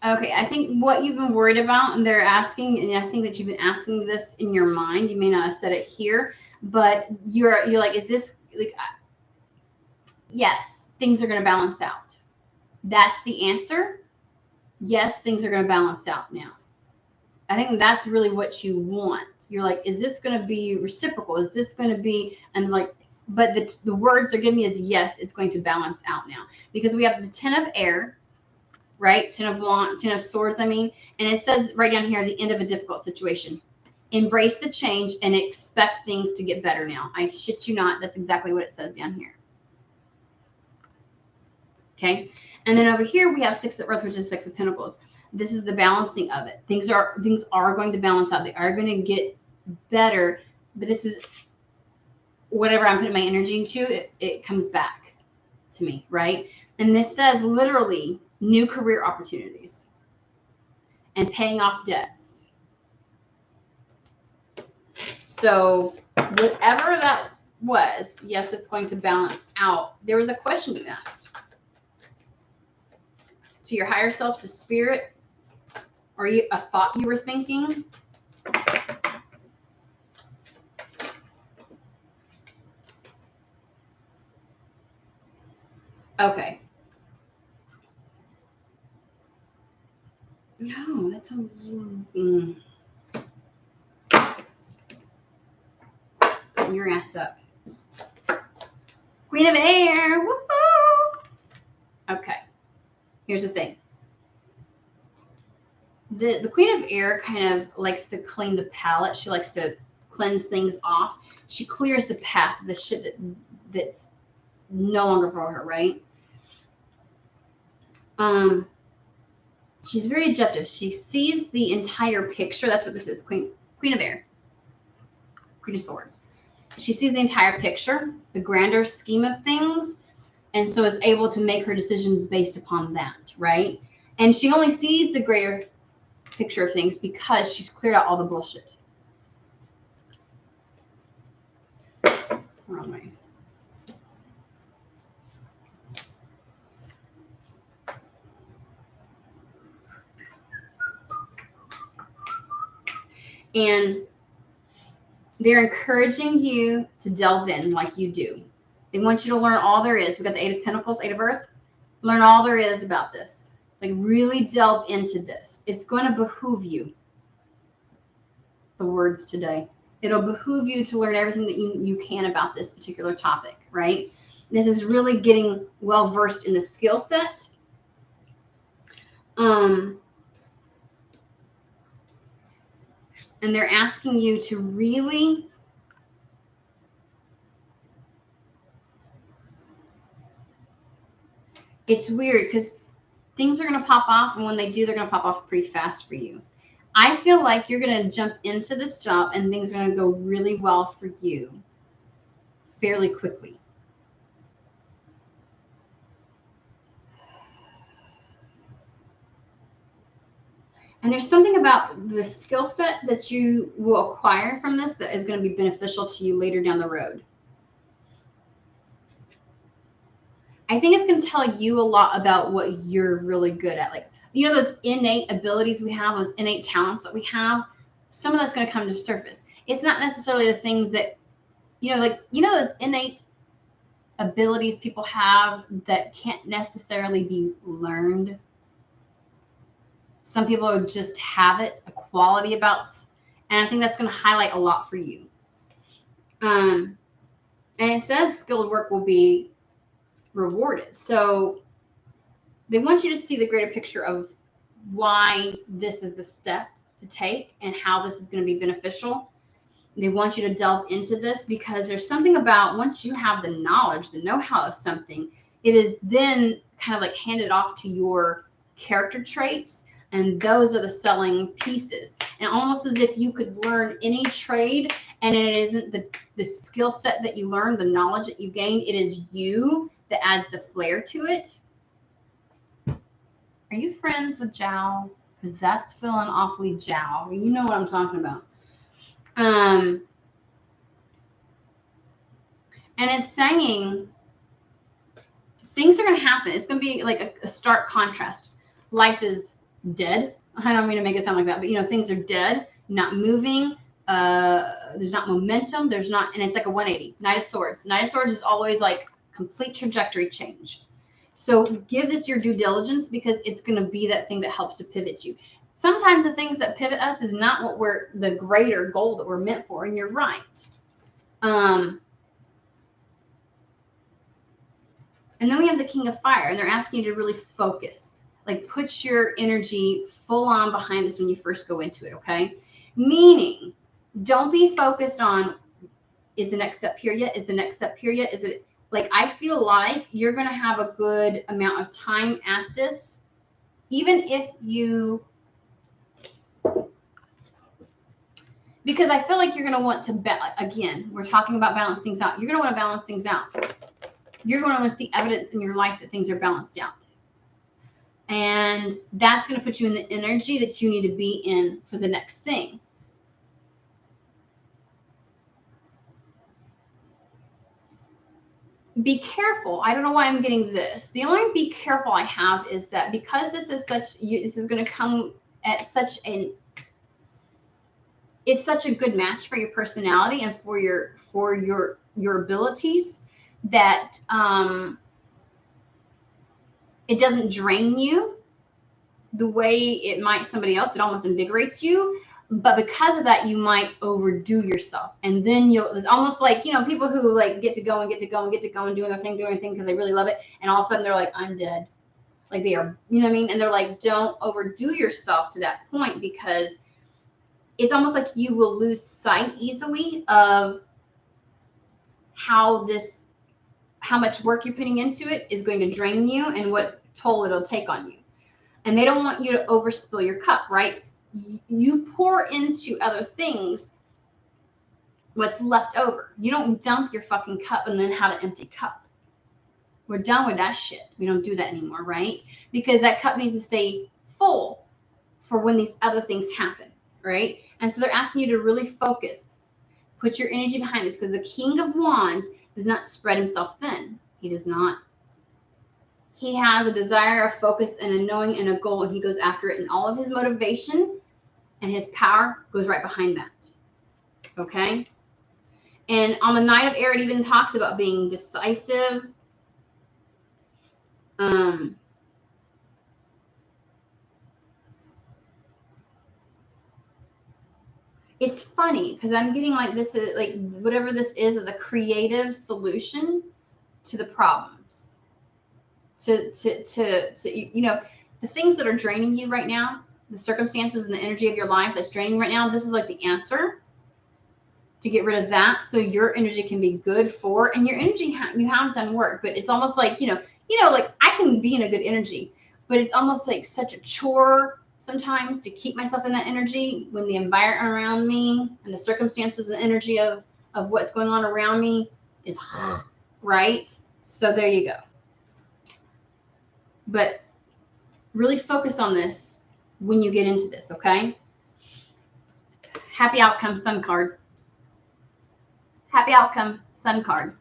Okay, I think what you've been worried about, and they're asking, and I think that you've been asking this in your mind. You may not have said it here, but you're like, is this like? Yes, things are going to balance out. That's the answer. Yes, things are going to balance out now. I think that's really what you want. You're like, is this going to be reciprocal? Is this going to be, and like, but the words they're giving me is yes, it's going to balance out now, because we have the 10 of air. Right? 10 of swords, and it says right down here, the end of a difficult situation. Embrace the change and expect things to get better now. I shit you not. That's exactly what it says down here. Okay. And then over here we have Six of Earth, which is Six of Pentacles. This is the balancing of it. Things are going to balance out. They are going to get better, but this is whatever I'm putting my energy into, it comes back to me, right? And this says literally new career opportunities and paying off debts. So whatever that was, yes, it's going to balance out. There was a question you asked to your higher self, to spirit, or a thought you were thinking. Okay. No, that's a Putting your ass up. Queen of Air. Woohoo! Okay. Here's the thing. The Queen of Air kind of likes to clean the palette. She likes to cleanse things off. She clears the path, the shit that's no longer for her, right? She's very objective. She sees the entire picture. That's what this is. Queen of Air. Queen of Swords. She sees the entire picture, the grander scheme of things, and so is able to make her decisions based upon that, right? And she only sees the greater picture of things because she's cleared out all the bullshit. Wrong way. And they're encouraging you to delve in like you do. They want you to learn all there is. We've got the Eight of Pentacles, Eight of Earth. Learn all there is about this. Like really delve into this. It's going to behoove you. The words today. It'll behoove you to learn everything that you can about this particular topic, right? This is really getting well versed in the skill set. And they're asking you to really it's weird because things are going to pop off, and when they do, they're going to pop off pretty fast for you. I feel like you're going to jump into this job and things are going to go really well for you fairly quickly. And there's something about the skill set that you will acquire from this that is going to be beneficial to you later down the road. I think it's going to tell you a lot about what you're really good at. Like, you know, those innate abilities we have, those innate talents that we have, some of that's going to come to surface. It's not necessarily the things that, you know, like, you know, those innate abilities people have that can't necessarily be learned. Some people just have it, a quality about, and I think that's going to highlight a lot for you. And it says skilled work will be rewarded. So they want you to see the greater picture of why this is the step to take and how this is going to be beneficial. They want you to delve into this because there's something about once you have the knowledge, the know-how of something, it is then kind of like handed off to your character traits. And those are the selling pieces. And almost as if you could learn any trade and it isn't the skill set that you learned, the knowledge that you gained, it is you that adds the flair to it. Are you friends with Jow? Because that's feeling awfully Jow. You know what I'm talking about. And it's saying things are going to happen. It's going to be like a stark contrast. Life is dead. I don't mean to make it sound like that, but you know, things are dead, not moving. There's not momentum. There's not, and it's like a 180. Knight of Swords. Knight of Swords is always like complete trajectory change. So give this your due diligence because it's going to be that thing that helps to pivot you. Sometimes the things that pivot us is not what we're the greater goal that we're meant for. And you're right. And then we have the King of Fire, and they're asking you to really focus. Like put your energy full on behind this when you first go into it, okay? Meaning, don't be focused on, is the next step here yet? Is the next step here yet? Is it Like, I feel like you're going to have a good amount of time at this, even if you, because I feel like you're going to want to, again, we're talking about balance things out. You're going to want to balance things out. You're going to want to see evidence in your life that things are balanced out. And that's going to put you in the energy that you need to be in for the next thing. Be careful. I don't know why I'm getting this. The only be careful I have is that because this is going to come at such it's such a good match for your personality and for your abilities, that it doesn't drain you the way it might somebody else. It almost invigorates you. But because of that, you might overdo yourself. And then it's almost like, people who like get to go and doing their thing because they really love it. And all of a sudden they're like, I'm dead. Like they are, you know what I mean? And they're like, don't overdo yourself to that point, because it's almost like you will lose sight easily of how much work you're putting into it is going to drain you and what toll it'll take on you. And they don't want you to overspill your cup, right? You pour into other things what's left over. You don't dump your fucking cup and then have an empty cup. We're done with that shit. We don't do that anymore, right? Because that cup needs to stay full for when these other things happen, right? And so they're asking you to really focus. Put your energy behind this, because the King of Wands does not spread himself thin. He does not. He has a desire, a focus, and a knowing and a goal, and he goes after it. And all of his motivation and his power goes right behind that. Okay? And on the Knight of Air, it even talks about being decisive. It's funny because I'm getting like this is like whatever this is a creative solution to the problems. To the things that are draining you right now, the circumstances and the energy of your life that's draining right now, this is like the answer to get rid of that, so your energy can be good for, and your energy you have done work, but it's almost like like I can be in a good energy, but it's almost like such a chore sometimes to keep myself in that energy when the environment around me and the circumstances and the energy of what's going on around me is right. So there you go. But really focus on this when you get into this, okay? Happy outcome, Sun card. Happy outcome, Sun card.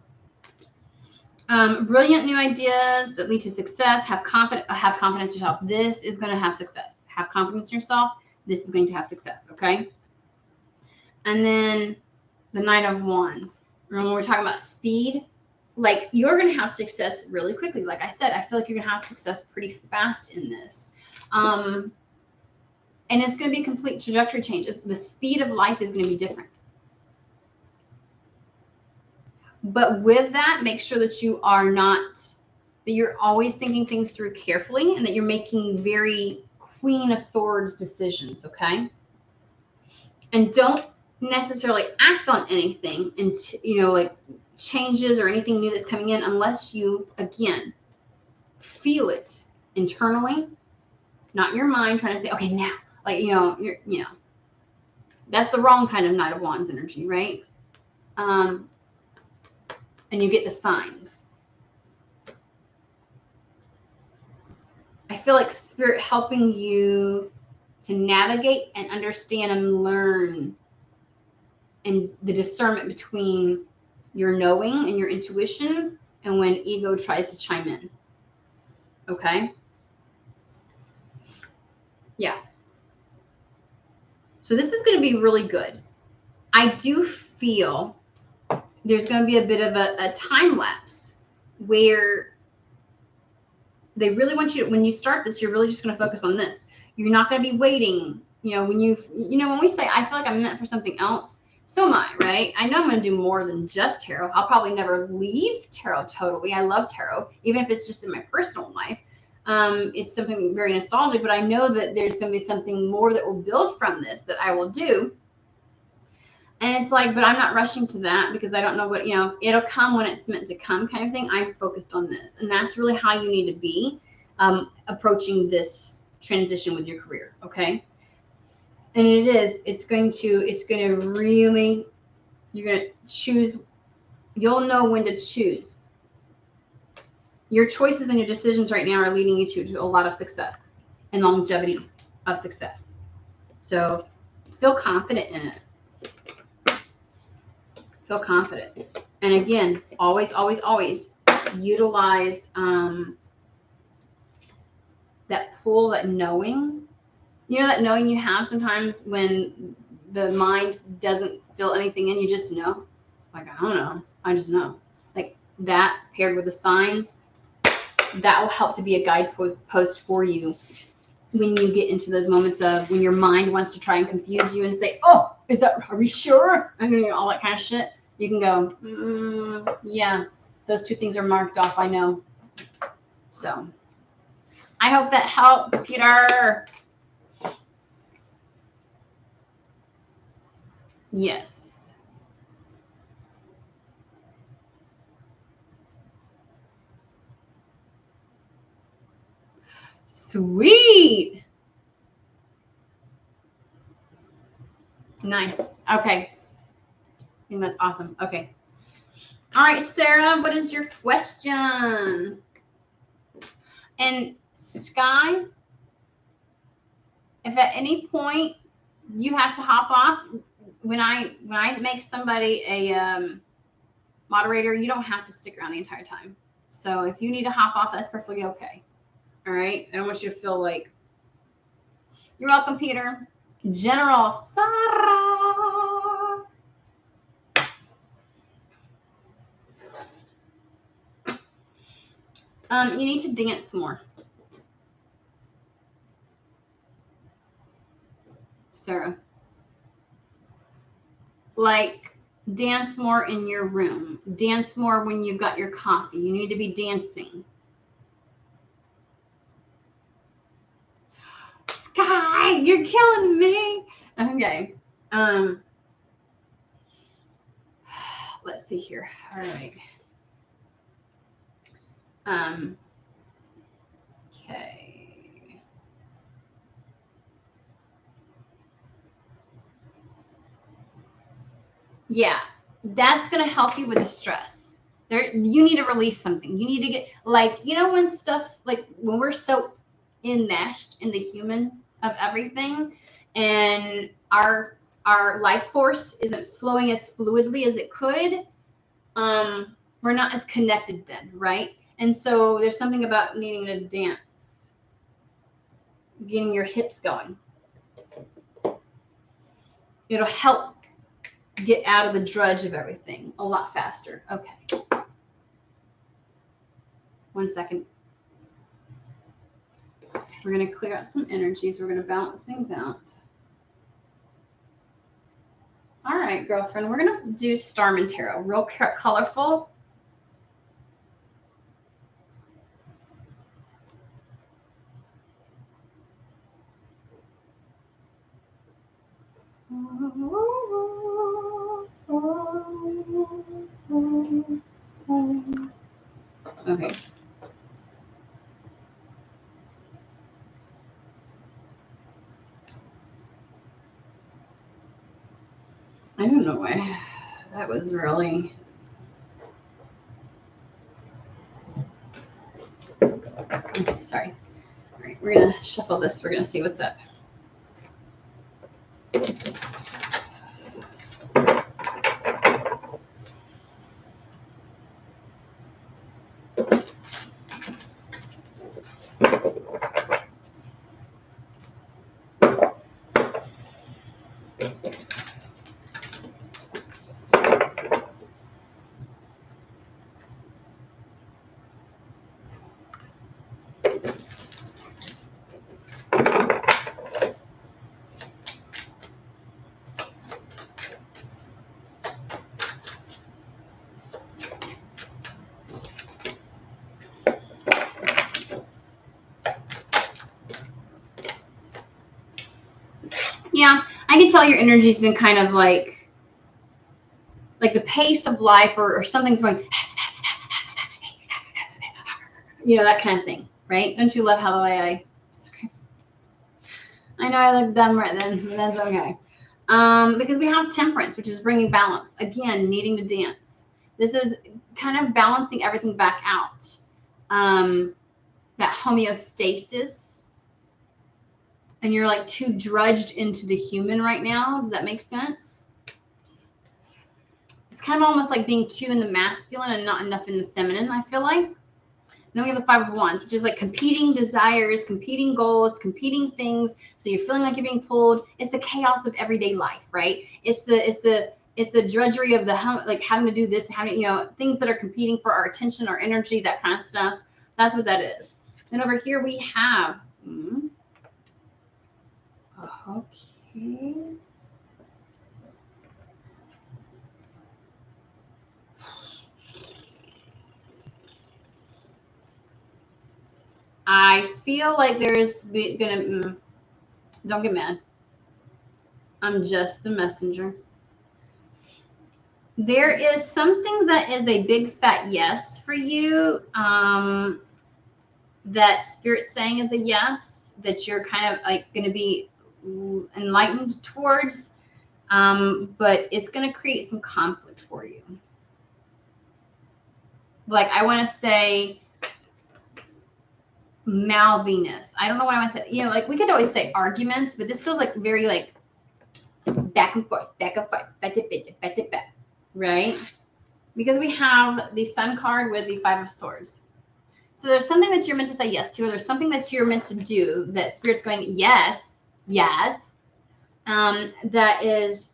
Brilliant new ideas that lead to success. Have confidence in yourself. This is going to have success. Have confidence in yourself. This is going to have success, okay? And then the Knight of Wands. Remember, we're talking about speed. Like, you're going to have success really quickly. Like I said, I feel like you're going to have success pretty fast in this. And it's going to be complete trajectory changes. The speed of life is going to be different. But with that, make sure that you're always thinking things through carefully, and that you're making very Queen of Swords decisions, okay? And don't necessarily act on anything until, like changes or anything new that's coming in, unless you, again, feel it internally, not your mind trying to say, okay, now, like, that's the wrong kind of Knight of Wands energy, right? And you get the signs. I feel like Spirit helping you to navigate and understand and learn, and the discernment between your knowing and your intuition and when ego tries to chime in. Okay? Yeah. So this is going to be really good. I do feel there's going to be a bit of a time lapse where they really want you to, when you start this, you're really just going to focus on this. You're not going to be waiting. When we say, I feel like I'm meant for something else, so am I, right? I know I'm going to do more than just tarot. I'll probably never leave tarot totally. I love tarot, even if it's just in my personal life. It's something very nostalgic, but I know that there's going to be something more that will build from this that I will do. And it's like, but I'm not rushing to that because I don't know what, it'll come when it's meant to come kind of thing. I'm focused on this. And that's really how you need to be approaching this transition with your career. Okay. And it's going to really, you're going to choose, you'll know when to choose. Your choices and your decisions right now are leading you to a lot of success and longevity of success. So feel confident in it. Feel confident. And again, always, always, always utilize that pull, that knowing. That knowing you have sometimes when the mind doesn't feel anything and you just know. Like, I don't know. I just know. Like that paired with the signs, that will help to be a guidepost for you when you get into those moments of when your mind wants to try and confuse you and say, oh, are we sure? And all that kind of shit. You can go, yeah, those two things are marked off. I know. So I hope that helped, Peter. Yes. Sweet. Nice. Okay. I think that's awesome. Okay. All right, Sarah, what is your question? And Sky, if at any point you have to hop off, when I make somebody a moderator, you don't have to stick around the entire time. So if you need to hop off, that's perfectly okay. All right. I don't want you to feel like. You're welcome, Peter. General Sarah. You need to dance more, Sarah. Like, dance more in your room. Dance more when you've got your coffee. You need to be dancing. Sky, you're killing me. Okay. Let's see here. All right. Okay. Yeah, that's going to help you with the stress. You need to release something. You need to get, like, when stuff's like, when we're so enmeshed in the human of everything and our life force isn't flowing as fluidly as it could, we're not as connected then, right? And so there's something about needing to dance, getting your hips going. It'll help get out of the drudge of everything a lot faster. Okay. 1 second. We're going to clear out some energies. We're going to balance things out. All right, girlfriend. We're going to do Starman Tarot. Real colorful. Okay. I don't know why that was really. Okay, sorry. All right, we're going to shuffle this. We're going to see what's up. Yeah, I can tell your energy's been kind of like like the pace of life, or something's going, you know, that kind of thing, right? Don't you love how the way I describe? I know I look dumb right then, but that's okay. Because we have temperance, which is bringing balance. Again, needing to dance. This is kind of balancing everything back out. That homeostasis. And you're like too drudged into the human right now. Does that make sense? It's kind of almost like being too in the masculine and not enough in the feminine, I feel like. Then we have the Five of Wands, which is like competing desires, competing goals, competing things. So you're feeling like you're being pulled. It's the chaos of everyday life, right? It's the drudgery of the like having to do this, having, you know, things that are competing for our attention, our energy, that kind of stuff. That's what that is. And over here we have, okay. I feel like there's gonna, don't get mad. I'm just the messenger. There is something that is a big fat yes for you, that Spirit's saying is a yes, that you're kind of like going to be enlightened towards, but it's going to create some conflict for you. Like, I want to say mouthiness. I don't know what I want to say. You know, like we could always say arguments, but this feels like very like back and forth, right? Because we have the Sun card with the Five of Swords. So there's something that you're meant to say yes to, or there's something that you're meant to do that Spirit's going, yes, yes, that is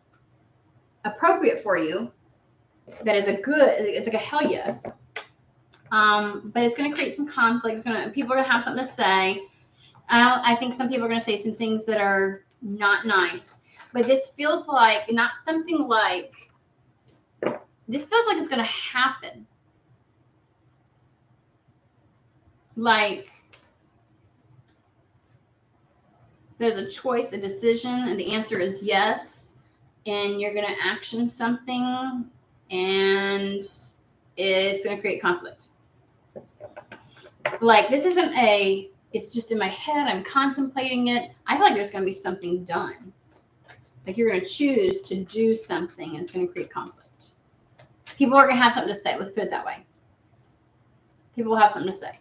appropriate for you, that is it's like a hell yes. But it's going to create some conflict. People are going to have something to say. I think some people are going to say some things that are not nice. But this feels like not something like, this feels like it's going to happen. Like there's a choice, a decision, and the answer is yes. And you're going to action something, and it's going to create conflict. Like this isn't it's just in my head, I'm contemplating it. I feel like there's going to be something done. Like you're going to choose to do something, and it's going to create conflict. People are going to have something to say. Let's put it that way. People will have something to say.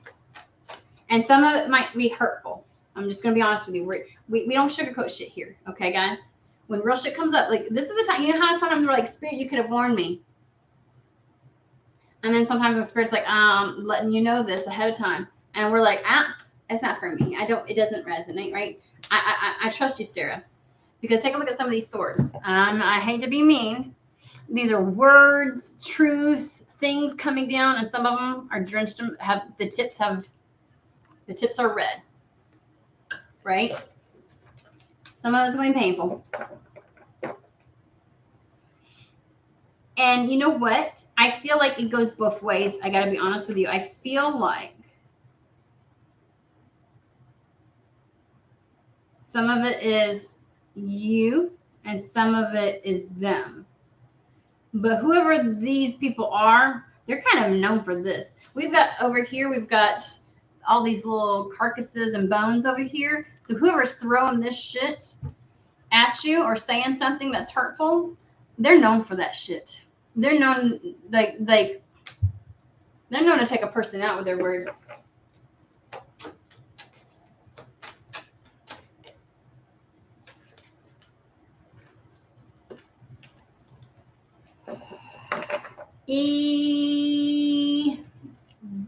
And some of it might be hurtful. I'm just going to be honest with you. We don't sugarcoat shit here. Okay, guys? When real shit comes up, like this is the time, you know how sometimes we're like, Spirit, you could have warned me. And then sometimes the Spirit's like, letting you know this ahead of time. And we're like, it's not for me. It doesn't resonate, right? I trust you, Sarah. Because take a look at some of these swords. I hate to be mean. These are words, truth, things coming down, and some of them are drenched. The tips are red, right? Some of it's going to be painful. And you know what? I feel like it goes both ways. I got to be honest with you. I feel like some of it is you and some of it is them. But whoever these people are, they're kind of known for this. We've got over here, we've got all these little carcasses and bones over here. So whoever's throwing this shit at you or saying something that's hurtful, they're known for that shit. They're known they're known to take a person out with their words.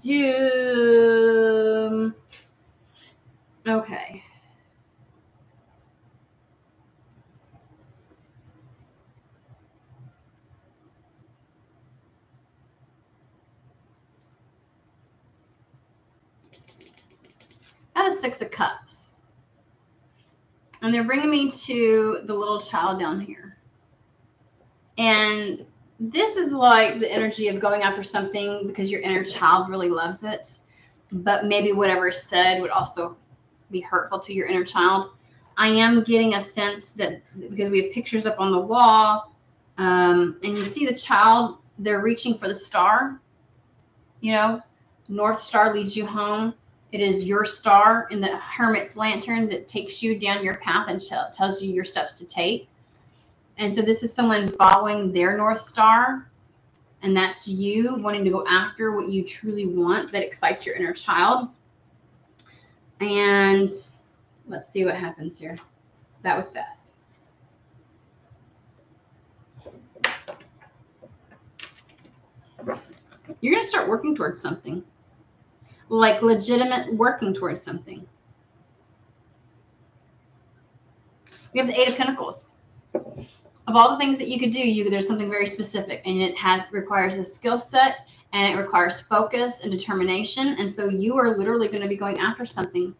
Doom. Okay. I have a Six of Cups. And they're bringing me to the little child down here. And this is like the energy of going after something because your inner child really loves it. But maybe whatever is said would also be hurtful to your inner child. I am getting a sense that because we have pictures up on the wall And you see the child, they're reaching for the star. You know, North Star leads you home. It is your star in the hermit's lantern that takes you down your path and tells you your steps to take. And so this is someone following their North Star. And that's you wanting to go after what you truly want that excites your inner child. And let's see what happens here. That was fast. You're going to start working towards something. Like legitimate working towards something. We have the Eight of Pentacles. Of all the things that you could do, there's something very specific, and it requires a skill set, and it requires focus and determination. And so you are literally going to be going after something.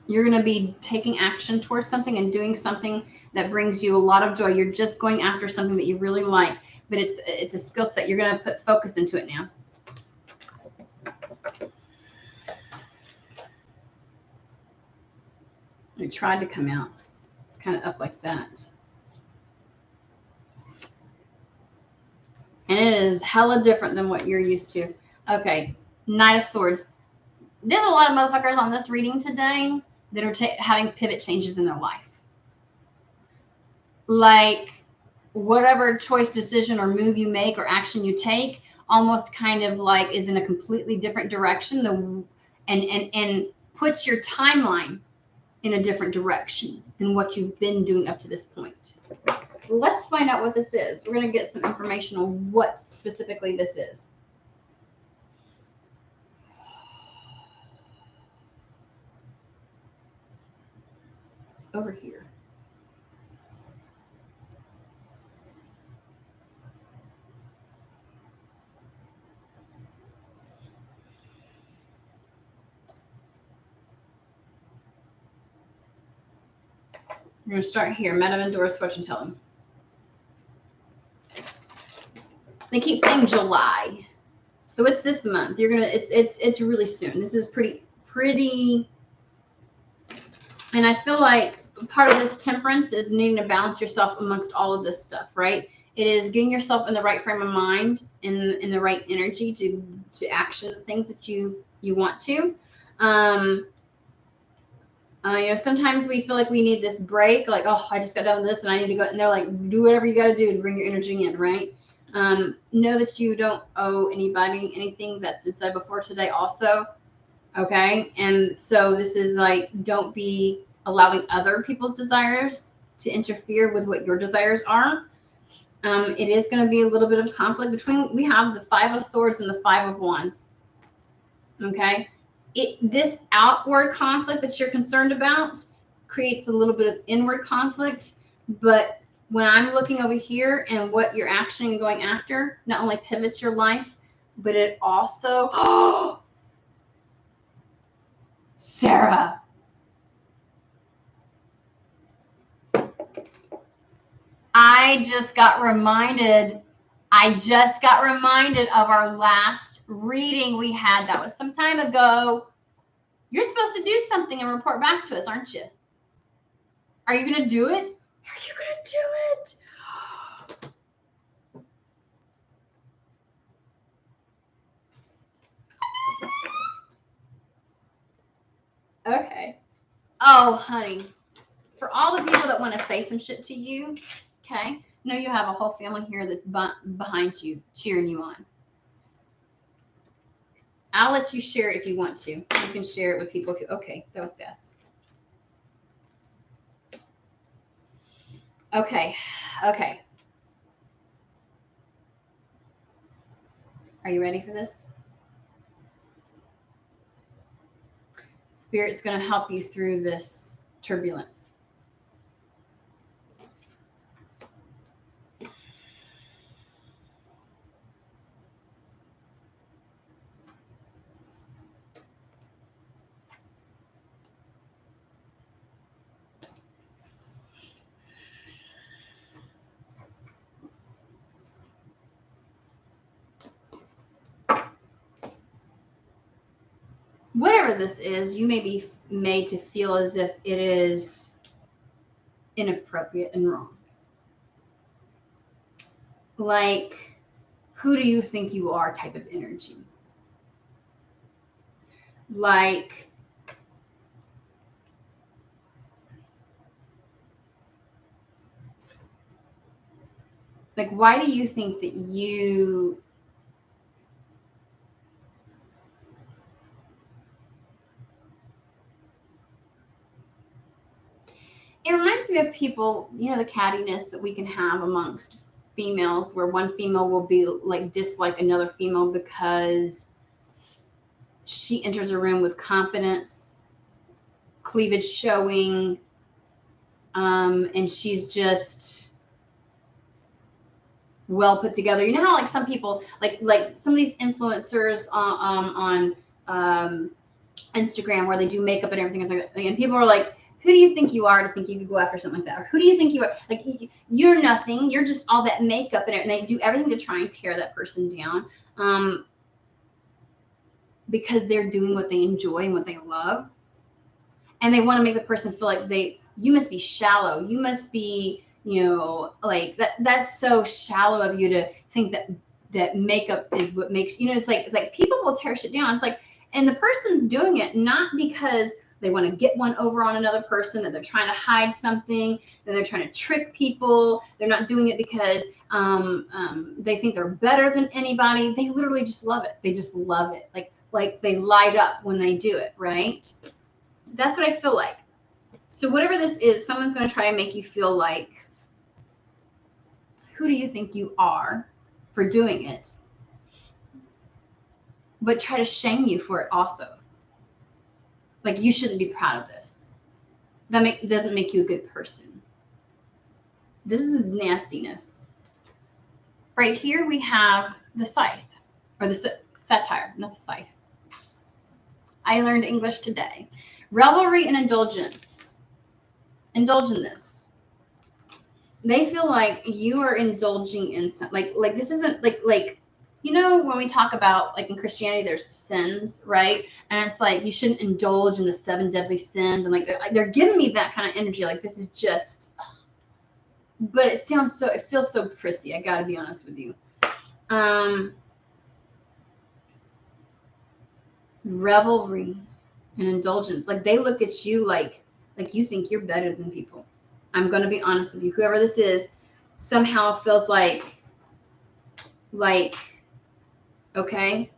You're going to be taking action towards something and doing something that brings you a lot of joy. You're just going after something that you really like, but it's a skill set. You're going to put focus into it now. It tried to come out. It's kind of up like that. And it is hella different than what you're used to. Okay, Knight of Swords. There's a lot of motherfuckers on this reading today that are having pivot changes in their life. Like whatever choice, decision, or move you make or action you take almost kind of like is in a completely different direction and puts your timeline in a different direction than what you've been doing up to this point. Let's find out what this is. We're going to get some information on what specifically this is. It's over here. We're going to start here. Madame and Doris fortune telling. They keep saying July, so it's this month. You're gonna. It's really soon. This is pretty. And I feel like part of this temperance is needing to balance yourself amongst all of this stuff, right? It is getting yourself in the right frame of mind, in the right energy to action the things that you want to. Sometimes we feel like we need this break, like, oh, I just got done with this and I need to go. And they're like, do whatever you got to do to bring your energy in, right? Know that you don't owe anybody anything. That's been said before today also. Okay. And so this is like, don't be allowing other people's desires to interfere with what your desires are. It is going to be a little bit of conflict between, we have the Five of Swords and the Five of Wands. Okay. This outward conflict that you're concerned about creates a little bit of inward conflict, but when I'm looking over here and what you're actually going after, not only pivots your life, but it also, Sarah. I just got reminded of our last reading we had. That was some time ago. You're supposed to do something and report back to us, aren't you? Are you going to do it? Are you going to do it? Okay. Oh, honey. For all the people that want to say some shit to you, okay, know you have a whole family here that's behind you, cheering you on. I'll let you share it if you want to. You can share it with people if you, okay, that was fast. Okay. Are you ready for this? Spirit's going to help you through this turbulence. What whatever this is, you may be made to feel as if it is inappropriate and wrong. Like, who do you think you are type of energy. Like, why do you think that you it reminds me of people, you know, the cattiness that we can have amongst females, where one female will be like dislike another female because she enters a room with confidence, cleavage showing, and she's just well put together. You know how like some people, like some of these influencers on Instagram, where they do makeup and everything, and people are like, who do you think you are to think you could go after something like that? Or who do you think you are? Like, you're nothing. You're just all that makeup, and they do everything to try and tear that person down, because they're doing what they enjoy and what they love, and they want to make the person feel like you must be shallow. You must be, you know, like that's so shallow of you to think that makeup is what makes, you know, it's like people will tear shit down. It's like, and the person's doing it not because they want to get one over on another person, that they're trying to hide something, that they're trying to trick people. They're not doing it because they think they're better than anybody. They literally just love it. They just love it. Like they light up when they do it, right? That's what I feel like. So whatever this is, someone's going to try to make you feel like, who do you think you are for doing it? But try to shame you for it also. Like, you shouldn't be proud of this. That doesn't make you a good person. This is nastiness. Right here we have the scythe, or the satire, not the scythe. I learned English today. Revelry and indulgence. Indulge in this. They feel like you are indulging in some, like this isn't like you know, when we talk about, like, in Christianity, there's sins, right? And it's like, you shouldn't indulge in the 7 deadly sins. And like, they're giving me that kind of energy. Like, this is just, but it feels so prissy. I got to be honest with you. Revelry and indulgence. Like, they look at you like you think you're better than people. I'm going to be honest with you. Whoever this is somehow feels like, okay,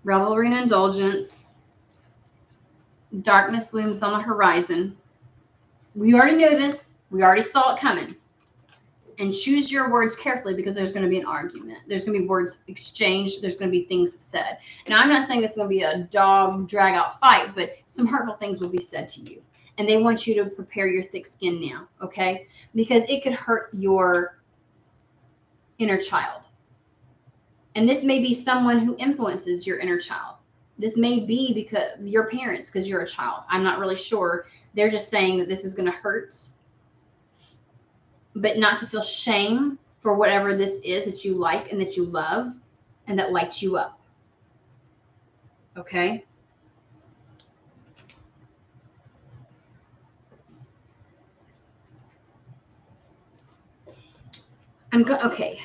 revelry and indulgence. Darkness looms on the horizon. We already knew this. We already saw it coming. And choose your words carefully, because there's going to be an argument. There's going to be words exchanged. There's going to be things said. Now, I'm not saying this is going to be a dog drag out fight, but some hurtful things will be said to you. And they want you to prepare your thick skin now, okay? Because it could hurt your inner child. And this may be someone who influences your inner child. This may be because your parents, because you're a child. I'm not really sure. They're just saying that this is going to hurt, but not to feel shame for whatever this is that you like and that you love and that lights you up. Okay? Okay.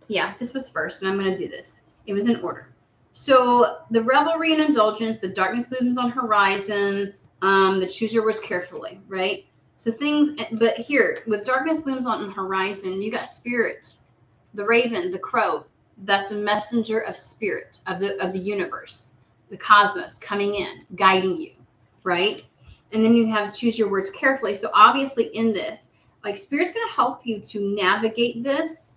Yeah, this was first, and I'm going to do this. It was in order. So the revelry and indulgence, the darkness looms on horizon, the choose your words carefully, right? So things, but here, with darkness looms on horizon, you got spirit, the raven, the crow. That's the messenger of spirit, of the universe, the cosmos coming in, guiding you, right? And then you have choose your words carefully. So obviously in this, like, spirit's going to help you to navigate this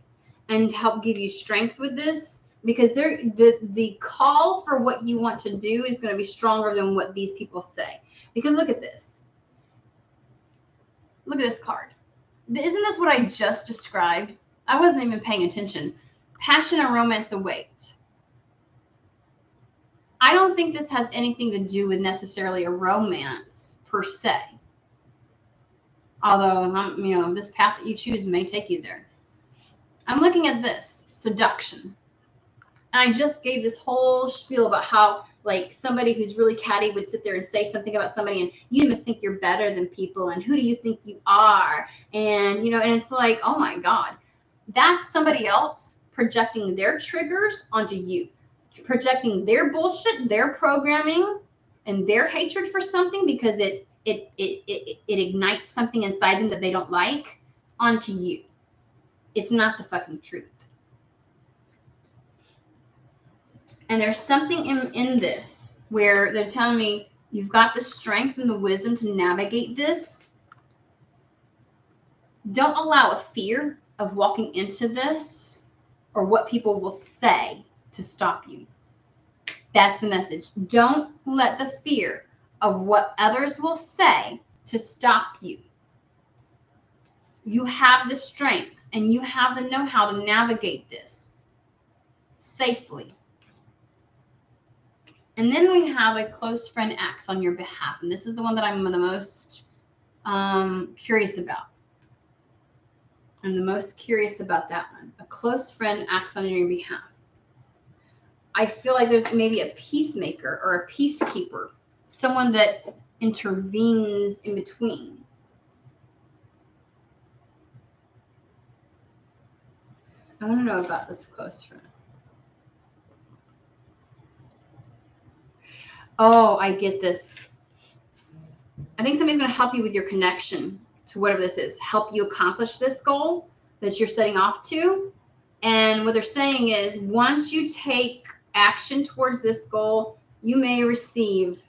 and help give you strength with this, because the call for what you want to do is going to be stronger than what these people say. Because look at this. Look at this card. Isn't this what I just described? I wasn't even paying attention. Passion and romance await. I don't think this has anything to do with necessarily a romance per se. Although, you know, this path that you choose may take you there. I'm looking at this, seduction. And I just gave this whole spiel about how like somebody who's really catty would sit there and say something about somebody, and you must think you're better than people, and who do you think you are? And, you know, and it's like, oh my God, that's somebody else projecting their triggers onto you, projecting their bullshit, their programming, and their hatred for something because it ignites something inside them that they don't like onto you. It's not the fucking truth. And there's something in this where they're telling me you've got the strength and the wisdom to navigate this. Don't allow a fear of walking into this or what people will say to stop you. That's the message. Don't let the fear of what others will say to stop you. You have the strength and you have the know-how to navigate this safely. And then we have a close friend acts on your behalf. And this is the one that I'm the most curious about. I'm the most curious about that one. A close friend acts on your behalf. I feel like there's maybe a peacemaker or a peacekeeper, someone that intervenes in between. I want to know about this close friend. Oh, I get this. I think somebody's going to help you with your connection to whatever this is, help you accomplish this goal that you're setting off to. And what they're saying is once you take action towards this goal, you may receive.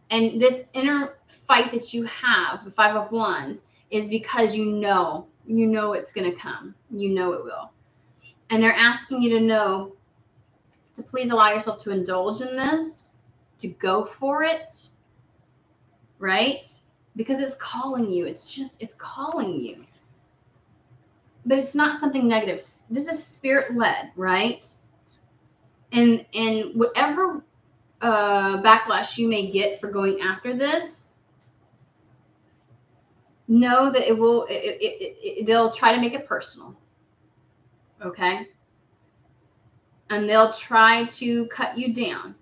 And this inner fight that you have, the Five of Wands, is because you know it's going to come. You know it will. And they're asking you to know to please allow yourself to indulge in this, to go for it, right? Because it's calling you. It's calling you. But it's not something negative. This is spirit-led, right? And whatever backlash you may get for going after this, know that they'll try to make it personal, okay? And they'll try to cut you down.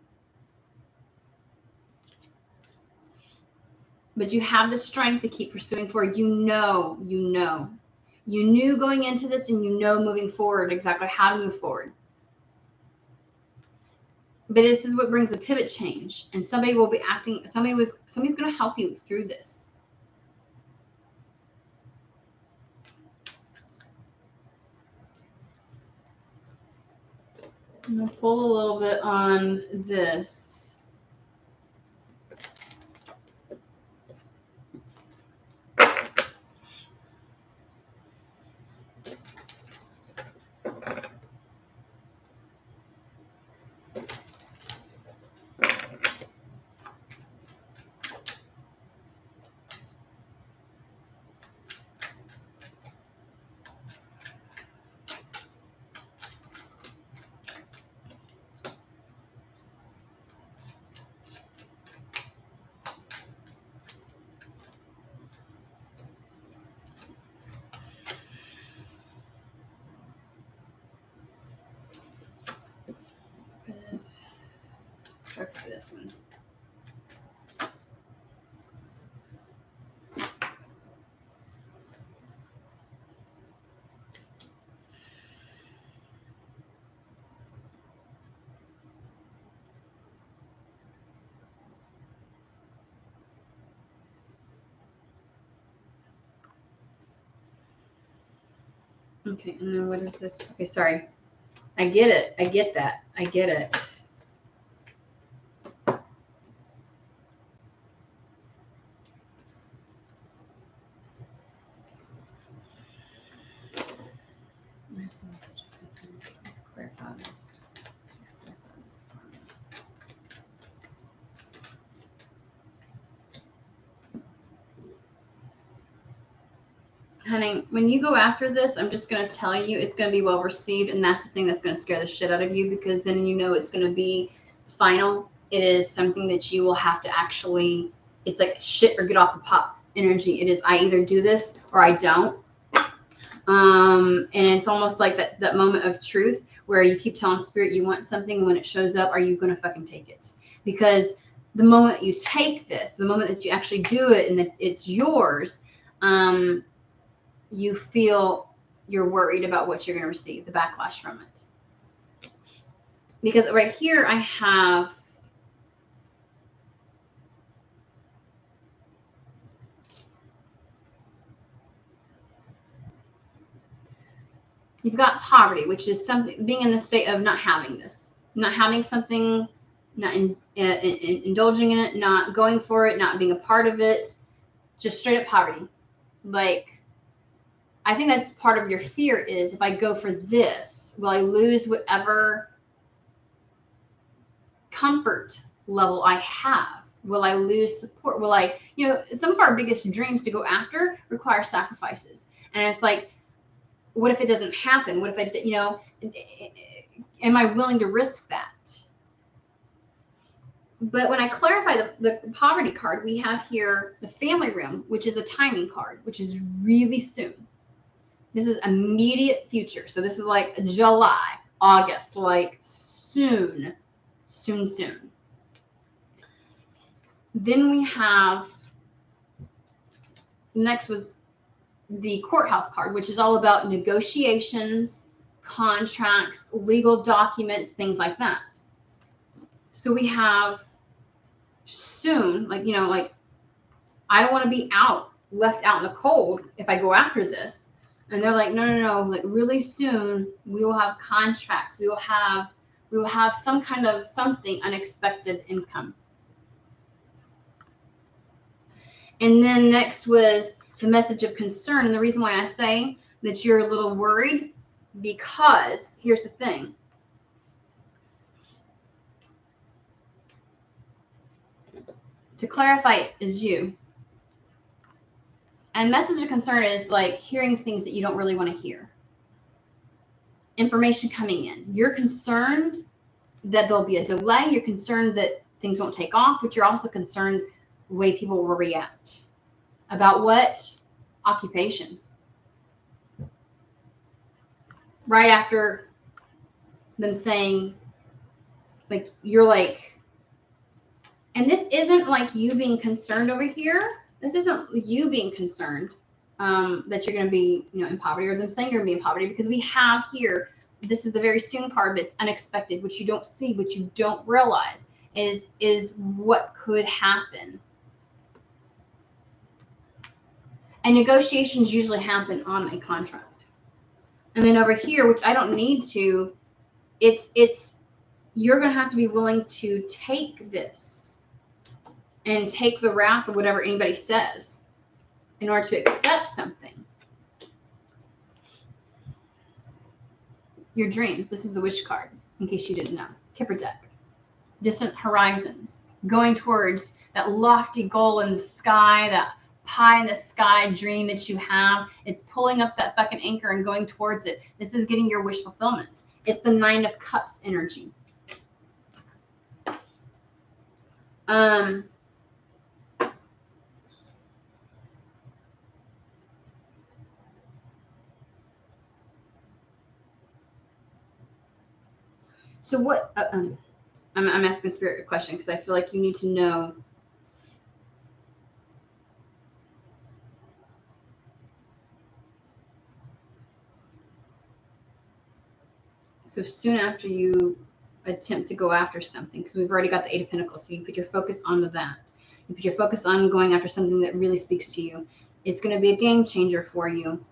But you have the strength to keep pursuing forward. You know. You knew going into this, and you know moving forward exactly how to move forward. But this is what brings a pivot change. And somebody will be acting, somebody's going to help you through this. I'm going to pull a little bit on this. Try for this one. Okay, and then what is this? Okay, sorry. I get it. I get that. I get it. Honey, when you go after this, I'm just going to tell you it's going to be well received. And that's the thing that's going to scare the shit out of you, because then you know it's going to be final. It is something that you will have to actually, it's like shit or get off the pot energy. It is, I either do this or I don't. And it's almost like that moment of truth where you keep telling spirit you want something, and when it shows up, are you going to fucking take it? Because the moment you take this, the moment that you actually do it and that it's yours, you feel you're worried about what you're going to receive, the backlash from it. Because right here I have you've got poverty, which is something, being in the state of not having this, not having something, not indulging in it, not going for it, not being a part of it, just straight up poverty. Like, I think that's part of your fear is, if I go for this, will I lose whatever comfort level I have? Will I lose support? Will I, some of our biggest dreams to go after require sacrifices. And it's like, what if it doesn't happen? What if am I willing to risk that? But when I clarify the poverty card, we have here the family room, which is a timing card, which is really soon. This is immediate future. So this is like July, August, like soon. Then we have, next was the courthouse card, which is all about negotiations, contracts, legal documents, things like that. So we have soon, like I don't want to be left out in the cold if I go after this. And they're like, no, like really soon we will have contracts. We will have some kind of something unexpected income. And then next was the message of concern. And the reason why I say that you're a little worried, because here's the thing. To clarify it is you. And message of concern is like hearing things that you don't really want to hear. Information coming in. You're concerned that there'll be a delay. You're concerned that things won't take off, but you're also concerned the way people will react. About what? Occupation. Right after them saying, like, you're like, and this isn't like you being concerned over here. This isn't you being concerned that you're going to be, in poverty, or them saying you're going to be in poverty, because we have here, this is the very soon part, but it's unexpected, which you don't see, which you don't realize is what could happen. And negotiations usually happen on a contract. And then over here, which I don't need to, it's you're going to have to be willing to take this and take the wrath of whatever anybody says in order to accept something. Your dreams. This is the wish card, in case you didn't know. Kipper deck. Distant horizons. Going towards that lofty goal in the sky, that pie in the sky dream that you have. It's pulling up that fucking anchor and going towards it. This is getting your wish fulfillment. It's the 9 of Cups energy. So what, I'm asking Spirit a question because I feel like you need to know. So soon after you attempt to go after something, because we've already got the 8 of Pentacles, so you put your focus on that. You put your focus on going after something that really speaks to you. It's going to be a game changer for you.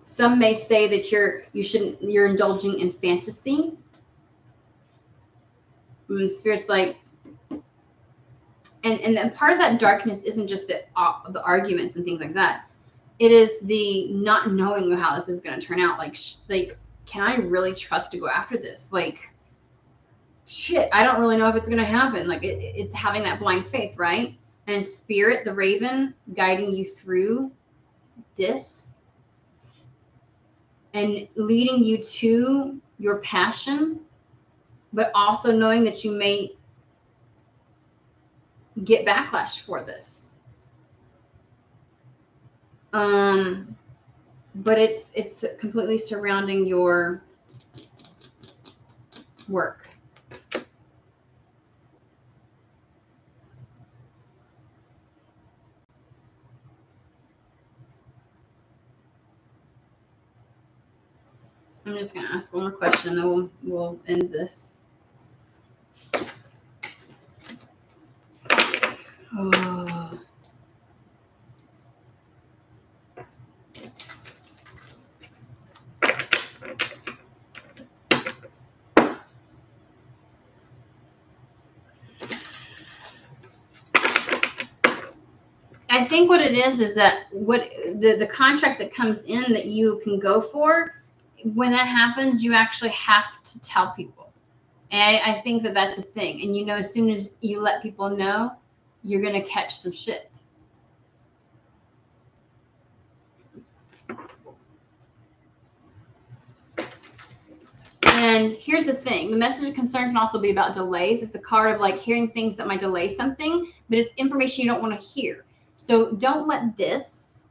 Some may say that you're indulging in fantasy. And Spirit's like, and then part of that darkness isn't just the arguments and things like that. It is the not knowing how this is going to turn out. Like, can I really trust to go after this? Like, shit, I don't really know if it's going to happen. Like, it's having that blind faith, right? And Spirit, the Raven, guiding you through this and leading you to your passion, but also knowing that you may get backlash for this. But it's completely surrounding your work. I'm just going to ask one more question, then we'll end this. Oh. I think what it is that what the contract that comes in that you can go for, when that happens, you actually have to tell people. And I think that that's the thing. And, you know, as soon as you let people know, you're going to catch some shit. And here's the thing. The message of concern can also be about delays. It's a card of like hearing things that might delay something, but it's information you don't want to hear. So don't let this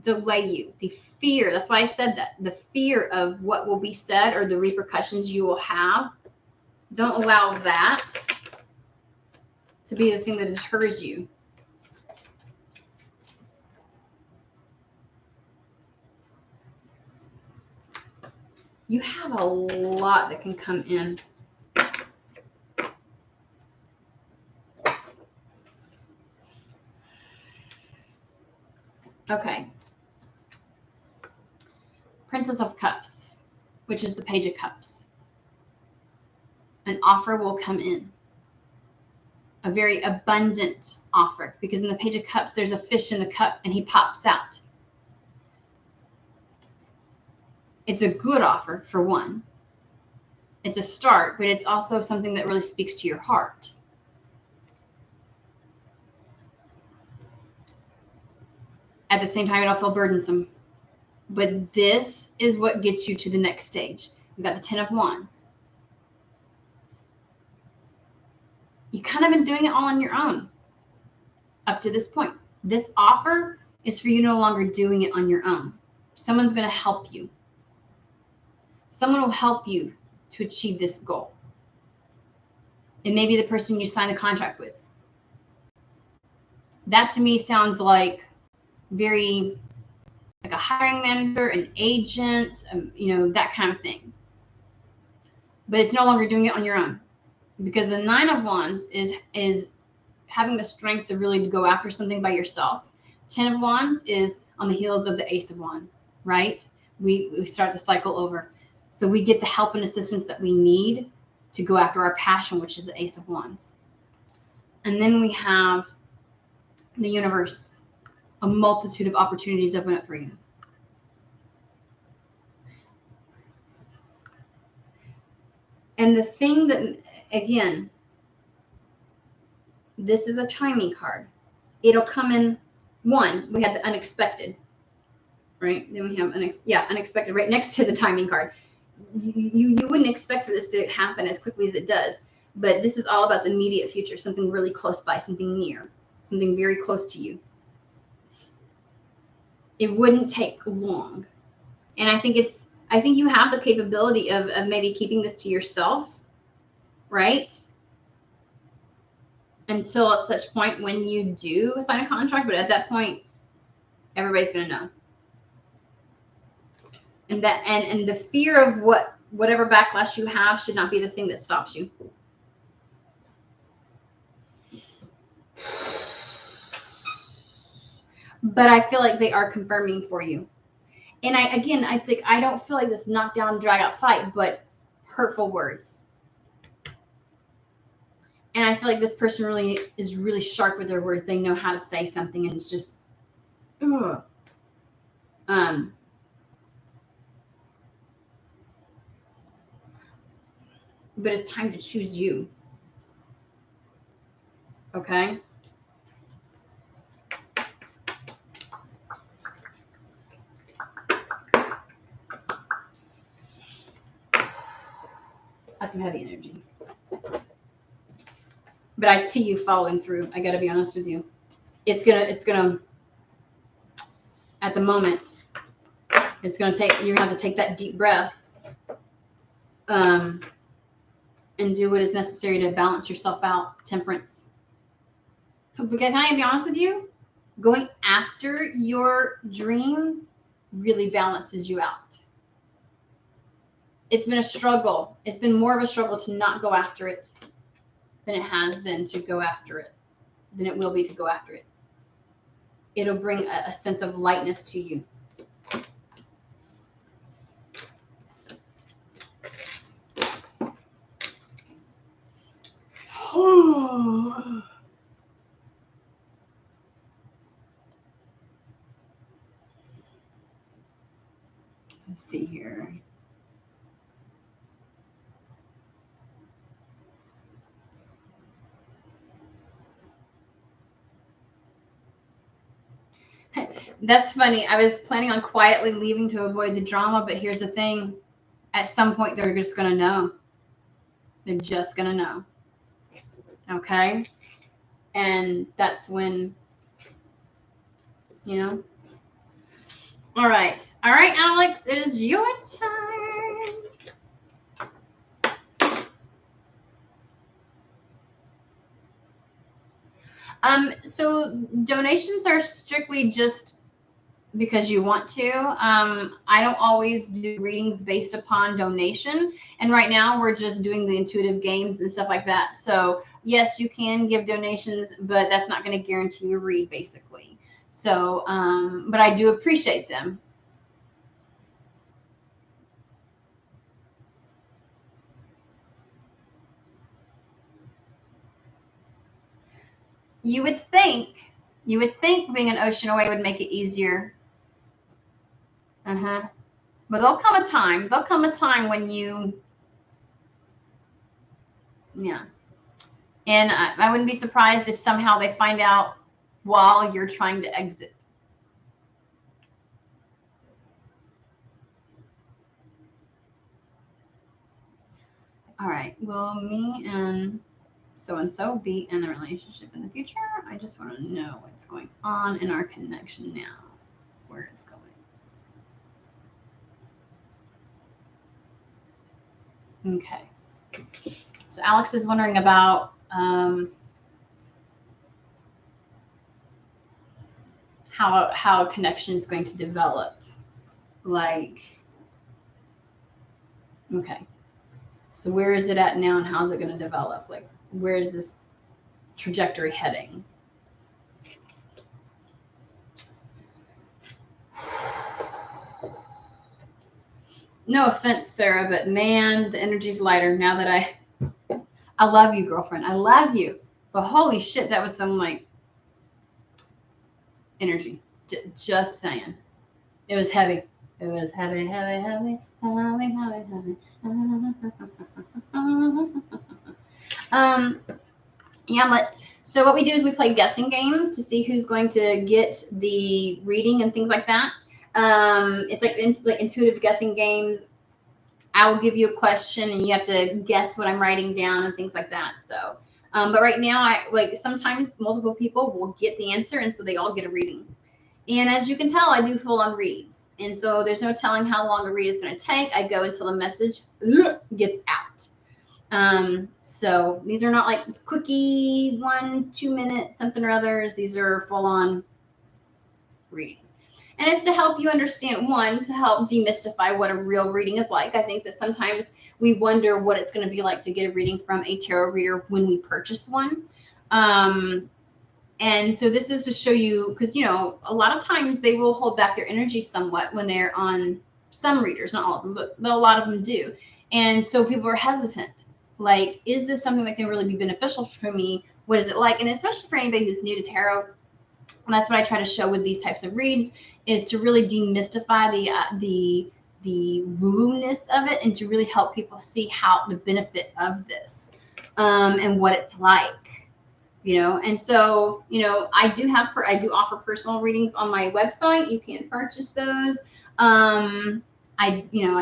delay you. The fear, that's why I said that. The fear of what will be said or the repercussions you will have. Don't allow that to be the thing that deters you. You have a lot that can come in. Okay. Princess of Cups, which is the Page of Cups. An offer will come in. A very abundant offer, because in the Page of Cups, there's a fish in the cup and he pops out. It's a good offer, for one. It's a start, but it's also something that really speaks to your heart. At the same time, it'll feel burdensome. But this is what gets you to the next stage. You've got the 10 of Wands. You kind of been doing it all on your own up to this point. This offer is for you no longer doing it on your own. Someone's going to help you. Someone will help you to achieve this goal. It may be the person you sign the contract with. That to me sounds like very like a hiring manager, an agent, you know, that kind of thing. But it's no longer doing it on your own, because the 9 of Wands is having the strength to really go after something by yourself. 10 of Wands is on the heels of the Ace of Wands, right? We start the cycle over. So we get the help and assistance that we need to go after our passion, which is the Ace of Wands. And then we have the universe. A multitude of opportunities open up for you. And the thing that, again, this is a timing card. It'll come in one. We had the unexpected, right? Then we have unexpected right next to the timing card. You wouldn't expect for this to happen as quickly as it does, but this is all about the immediate future, something really close by, something near, something very close to you. It wouldn't take long. And I think you have the capability of maybe keeping this to yourself, right? Until at such point when you do sign a contract, but at that point, everybody's going to know. And that and the fear of whatever backlash you have should not be the thing that stops you. But I feel like they are confirming for you. And I don't feel like this knockdown, drag out fight, but hurtful words. And I feel like this person really is really sharp with their words. They know how to say something, and it's just, ugh. But it's time to choose you. Okay? That's some heavy energy. But I see you following through. I got to be honest with you. It's gonna at the moment. It's going to take, you're going to have to take that deep breath and do what is necessary to balance yourself out. Temperance. Because can I be honest with you? Going after your dream really balances you out. It's been a struggle. It's been more of a struggle to not go after it than it has been to go after it, than it will be to go after it. It'll bring a sense of lightness to you. Let's see here. That's funny. I was planning on quietly leaving to avoid the drama, but here's the thing. At some point, they're just going to know. They're just going to know. Okay? And that's when, you know. All right. All right, Alex, it is your turn. So donations are strictly just because you want to. I don't always do readings based upon donation. And right now we're just doing the intuitive games and stuff like that. So yes, you can give donations, but that's not going to guarantee a read basically. So, but I do appreciate them. You would think being an ocean away would make it easier. But there'll come a time when you, yeah. And I wouldn't be surprised if somehow they find out while you're trying to exit. All right. Will me and so-and-so be in a relationship in the future? I just want to know what's going on in our connection now, where it's going. Okay. So Alex is wondering about how a connection is going to develop. Like, okay. So where is it at now and how's it going to develop? Like, where is this trajectory heading? No offense, Sarah, but man, the energy's lighter now that I love you, girlfriend. I love you. But holy shit, that was some like energy. Just saying. It was heavy. It was heavy, heavy, heavy, heavy, heavy, heavy. Yeah, so what we do is we play guessing games to see who's going to get the reading and things like that. It's like intuitive guessing games. I will give you a question and you have to guess what I'm writing down and things like that. So, but right now, sometimes multiple people will get the answer, and so they all get a reading. And as you can tell, I do full-on reads, and so there's no telling how long a read is going to take. I go until the message gets out. So these are not like quickie 1-2 minute something or others. These are full-on readings. And it's to help you understand, one, to help demystify what a real reading is like. I think that sometimes we wonder what it's going to be like to get a reading from a tarot reader when we purchase one. And so this is to show you, because, you know, a lot of times they will hold back their energy somewhat when they're on some readers, not all of them, but a lot of them do. And so people are hesitant. Like, is this something that can really be beneficial for me? What is it like? And especially for anybody who's new to tarot, and that's what I try to show with these types of reads, is to really demystify the woo-woo-ness of it and to really help people see how the benefit of this and what it's like. You know, and so, you know, I do offer personal readings on my website. You can purchase those. I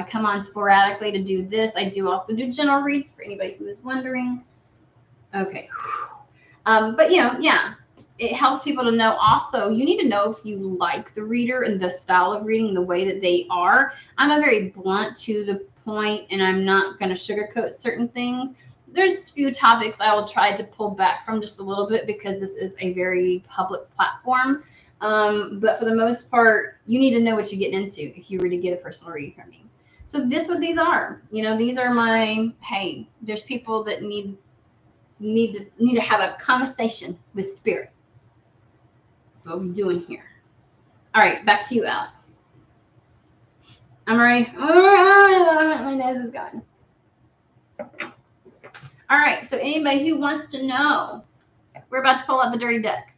come on sporadically to do this. I do also do general reads for anybody who is wondering. Okay. But, you know, yeah. it helps people to know also, you need to know if you like the reader and the style of reading, the way that they are. I'm a very blunt to the point, and I'm not going to sugarcoat certain things. There's a few topics I will try to pull back from just a little bit because this is a very public platform. But for the most part, you need to know what you're getting into if you were to get a personal reading from me. So this what these are. You know, these are my, hey, there's people that need to have a conversation with spirit. That's what we're doing here. All right, back to you, Alex. I'm ready. My nose is gone. All right, so anybody who wants to know, we're about to pull out the dirty deck.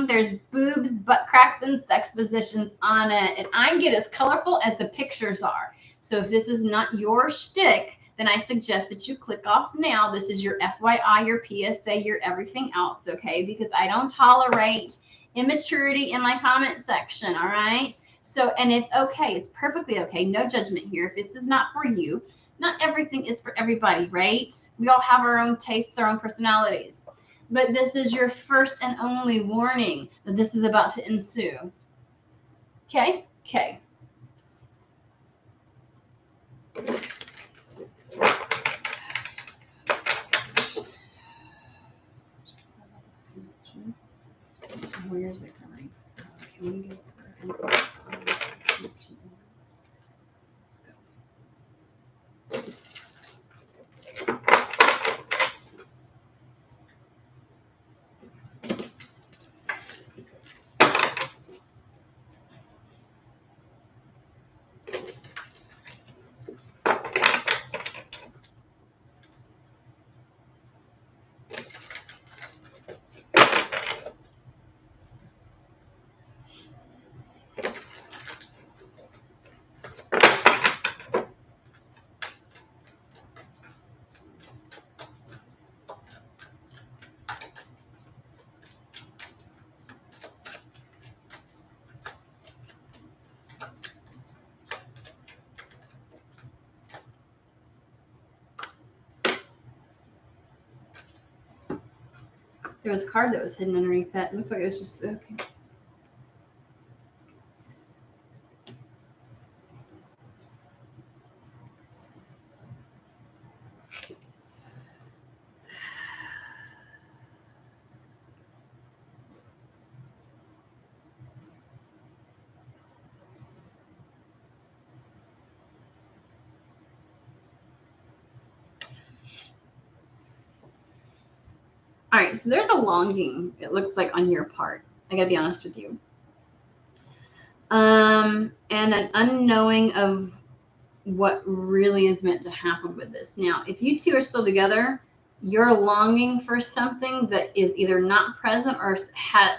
There's boobs, butt cracks, and sex positions on it. And I get as colorful as the pictures are. So if this is not your shtick, then I suggest that you click off now. This is your FYI, your PSA, your everything else, okay? Because I don't tolerate immaturity in my comment section, all right? So, and it's okay. It's perfectly okay. No judgment here. If this is not for you, not everything is for everybody, right? We all have our own tastes, our own personalities. But this is your first and only warning that this is about to ensue. Okay? Okay. Where is it coming? So can we get this connection is? Let's go. There was a card that was hidden underneath that. It looks like it was just okay. All right, so there's a longing, it looks like, on your part. I gotta be honest with you. And an unknowing of what really is meant to happen with this. Now, if you two are still together, you're longing for something that is either not present or had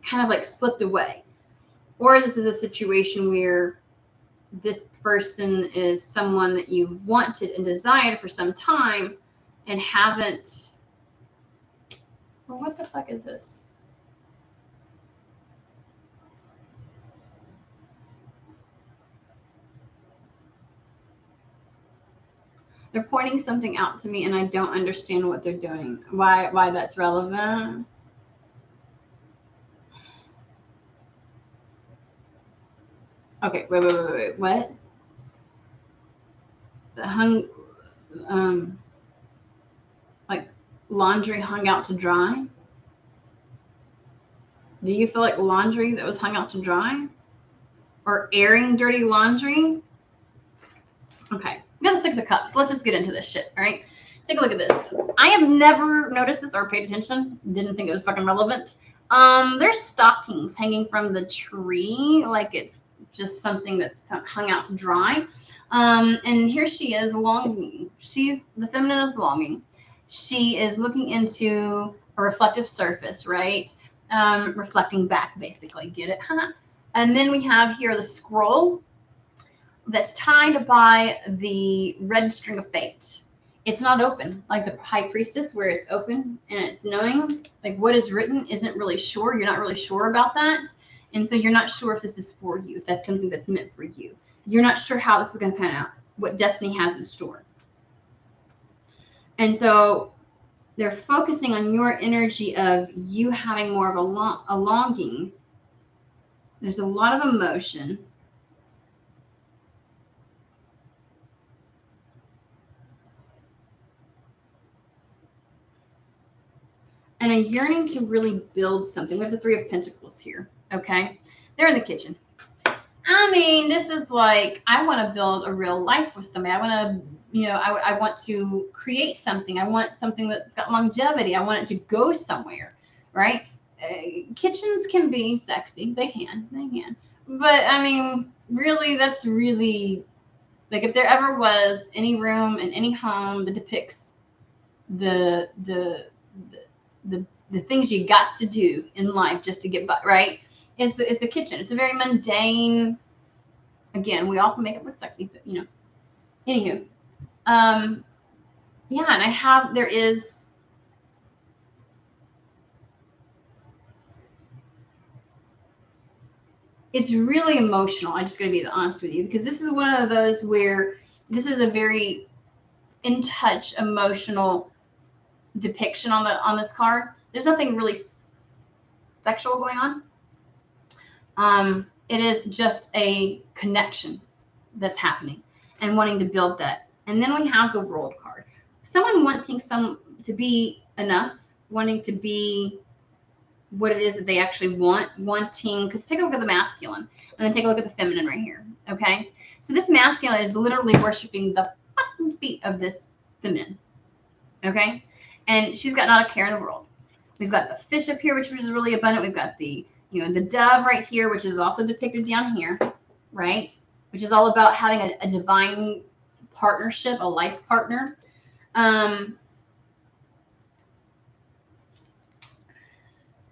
kind of like slipped away. Or this is a situation where this person is someone that you've wanted and desired for some time and haven't. Well, what the fuck is this? They're pointing something out to me and I don't understand what they're doing. Why that's relevant. Okay, wait. What? The like laundry hung out to dry? Do you feel like laundry that was hung out to dry? Or airing dirty laundry? Okay, we got the Six of Cups. Let's just get into this shit, all right? Take a look at this. I have never noticed this or paid attention. Didn't think it was fucking relevant. There's stockings hanging from the tree, like it's just something that's hung out to dry. And here she is longing. The feminine is longing. She is looking into a reflective surface, right? Reflecting back, basically. Get it? Huh? And then we have here the scroll that's tied by the red string of fate. It's not open like the High Priestess, where it's open and it's knowing. Like what is written isn't really sure. You're not really sure about that. And so you're not sure if this is for you, if that's something that's meant for you. You're not sure how this is going to pan out, what destiny has in store. And so they're focusing on your energy of you having more of a longing. There's a lot of emotion. And a yearning to really build something. We have the Three of Pentacles here, okay? They're in the kitchen. I mean, this is like, I want to build a real life with somebody. I want to, you know, I want to create something. I want something that's got longevity. I want it to go somewhere, right? Kitchens can be sexy. They can. But I mean, really, that's really, like, if there ever was any room in any home that depicts the things you got to do in life just to get by, right? It's the kitchen. It's a very mundane. Again, we all can make it look sexy, but you know. Anywho, yeah, and it's really emotional. I'm just going to be honest with you, because this is one of those where this is a very in touch emotional depiction on this card. There's nothing really sexual going on. It is just a connection that's happening and wanting to build that. And then we have the World card. Someone wanting to be enough, wanting to be what it is that they actually wanting, because take a look at the masculine and then take a look at the feminine right here, okay? So this masculine is literally worshiping the fucking feet of this feminine, okay? And she's got not a care in the world. We've got the fish up here, which is really abundant. We've got the, you know, the dove right here, which is also depicted down here, right? Which is all about having a divine partnership, a life partner.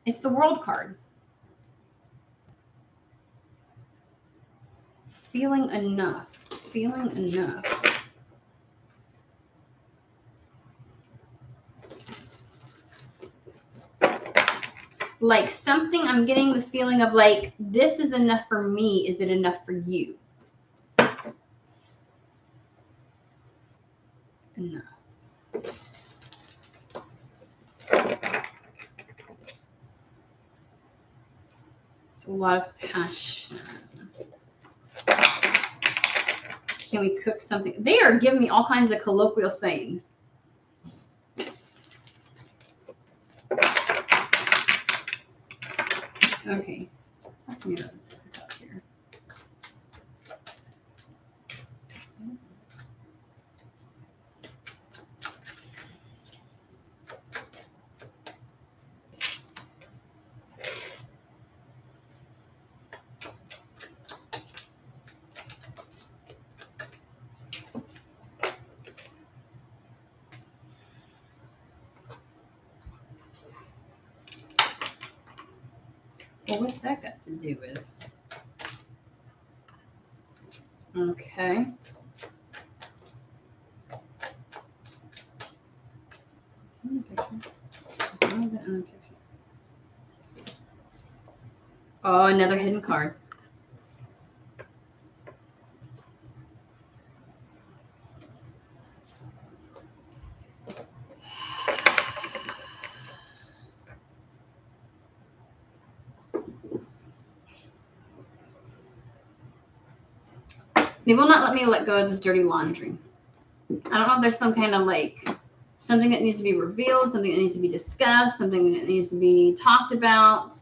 It's the World card. Feeling enough. Like something, I'm getting the feeling of like, this is enough for me. Is it enough for you? Enough. It's a lot of passion. Can we cook something? They are giving me all kinds of colloquial sayings. Okay. Talk to me about the Six of Cups here. Well, what's that got to do with? Okay. Oh, another hidden card. They will not let me let go of this dirty laundry. I don't know if there's some kind of like something that needs to be revealed, something that needs to be discussed, something that needs to be talked about.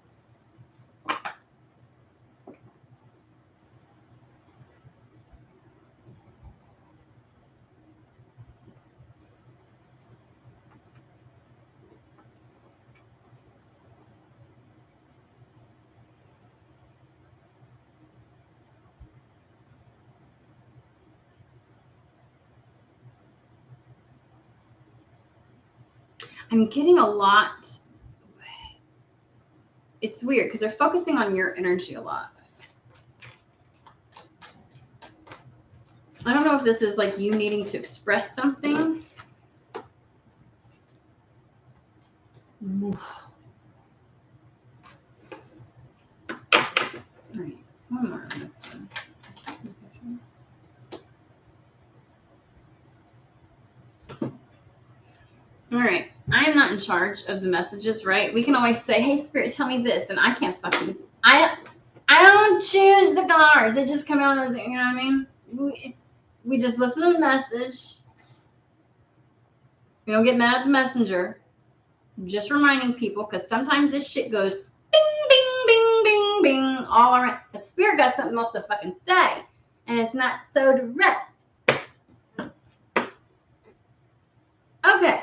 I'm getting a lot. It's weird because they're focusing on your energy a lot. I don't know if this is like you needing to express something. Oof. All right, one more on this one. All right, I am not in charge of the messages, right? We can always say, hey, Spirit, tell me this. And I can't fucking, I don't choose the cards. They just come out of the, you know what I mean? We just listen to the message. We don't get mad at the messenger. Just reminding people, because sometimes this shit goes bing, bing, bing, bing, bing, all around. The Spirit got something else to fucking say. And it's not so direct. Okay.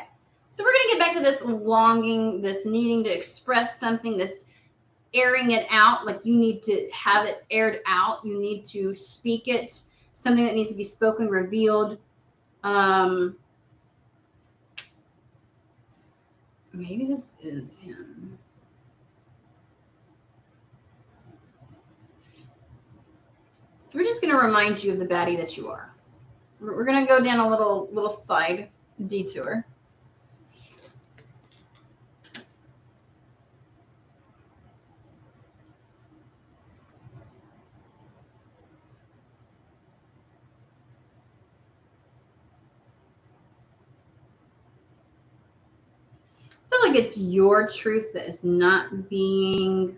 So we're going to get back to this longing, this needing to express something, this airing it out. Like you need to have it aired out. You need to speak it. Something that needs to be spoken, revealed. Maybe this is him. So we're just going to remind you of the baddie that you are. We're going to go down a little side detour. I feel like it's your truth that is not being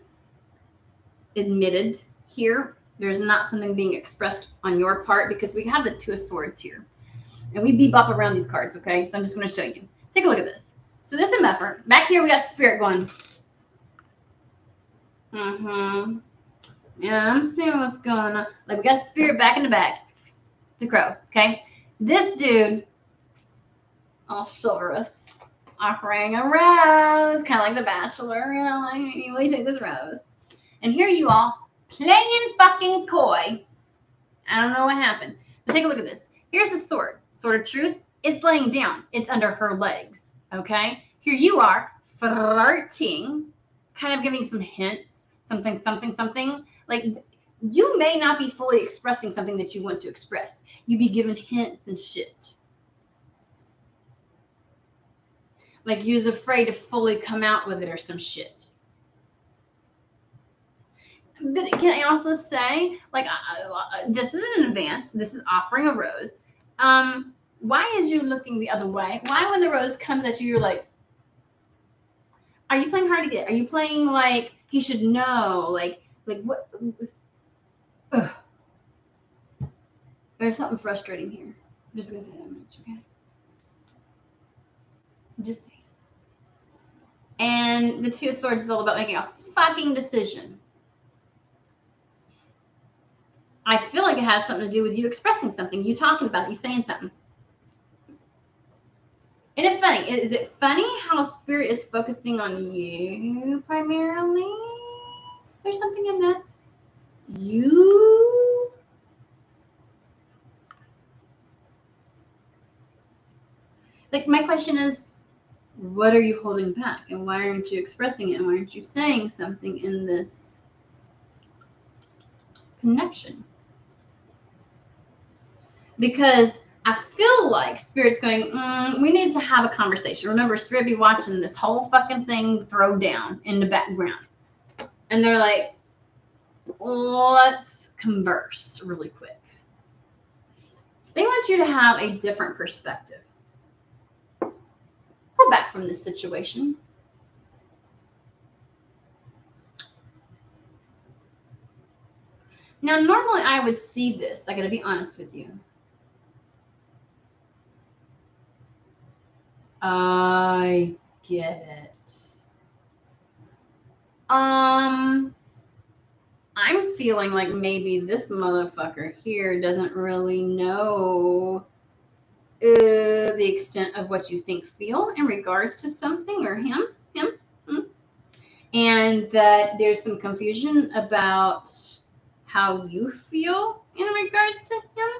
admitted here. There's not something being expressed on your part because we have the Two of Swords here. And we bebop around these cards, okay? So I'm just going to show you. Take a look at this. So this is Meffer. Back here we got Spirit going. Yeah, I'm seeing what's going on. Like we got Spirit back in the back. The Crow, okay? This dude, all chivalrous, offering a rose, kind of like the Bachelor, you know, like you really take this rose. And here you all playing fucking coy. I don't know what happened. But take a look at this. Here's the sword. Sword of Truth. It's laying down. It's under her legs. Okay? Here you are flirting, kind of giving some hints. Something. Like you may not be fully expressing something that you want to express. You be giving hints and shit. Like you was afraid to fully come out with it or some shit. But can I also say, like, this is an advance. This is offering a rose. Why is you looking the other way? Why, when the rose comes at you, you're like, are you playing hard to get? Are you playing like he should know? Like what? Ugh. There's something frustrating here. I'm just gonna say that much, okay? Just saying. And the Two of Swords is all about making a fucking decision. I feel like it has something to do with you expressing something, you talking about it, you saying something. Isn't it funny? Is it funny how Spirit is focusing on you primarily? There's something in that. You. Like, my question is, what are you holding back? And why aren't you expressing it? And why aren't you saying something in this connection? Because I feel like Spirit's going, we need to have a conversation. Remember, Spirit be watching this whole fucking thing throw down in the background. And they're like, let's converse really quick. They want you to have a different perspective. Pull back from this situation. Now, normally I would see this. I got to be honest with you. I get it. I'm feeling like maybe this motherfucker here doesn't really know the extent of what you feel in regards to something or him. And that there's some confusion about how you feel in regards to him.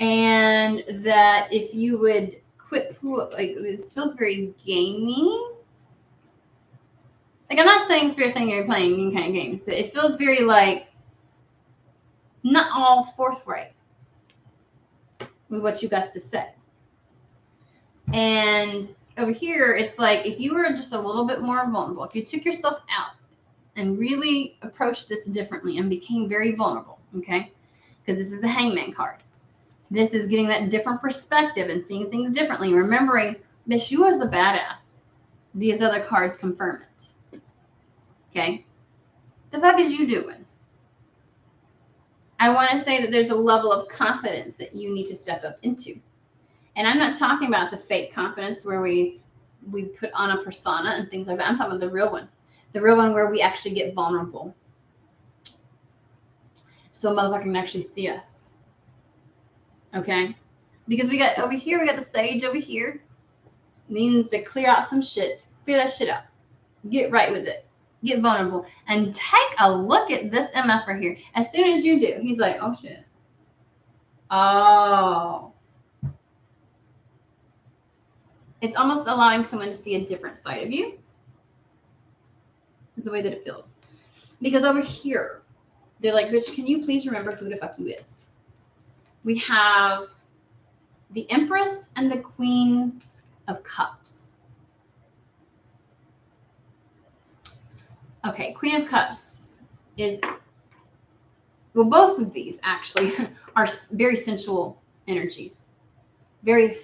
And that if you would quit, like, this feels very gamey. Like, I'm not saying Spirit saying you're playing any kind of games, but it feels very like not all forthright with what you got to say. And over here, it's like if you were just a little bit more vulnerable, if you took yourself out and really approached this differently and became very vulnerable, okay? Because this is the Hangman card. This is getting that different perspective and seeing things differently, remembering Bitch, you as the badass. These other cards confirm it. Okay? The fuck is you doing? I want to say that there's a level of confidence that you need to step up into. And I'm not talking about the fake confidence where we put on a persona and things like that. I'm talking about the real one. The real one where we actually get vulnerable. So a motherfucker can actually see us. Okay? Because we got over here, we got the sage over here. Means to clear out some shit. Clear that shit out. Get right with it. Get vulnerable. And take a look at this MF right here. As soon as you do, he's like, oh shit. Oh. It's almost allowing someone to see a different side of you. Is the way that it feels. Because over here, they're like, bitch, can you please remember who the fuck you is? We have the Empress and the Queen of Cups. Okay, Queen of Cups is, well, both of these actually are very sensual energies. Very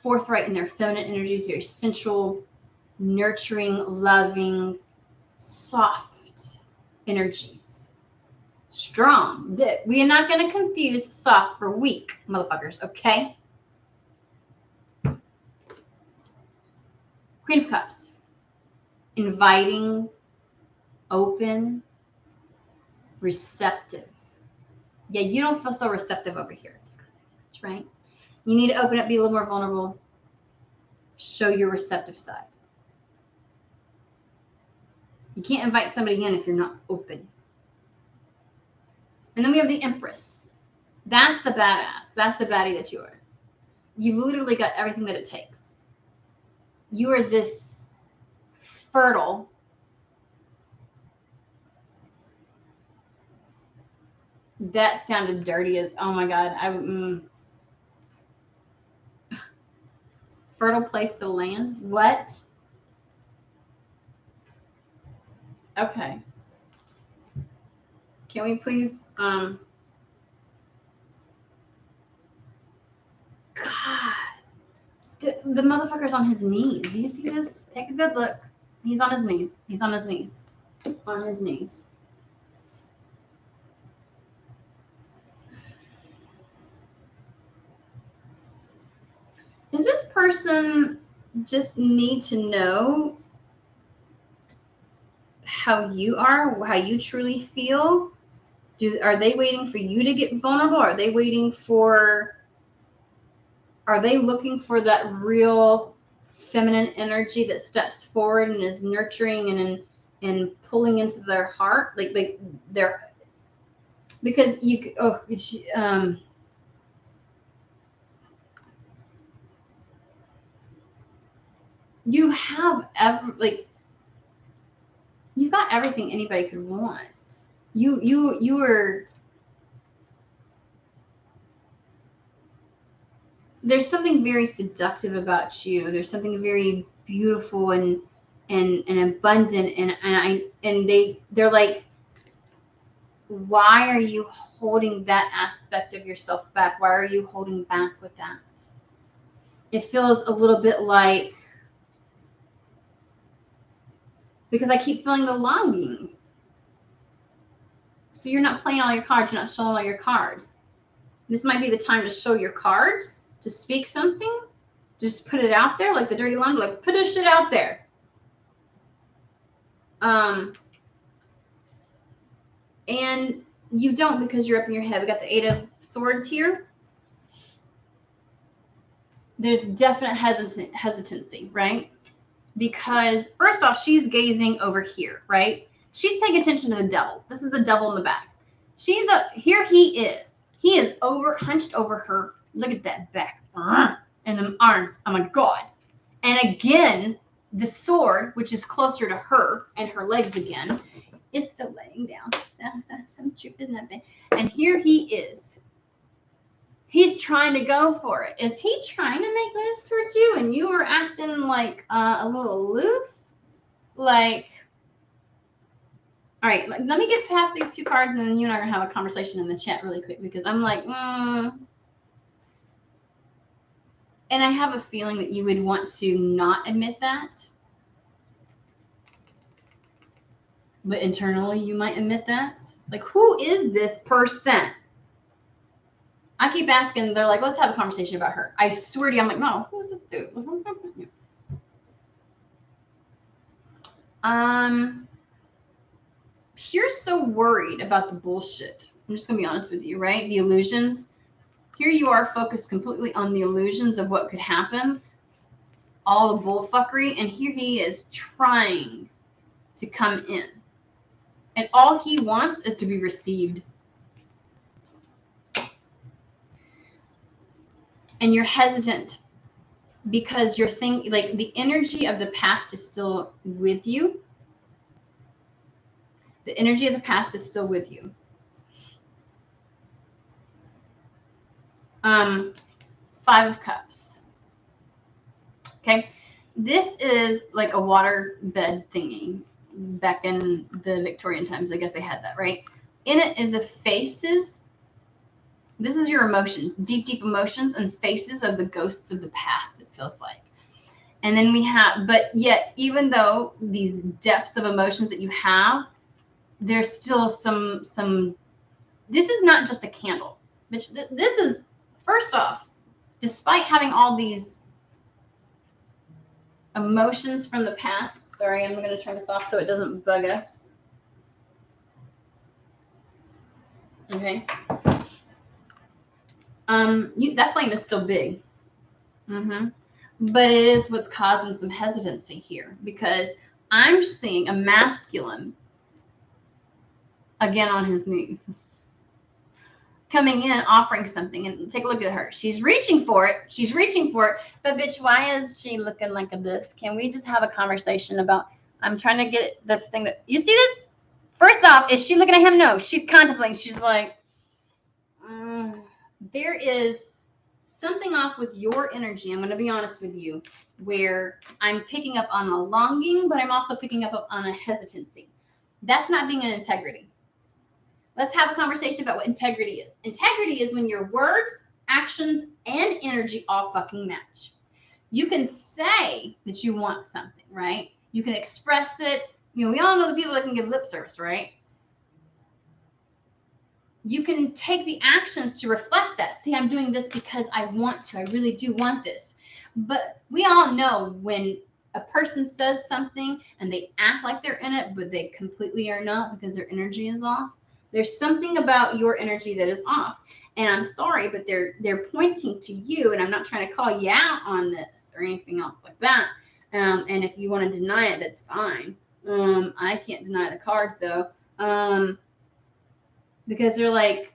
forthright in their feminine energies, very sensual, nurturing, loving, soft energies. Strong. We are not going to confuse soft for weak, motherfuckers, okay? Queen of Cups. Inviting, open, receptive. Yeah, you don't feel so receptive over here. That's right. You need to open up, be a little more vulnerable. Show your receptive side. You can't invite somebody in if you're not open. And then we have the Empress. That's the badass. That's the baddie that you are. You've literally got everything that it takes. You are this fertile, that sounded dirty as, oh my God. Fertile place to land? What? Okay. Can we please, God. The motherfucker's on his knees. Do you see this? Take a good look. He's on his knees. He's on his knees. On his knees. Does this person just need to know how you are, how you truly feel? Are they waiting for you to get vulnerable? Are they looking for that real feminine energy that steps forward and is nurturing and pulling into their heart? Like they're, because you you have you've got everything anybody could want. You are, there's something very seductive about you. There's something very beautiful and abundant, and they're like, why are you holding that aspect of yourself back? Why are you holding back with that? It feels a little bit like, because I keep feeling the longing. So you're not playing all your cards. You're not showing all your cards. This might be the time to show your cards, to speak something. Just put it out there, like the dirty line, like put this shit out there. And you don't, because you're up in your head. We got the 8 of Swords here. There's definite hesitancy, right? Because first off, she's gazing over here, right? She's paying attention to the devil. This is the devil in the back. Here he is. He is hunched over her. Look at that back. And the arms. Oh my God. And again, the sword, which is closer to her and her legs again, is still laying down. That's some truth, isn't it? And here he is. He's trying to go for it. Is he trying to make moves towards you and you are acting like a little aloof? Like, all right, let me get past these 2 cards and then you and I are going to have a conversation in the chat really quick, because I'm like, And And I have a feeling that you would want to not admit that. But internally, you might admit that. Like, who is this person? I keep asking. They're like, let's have a conversation about her. I swear to you, I'm like, no, who's this dude? You're so worried about the bullshit. I'm just going to be honest with you, right? The illusions. Here you are focused completely on the illusions of what could happen. All the bullfuckery. And here he is trying to come in. And all he wants is to be received. And you're hesitant because you're thinking, like, the energy of the past is still with you. The energy of the past is still with you. 5 of Cups. Okay. This is like a water bed thingy. Back in the Victorian times, I guess they had that, right? In it is the faces. This is your emotions, deep, deep emotions and faces of the ghosts of the past, it feels like. And then we have, but yet, even though these depths of emotions that you have, there's still some, this is not just a candle. This is, first off, despite having all these emotions from the past, sorry, I'm going to turn this off so it doesn't bug us. Okay. That flame is still big. But it is what's causing some hesitancy here, because I'm seeing a masculine again on his knees coming in, offering something. And take a look at her. She's reaching for it. She's reaching for it. But bitch, why is she looking like this? Can we just have a conversation about, I'm trying to get the thing that, you see this? First off, is she looking at him? No, she's contemplating. She's like, there is something off with your energy. I'm going to be honest with you, where I'm picking up on a longing, but I'm also picking up on a hesitancy. That's not being an integrity. Let's have a conversation about what integrity is. Integrity is when your words, actions, and energy all fucking match. You can say that you want something, right? You can express it. You know, we all know the people that can give lip service, right? You can take the actions to reflect that. See, I'm doing this because I want to. I really do want this. But we all know when a person says something and they act like they're in it, but they completely are not because their energy is off. There's something about your energy that is off. And I'm sorry, but they're pointing to you, and I'm not trying to call you out on this or anything else like that. And if you want to deny it, that's fine. I can't deny the cards, though. Because they're like,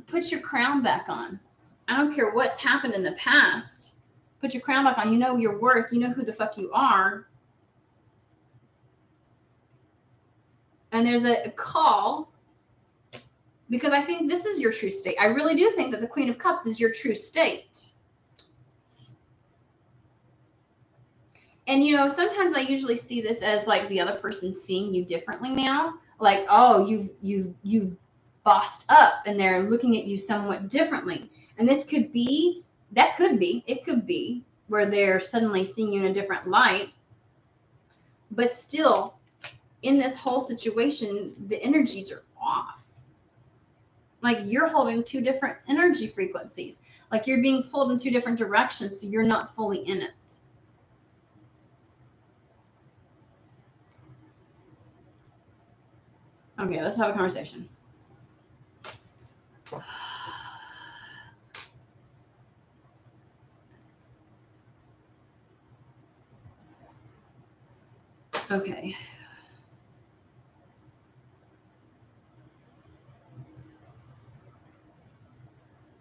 put your crown back on. I don't care what's happened in the past. Put your crown back on. You know your worth. You know who the fuck you are. And there's a call, because I think this is your true state. I really do think that the Queen of Cups is your true state. And, you know, sometimes I usually see this as like the other person seeing you differently now. Like, oh, you've bossed up and they're looking at you somewhat differently. And this could be, it could be where they're suddenly seeing you in a different light. But still, in this whole situation, the energies are off. Like you're holding 2 different energy frequencies. Like you're being pulled in 2 different directions, so you're not fully in it. Okay, let's have a conversation. Okay.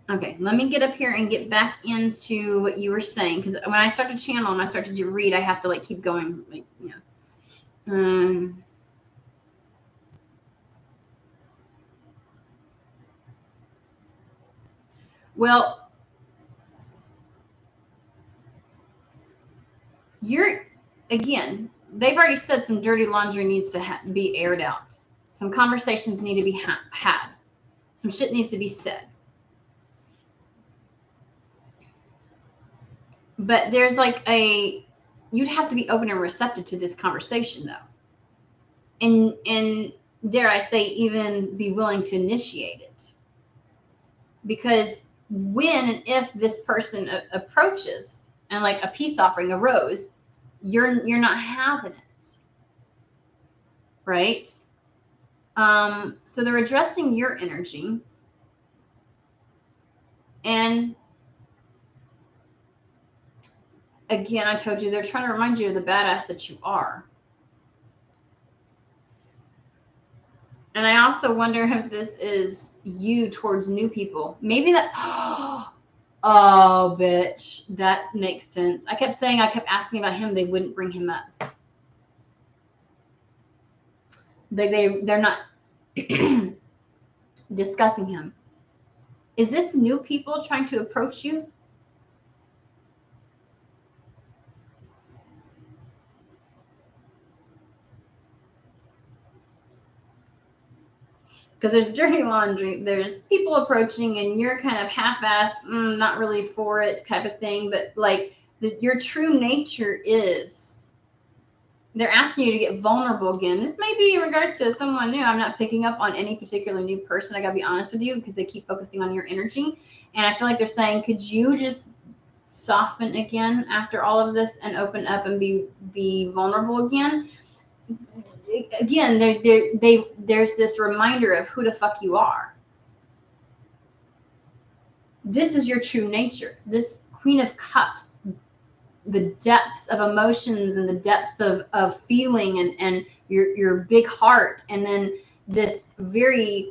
Okay, let me get up here and get back into what you were saying, because when I start to channel and I start to read, I have to like keep going. Like, yeah. Well, again, they've already said some dirty laundry needs to be aired out. Some conversations need to be had. Some shit needs to be said. But there's like you'd have to be open and receptive to this conversation though. And dare I say, even be willing to initiate it. Because when and if this person approaches and like a peace offering, a rose, you're not having it. Right? So they're addressing your energy. And again, I told you, they're trying to remind you of the badass that you are. And I also wonder if this is you towards new people. Maybe that, oh, bitch, that makes sense. I kept asking about him. They wouldn't bring him up. They're not discussing him. Is this new people trying to approach you? Because there's dirty laundry, there's people approaching, and you're kind of half-assed, not really for it type of thing. But like your true nature is, they're asking you to get vulnerable again. This may be in regards to someone new. I'm not picking up on any particular new person. I gotta be honest with you, because they keep focusing on your energy. And I feel like they're saying, could you just soften again after all of this and open up and be vulnerable again? Again, there's this reminder of who the fuck you are. This is your true nature. This Queen of Cups, the depths of emotions and the depths of feeling and your big heart, and then this very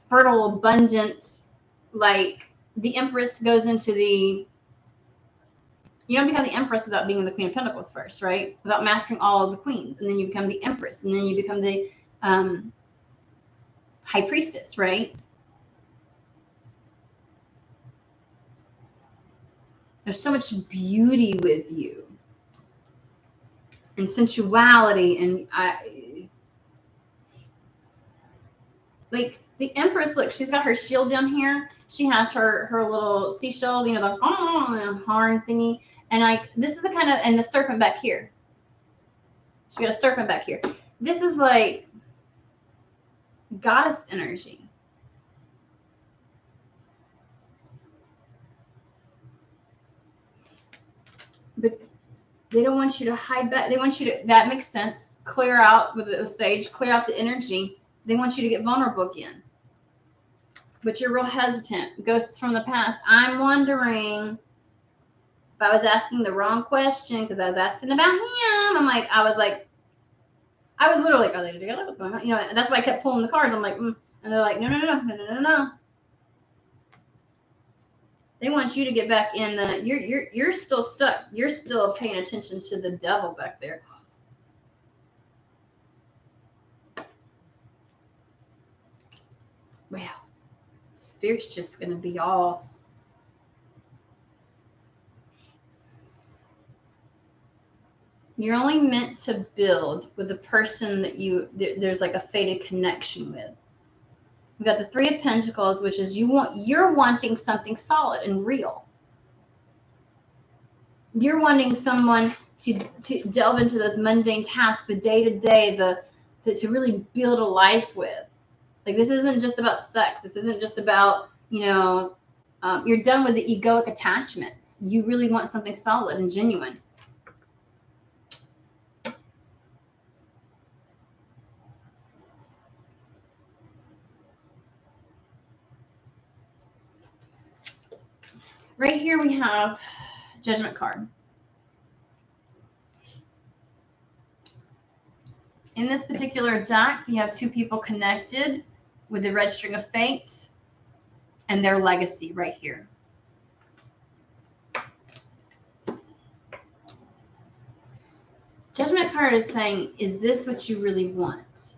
fertile, abundant, like the Empress goes into the, you don't become the Empress without being the Queen of Pentacles first, right? Without mastering all of the queens. And then you become the Empress. And then you become the High Priestess, right? There's so much beauty with you. And sensuality. And like the Empress, look, she's got her shield down here. She has her little seashell, you know, the horn thingy. And like, this is the kind of, and the serpent back here. She got a serpent back here. This is like goddess energy. But they don't want you to hide back. They want you to, that makes sense. Clear out with the sage, clear out the energy. They want you to get vulnerable again. But you're real hesitant. Ghosts from the past. I'm wondering if I was asking the wrong question, because I was asking about him. I was literally like, are they together? What's going on? You know, and that's why I kept pulling the cards. I'm like, And they're like, no. They want you to get back in the, you're still stuck. You're still paying attention to the devil back there. Well, Spirit's just going to be all, you're only meant to build with the person that there's like a fated connection with. We've got the Three of Pentacles, which is you're wanting something solid and real. You're wanting someone to delve into those mundane tasks, the day-to-day, to really build a life with. Like, this isn't just about sex. This isn't just about, you're done with the egoic attachments. You really want something solid and genuine. Right here we have Judgment card. In this particular deck, you have two people connected with the red string of fate and their legacy right here. Judgment card is saying, is this what you really want?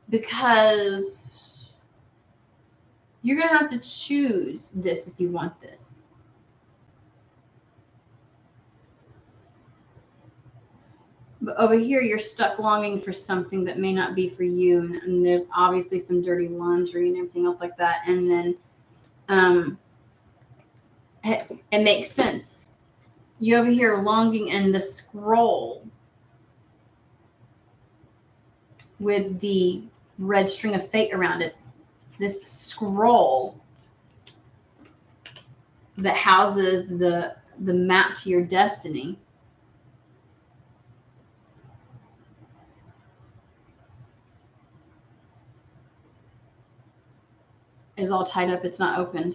Because you're going to have to choose this if you want this. But over here, you're stuck longing for something that may not be for you. And there's obviously some dirty laundry and everything else like that. And then it makes sense. You over here longing, and the scroll with the red string of fate around it. This scroll that houses the map to your destiny. Is all tied up. It's not opened.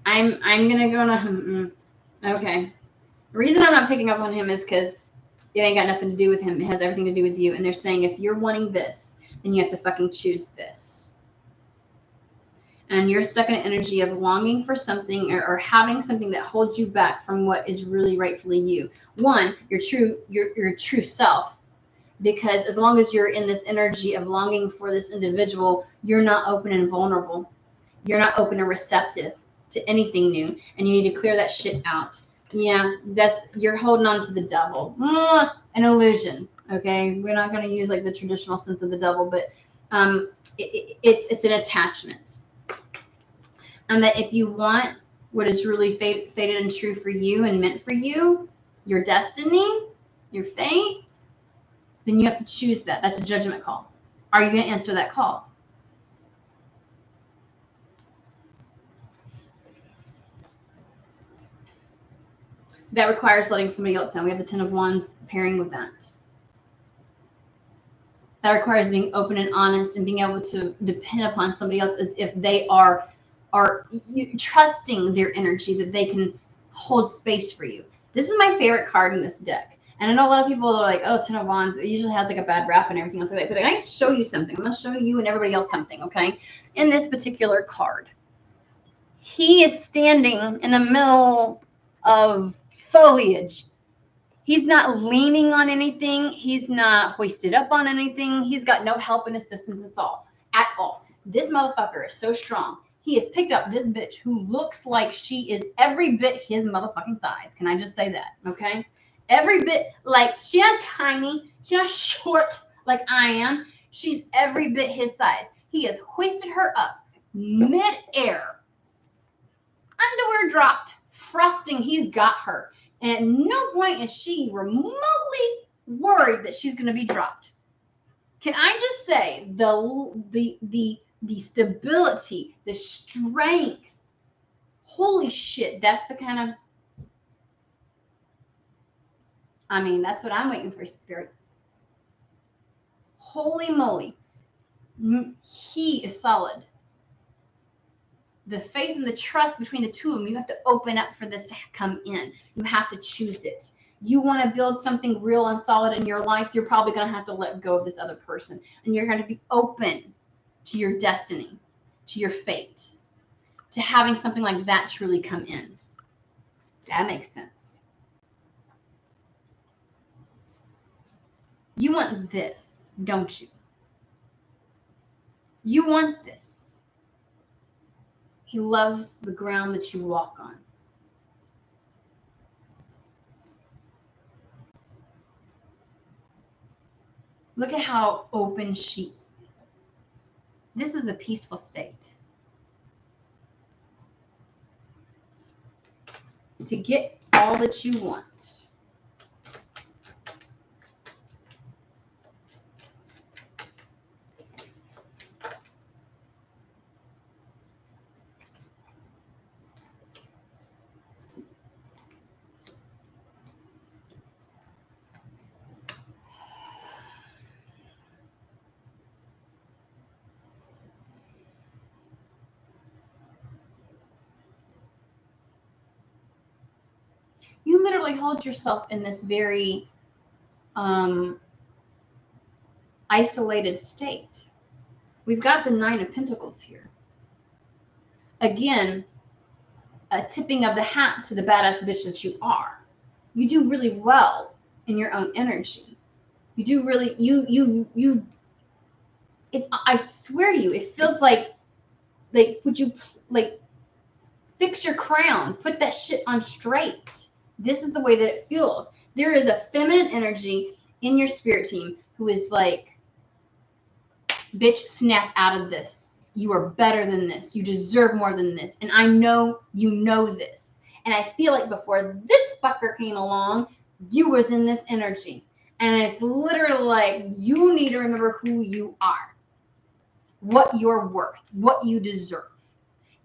I'm gonna go on okay. The reason I'm not picking up on him is because it ain't got nothing to do with him. It has everything to do with you. And they're saying if you're wanting this, then you have to fucking choose this. And you're stuck in an energy of longing for something or having something that holds you back from what is really rightfully you. One, your true self. Because as long as you're in this energy of longing for this individual, you're not open and vulnerable. You're not open and receptive to anything new. And you need to clear that shit out. Yeah, you're holding on to the devil. An illusion. Okay, we're not going to use like the traditional sense of the devil, but it's an attachment. And that if you want what is really fated and true for you and meant for you, your destiny, your fate, then you have to choose that. That's a judgment call. Are you going to answer that call? That requires letting somebody else in. We have the Ten of Wands pairing with that. That requires being open and honest and being able to depend upon somebody else as if they are trusting their energy, that they can hold space for you. This is my favorite card in this deck. And I know a lot of people are like, oh, Ten of Wands, it usually has like a bad rap and everything else like that. But I can show you something. I'm going to show you and everybody else something, okay? In this particular card, he is standing in the middle of foliage. He's not leaning on anything. He's not hoisted up on anything. He's got no help and assistance at all. This motherfucker is so strong. He has picked up this bitch who looks like she is every bit his motherfucking size. Can I just say that? Okay. Every bit, like, she's not tiny. She's not short like I am. She's every bit his size. He has hoisted her up mid-air. Underwear dropped. Thrusting. He's got her. And at no point is she remotely worried that she's going to be dropped. Can I just say the stability, the strength. Holy shit. That's the kind of, I mean, that's what I'm waiting for, Spirit. Holy moly. He is solid. The faith and the trust between the two of them, you have to open up for this to come in. You have to choose it. You want to build something real and solid in your life, you're probably going to have to let go of this other person. And you're going to be open to your destiny, to your fate, to having something like that truly come in. That makes sense. You want this, don't you? You want this. He loves the ground that you walk on. Look at how open she. This is a peaceful state. To get all that you want. You literally hold yourself in this very isolated state. We've got the Nine of Pentacles here. Again, a tipping of the hat to the badass bitch that you are. You do really well in your own energy. You do really, it's, I swear to you, it feels like, would you, fix your crown, put that shit on straight. This is the way that it feels. There is a feminine energy in your spirit team who is like, bitch, snap out of this. You are better than this. You deserve more than this. And I know you know this. And I feel like before this fucker came along, you was in this energy. And it's literally like, you need to remember who you are, what you're worth, what you deserve.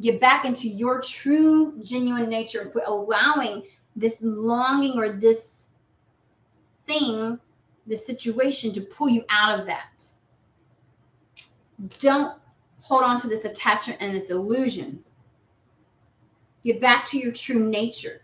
Get back into your true, genuine nature and quit allowing this longing or this thing, this situation to pull you out of that. Don't hold on to this attachment and this illusion. Get back to your true nature.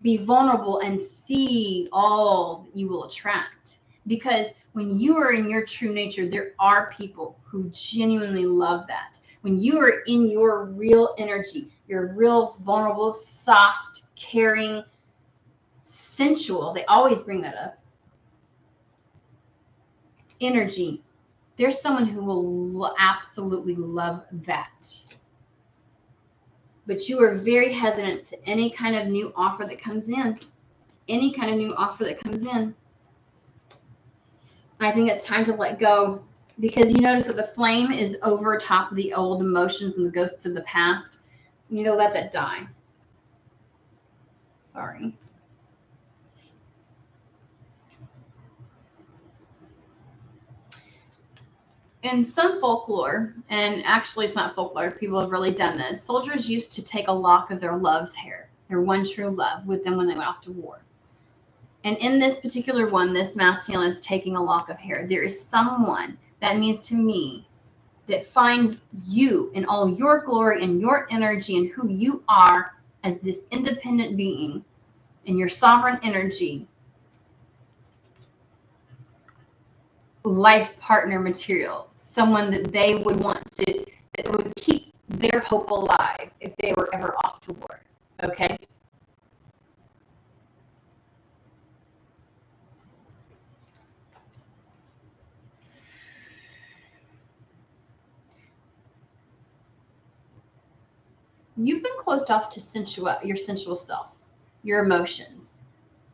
Be vulnerable and see all you will attract. Because when you are in your true nature, there are people who genuinely love that. When you are in your real energy, your real vulnerable, soft, caring, sensual, they always bring that up, energy, there's someone who will absolutely love that. But you are very hesitant to any kind of new offer that comes in. Any kind of new offer that comes in. I think it's time to let go, because you notice that the flame is over top of the old emotions and the ghosts of the past. You need to let that die. Sorry. In some folklore, and actually it's not folklore, people have really done this, soldiers used to take a lock of their love's hair, their one true love, with them when they went off to war. And in this particular one, this masculine is taking a lock of hair. There is someone, that means to me, that finds you in all your glory and your energy and who you are as this independent being in your sovereign energy, life partner material, someone that they would want to, that would keep their hope alive if they were ever off to war. Okay? You've been closed off to your sensual self, your emotions.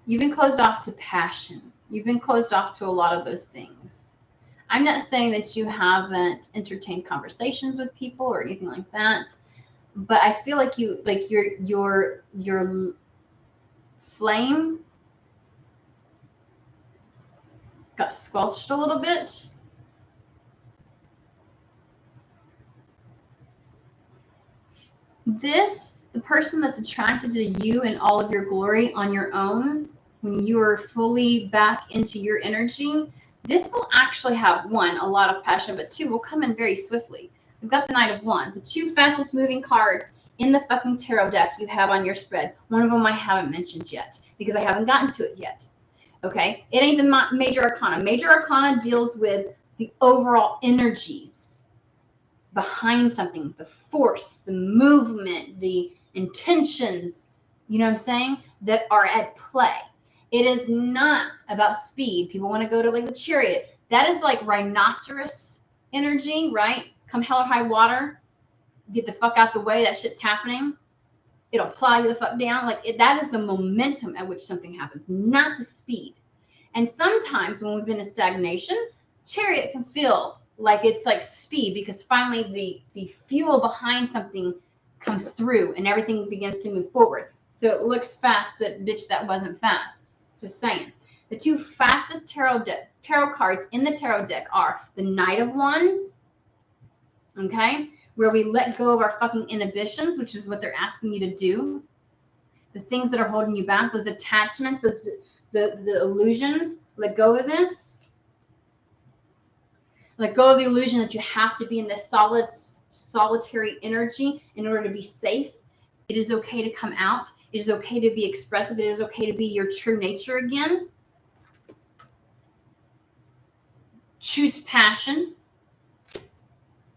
You've been closed off to passion. You've been closed off to a lot of those things. I'm not saying that you haven't entertained conversations with people or anything like that, but I feel like your flame got squelched a little bit. The person that's attracted to you in all of your glory on your own, when you are fully back into your energy, this will actually have, one, a lot of passion, but two, will come in very swiftly. We've got the Knight of Wands, the two fastest moving cards in the fucking tarot deck you have on your spread. One of them I haven't mentioned yet because I haven't gotten to it yet. Okay? It ain't the Major Arcana. Major Arcana deals with the overall energies behind something, the force, the movement, the intentions, you know what I'm saying, that are at play. It is not about speed. People want to go to like the Chariot. That is like rhinoceros energy, right? Come hell or high water, get the fuck out the way. That shit's happening. It'll plow you the fuck down. That is the momentum at which something happens, not the speed. And sometimes when we've been in stagnation, Chariot can feel like it's like speed, because finally the fuel behind something comes through and everything begins to move forward. So it looks fast, but bitch, that wasn't fast. Just saying. The two fastest tarot cards in the tarot deck are the Knight of Wands, okay, where we let go of our fucking inhibitions, which is what they're asking you to do. The things that are holding you back, those attachments, the illusions, let go of this. Let go of the illusion that you have to be in this solitary energy in order to be safe. It is okay to come out. It is okay to be expressive. It is okay to be your true nature again. Choose passion.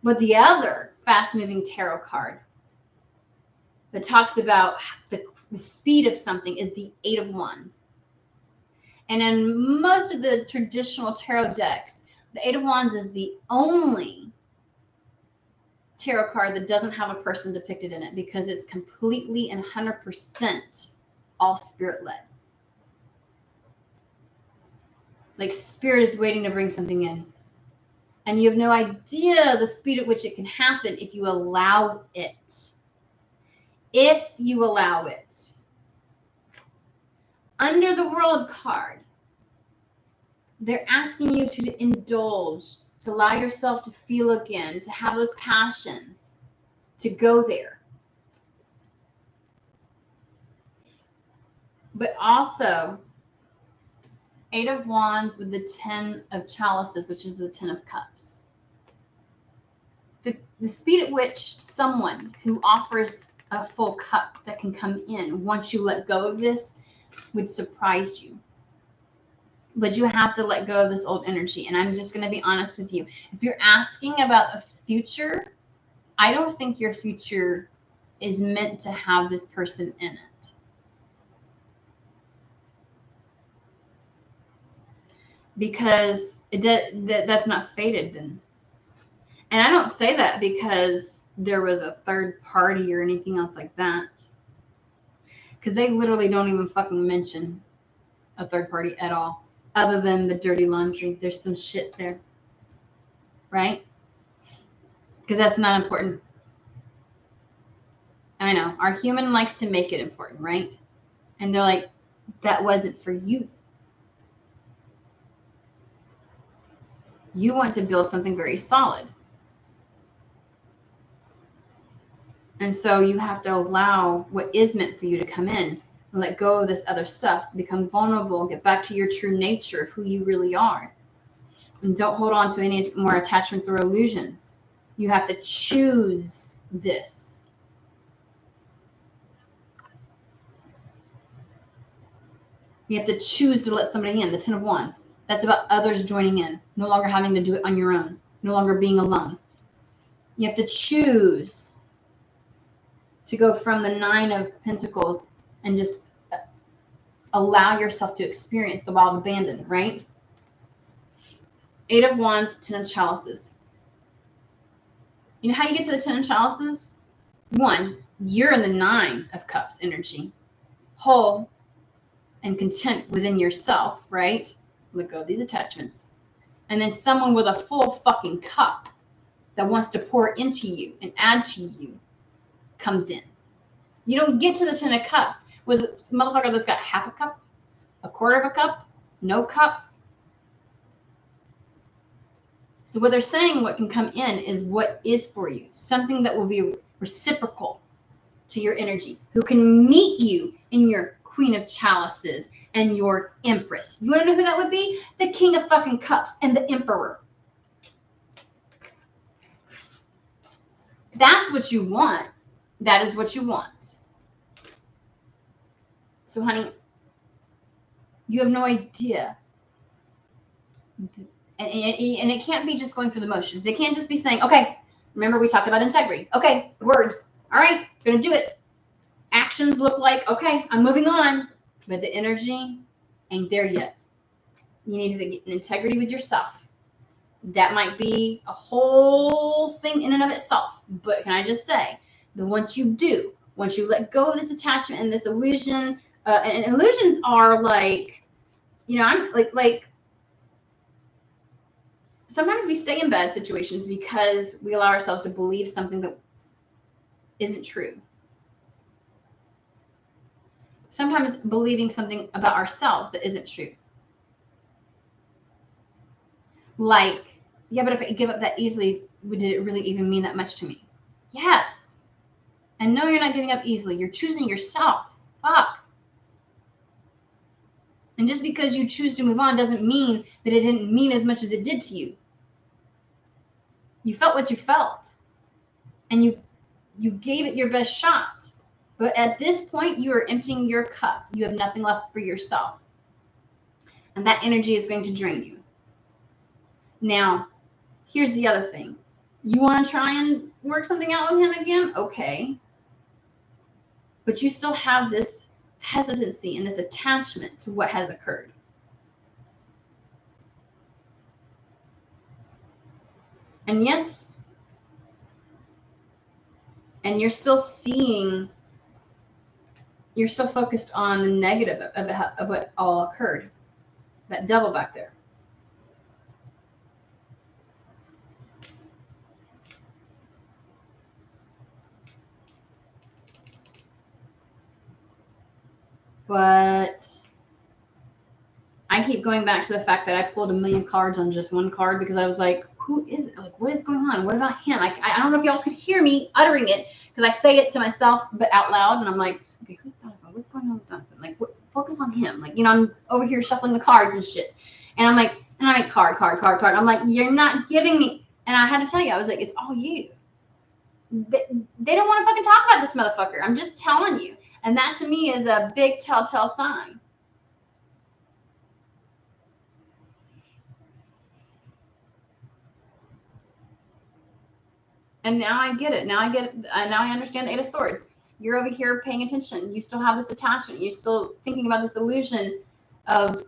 But the other fast-moving tarot card that talks about the speed of something is the Eight of Wands. And in most of the traditional tarot decks, the Eight of Wands is the only tarot card that doesn't have a person depicted in it, because it's completely and 100% all spirit-led. Like spirit is waiting to bring something in. And you have no idea the speed at which it can happen if you allow it. if you allow it. Under the World card, they're asking you to indulge, to allow yourself to feel again, to have those passions, to go there. But also, 8 of Wands with the 10 of Chalices, which is the 10 of Cups. The speed at which someone who offers a full cup that can come in once you let go of this would surprise you. But you have to let go of this old energy. And I'm just going to be honest with you. If you're asking about a future, I don't think your future is meant to have this person in it. Because that's not fated then. And I don't say that because there was a third party or anything else like that. Because they literally don't even fucking mention a third party at all. Other than the dirty laundry. There's some shit there. Right? Because that's not important. I know. Our human likes to make it important, right? And they're like, that wasn't for you. You want to build something very solid. And so you have to allow what is meant for you to come in and let go of this other stuff, become vulnerable, get back to your true nature of who you really are. And don't hold on to any more attachments or illusions. You have to choose this. You have to choose to let somebody in, the 10 of Wands. That's about others joining in, no longer having to do it on your own, no longer being alone. You have to choose to go from the 9 of Pentacles and just allow yourself to experience the wild abandon, right? 8 of Wands, 10 of Chalices. You know how you get to the 10 of Chalices? 1, you're in the 9 of Cups energy, whole and content within yourself, right? Let go of these attachments. And then someone with a full fucking cup that wants to pour into you and add to you comes in. You don't get to the 10 of Cups with a motherfucker that's got half a cup, a quarter of a cup, no cup. So what they're saying, what can come in is what is for you, something that will be reciprocal to your energy, who can meet you in your Queen of Chalices and your Empress. You want to know who that would be? The King of fucking Cups and the Emperor. That's what you want. That is what you want. So, honey, you have no idea. And it can't be just going through the motions. They can't just be saying, okay, remember we talked about integrity. Okay, words. All right, going to do it. Actions look like, okay, I'm moving on. But the energy ain't there yet. You need to get an integrity with yourself. That might be a whole thing in and of itself. But can I just say that once you let go of this attachment and this illusion, and illusions are like, you know, I'm like sometimes we stay in bad situations because we allow ourselves to believe something that isn't true. Sometimes believing something about ourselves that isn't true. Like, yeah, but if I give up that easily, did it really even mean that much to me? Yes. And no, you're not giving up easily. You're choosing yourself. Fuck. And just because you choose to move on doesn't mean that it didn't mean as much as it did to you. You felt what you felt. And you gave it your best shot. But at this point, you are emptying your cup. You have nothing left for yourself. And that energy is going to drain you. Now, here's the other thing. You want to try and work something out with him again? Okay. But you still have this hesitancy and this attachment to what has occurred. And yes, and you're still focused on the negative of what all occurred. That devil back there. But I keep going back to the fact that I pulled 1,000,000 cards on just one card because I was like, who is it? Like, what is going on? What about him? Like, I don't know if y'all could hear me uttering it because I say it to myself, but out loud. And I'm like, okay, who's Donovan? What's going on with Donovan? Like, focus on him. Like, you know, I'm over here shuffling the cards and shit. And I'm like, card. I'm like, you're not giving me. And I had to tell you, I was like, it's all you. They don't want to fucking talk about this motherfucker. I'm just telling you. And that to me is a big telltale sign. And now I get it. Now I understand the Eight of Swords. You're over here paying attention. You still have this attachment. You're still thinking about this illusion of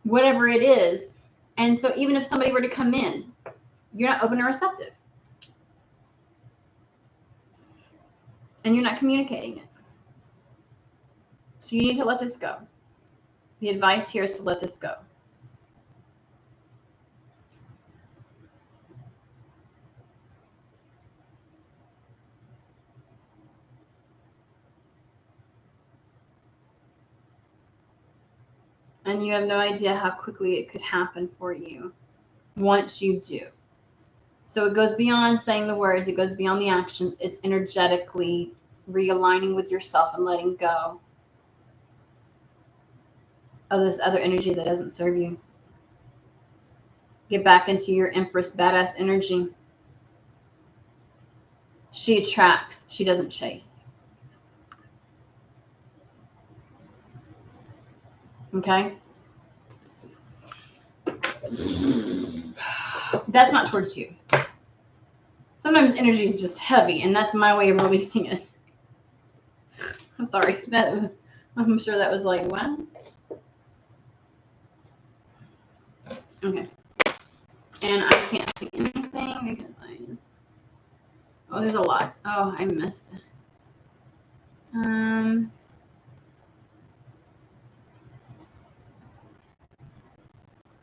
whatever it is. And so even if somebody were to come in, you're not open or receptive. And you're not communicating it. So you need to let this go. The advice here is to let this go. And you have no idea how quickly it could happen for you once you do. So it goes beyond saying the words. It goes beyond the actions. It's energetically realigning with yourself and letting go of this other energy that doesn't serve you. Get back into your Empress badass energy. She attracts. She doesn't chase. Okay? That's not towards you. Sometimes energy is just heavy, and that's my way of releasing it. I'm sorry. I'm sure that was like, what? Okay. And I can't see anything because I just... Oh, there's a lot. Oh, I missed it.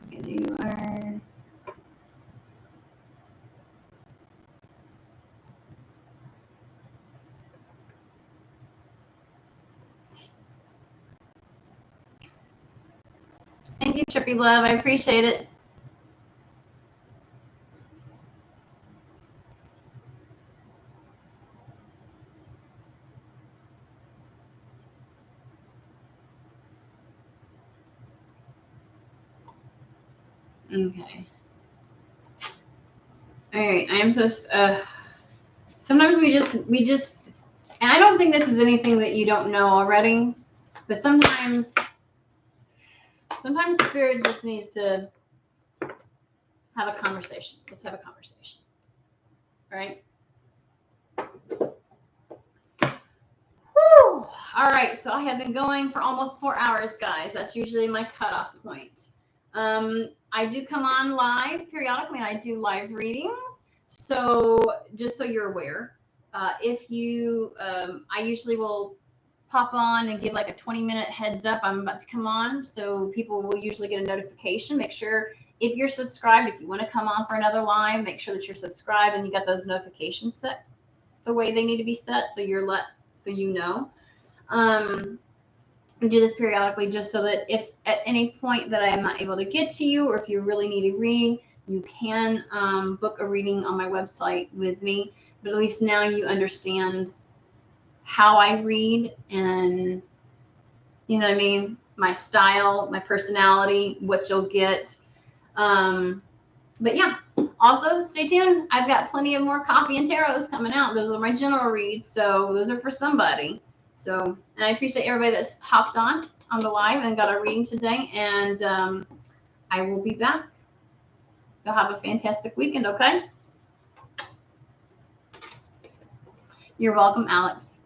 Okay, there you are. Thank you, Trippy Love. I appreciate it. Okay. All right. I am so. Sometimes we just, and I don't think this is anything that you don't know already, but sometimes Spirit just needs to have a conversation. Let's have a conversation. All right. Whew. All right. So I have been going for almost 4 hours, guys. That's usually my cutoff point. I do come on live periodically. I do live readings. So just so you're aware, if you, I usually will pop on and give like a 20-minute heads up. I'm about to come on. So people will usually get a notification. Make sure if you're subscribed, if you want to come on for another live, make sure that you're subscribed and you got those notifications set the way they need to be set. So so you know. I do this periodically just so that if at any point that I am not able to get to you, or if you really need a reading, you can book a reading on my website with me. But at least now you understand how I read and, you know what I mean, my style, my personality, what you'll get. But yeah, also stay tuned. I've got plenty of more coffee and tarots coming out. Those are my general reads, so those are for somebody. So, and I appreciate everybody that's hopped on the live and got a reading today. And I will be back. You'll have a fantastic weekend, okay? You're welcome, Alex.